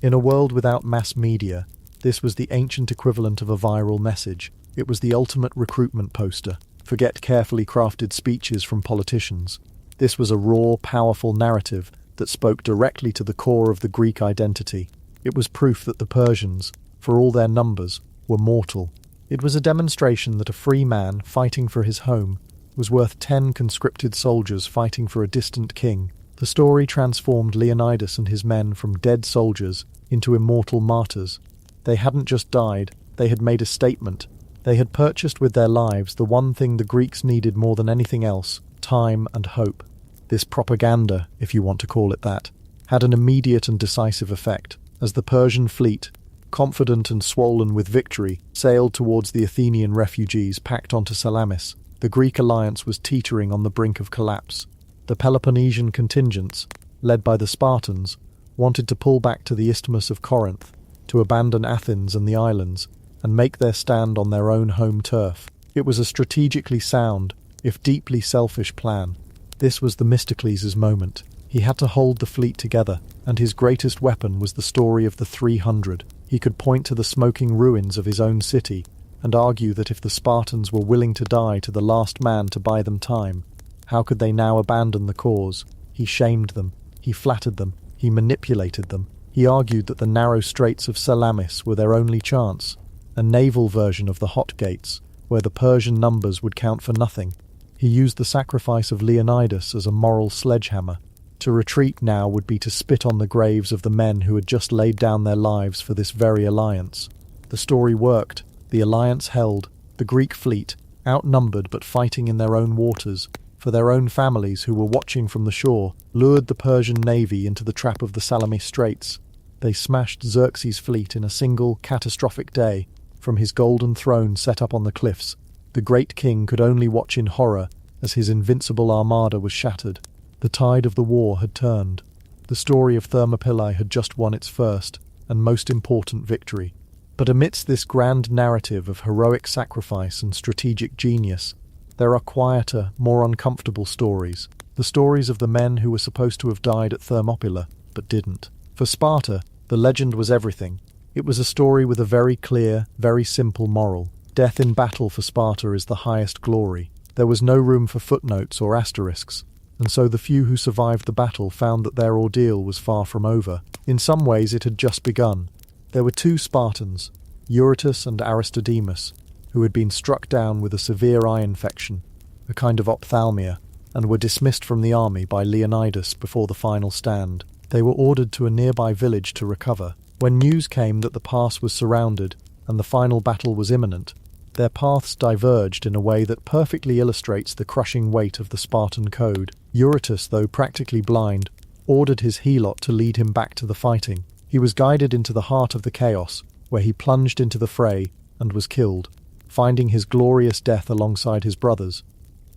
In a world without mass media, this was the ancient equivalent of a viral message. It was the ultimate recruitment poster. Forget carefully crafted speeches from politicians. This was a raw, powerful narrative that spoke directly to the core of the Greek identity. It was proof that the Persians, for all their numbers, were mortal. It was a demonstration that a free man fighting for his home was worth 10 conscripted soldiers fighting for a distant king. The story transformed Leonidas and his men from dead soldiers into immortal martyrs. They hadn't just died, they had made a statement. They had purchased with their lives the one thing the Greeks needed more than anything else: time and hope. This propaganda, if you want to call it that, had an immediate and decisive effect. As the Persian fleet, confident and swollen with victory, sailed towards the Athenian refugees packed onto Salamis, the Greek alliance was teetering on the brink of collapse. The Peloponnesian contingents, led by the Spartans, wanted to pull back to the Isthmus of Corinth, to abandon Athens and the islands, and make their stand on their own home turf. It was a strategically sound, if deeply selfish plan. This was Themistocles' moment. He had to hold the fleet together, and his greatest weapon was the story of the 300. He could point to the smoking ruins of his own city and argue that if the Spartans were willing to die to the last man to buy them time, how could they now abandon the cause? He shamed them, he flattered them, he manipulated them. He argued that the narrow straits of Salamis were their only chance, a naval version of the Hot Gates, where the Persian numbers would count for nothing. He used the sacrifice of Leonidas as a moral sledgehammer. To retreat now would be to spit on the graves of the men who had just laid down their lives for this very alliance. The story worked. The alliance held. The Greek fleet, outnumbered but fighting in their own waters, for their own families who were watching from the shore, lured the Persian navy into the trap of the Salome Straits. They smashed Xerxes' fleet in a single, catastrophic day. From his golden throne set up on the cliffs, the great king could only watch in horror as his invincible armada was shattered. The tide of the war had turned. The story of Thermopylae had just won its first and most important victory. But amidst this grand narrative of heroic sacrifice and strategic genius, there are quieter, more uncomfortable stories. The stories of the men who were supposed to have died at Thermopylae, but didn't. For Sparta, the legend was everything. It was a story with a very clear, very simple moral. Death in battle for Sparta is the highest glory. There was no room for footnotes or asterisks, and so the few who survived the battle found that their ordeal was far from over. In some ways it had just begun. There were two Spartans, Eurytus and Aristodemus, who had been struck down with a severe eye infection, a kind of ophthalmia, and were dismissed from the army by Leonidas before the final stand. They were ordered to a nearby village to recover. When news came that the pass was surrounded and the final battle was imminent, their paths diverged in a way that perfectly illustrates the crushing weight of the Spartan code. Eurytus, though practically blind, ordered his helot to lead him back to the fighting. He was guided into the heart of the chaos, where he plunged into the fray and was killed, finding his glorious death alongside his brothers.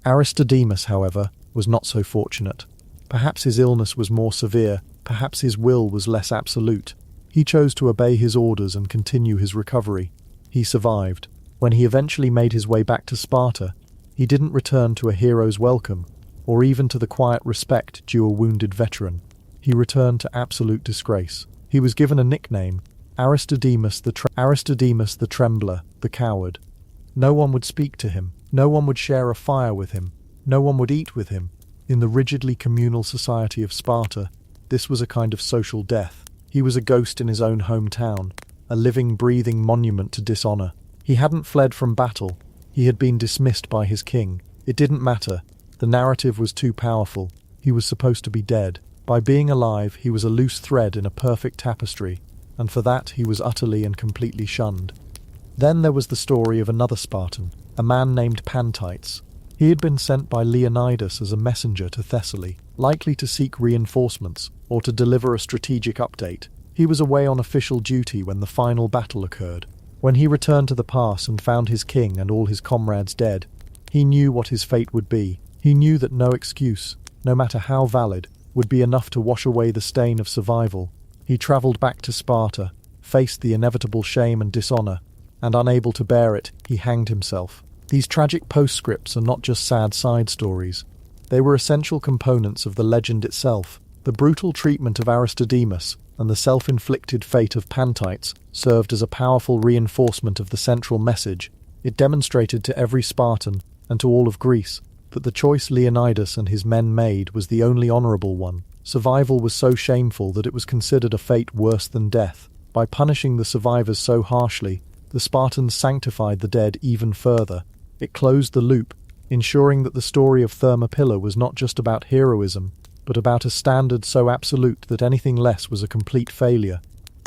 Aristodemus, however, was not so fortunate. Perhaps his illness was more severe, perhaps his will was less absolute. He chose to obey his orders and continue his recovery. He survived. When he eventually made his way back to Sparta, he didn't return to a hero's welcome, or even to the quiet respect due a wounded veteran. He returned to absolute disgrace. He was given a nickname, Aristodemus the Trembler, the Coward. No one would speak to him. No one would share a fire with him. No one would eat with him. In the rigidly communal society of Sparta, this was a kind of social death. He was a ghost in his own hometown, a living, breathing monument to dishonor. He hadn't fled from battle. He had been dismissed by his king. It didn't matter. The narrative was too powerful. He was supposed to be dead. By being alive, he was a loose thread in a perfect tapestry, and for that he was utterly and completely shunned. Then there was the story of another Spartan, a man named Pantites. He had been sent by Leonidas as a messenger to Thessaly, likely to seek reinforcements or to deliver a strategic update. He was away on official duty when the final battle occurred. When he returned to the pass and found his king and all his comrades dead, he knew what his fate would be. He knew that no excuse, no matter how valid, would be enough to wash away the stain of survival. He travelled back to Sparta, faced the inevitable shame and dishonor, and unable to bear it, he hanged himself. These tragic postscripts are not just sad side stories. They were essential components of the legend itself. The brutal treatment of Aristodemus and the self-inflicted fate of Pantites served as a powerful reinforcement of the central message. It demonstrated to every Spartan, and to all of Greece, that the choice Leonidas and his men made was the only honourable one. Survival was so shameful that it was considered a fate worse than death. By punishing the survivors so harshly, the Spartans sanctified the dead even further. It closed the loop, ensuring that the story of Thermopylae was not just about heroism, but about a standard so absolute that anything less was a complete failure.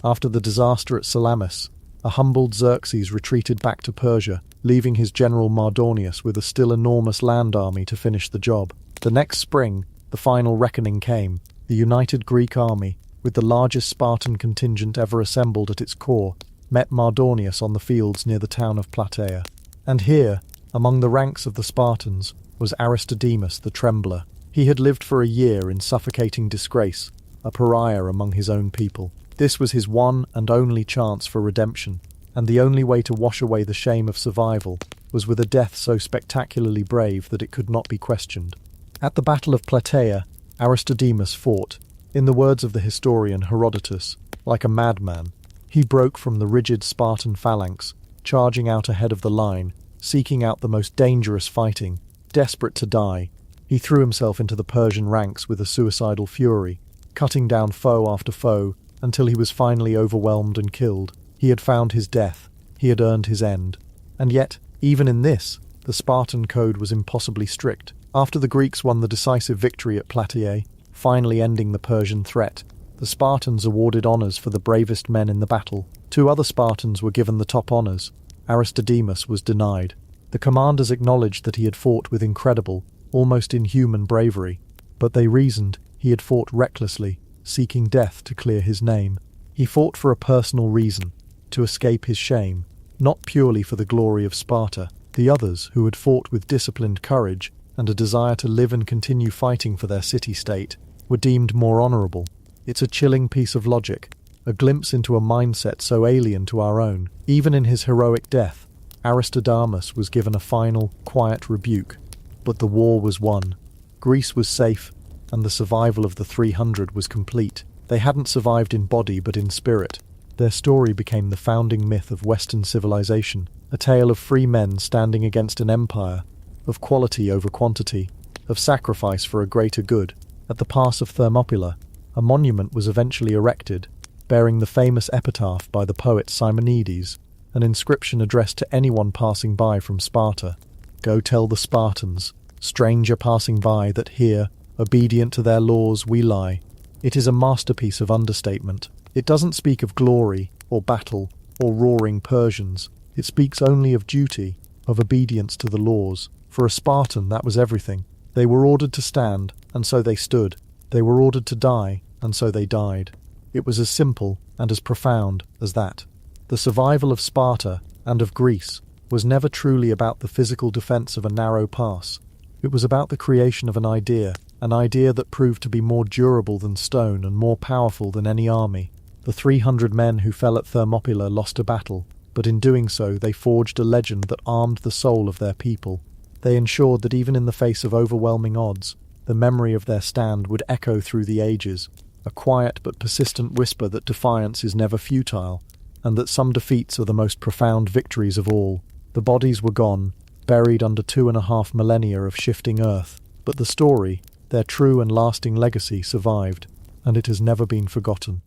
After the disaster at Salamis, a humbled Xerxes retreated back to Persia, leaving his general Mardonius with a still enormous land army to finish the job. The next spring, the final reckoning came. The united Greek army, with the largest Spartan contingent ever assembled at its core, met Mardonius on the fields near the town of Plataea. And here, among the ranks of the Spartans, was Aristodemus the Trembler. He had lived for a year in suffocating disgrace, a pariah among his own people. This was his one and only chance for redemption, and the only way to wash away the shame of survival was with a death so spectacularly brave that it could not be questioned. At the Battle of Plataea, Aristodemus fought, in the words of the historian Herodotus, like a madman. He broke from the rigid Spartan phalanx, charging out ahead of the line, seeking out the most dangerous fighting. Desperate to die, he threw himself into the Persian ranks with a suicidal fury, cutting down foe after foe until he was finally overwhelmed and killed. He had found his death. He had earned his end. And yet, even in this, the Spartan code was impossibly strict. After the Greeks won the decisive victory at Plataea, finally ending the Persian threat, the Spartans awarded honours for the bravest men in the battle. 2 other Spartans were given the top honours. Aristodemus was denied. The commanders acknowledged that he had fought with incredible, almost inhuman bravery, but they reasoned he had fought recklessly, seeking death to clear his name. He fought for a personal reason, to escape his shame. not purely for the glory of Sparta. The others, who had fought with disciplined courage and a desire to live and continue fighting for their city-state, were deemed more honourable. It's a chilling piece of logic, a glimpse into a mindset so alien to our own. Even in his heroic death, Aristodemus was given a final, quiet rebuke. But the war was won. Greece was safe, and the survival of the 300 was complete. They hadn't survived in body but in spirit. Their story became the founding myth of Western civilization, a tale of free men standing against an empire, of quality over quantity, of sacrifice for a greater good. At the pass of Thermopylae, a monument was eventually erected, bearing the famous epitaph by the poet Simonides, an inscription addressed to anyone passing by from Sparta. "Go tell the Spartans, stranger passing by, that here, obedient to their laws, we lie." It is a masterpiece of understatement. It doesn't speak of glory, or battle, or roaring Persians. It speaks only of duty, of obedience to the laws. For a Spartan, that was everything. They were ordered to stand, and so they stood. They were ordered to die, and so they died. It was as simple and as profound as that. The survival of Sparta and of Greece was never truly about the physical defense of a narrow pass. It was about the creation of an idea that proved to be more durable than stone and more powerful than any army. The 300 men who fell at Thermopylae lost a battle, but in doing so they forged a legend that armed the soul of their people. They ensured that even in the face of overwhelming odds, the memory of their stand would echo through the ages, a quiet but persistent whisper that defiance is never futile, and that some defeats are the most profound victories of all. The bodies were gone, buried under 2.5 millennia of shifting earth, but the story, their true and lasting legacy, survived, and it has never been forgotten.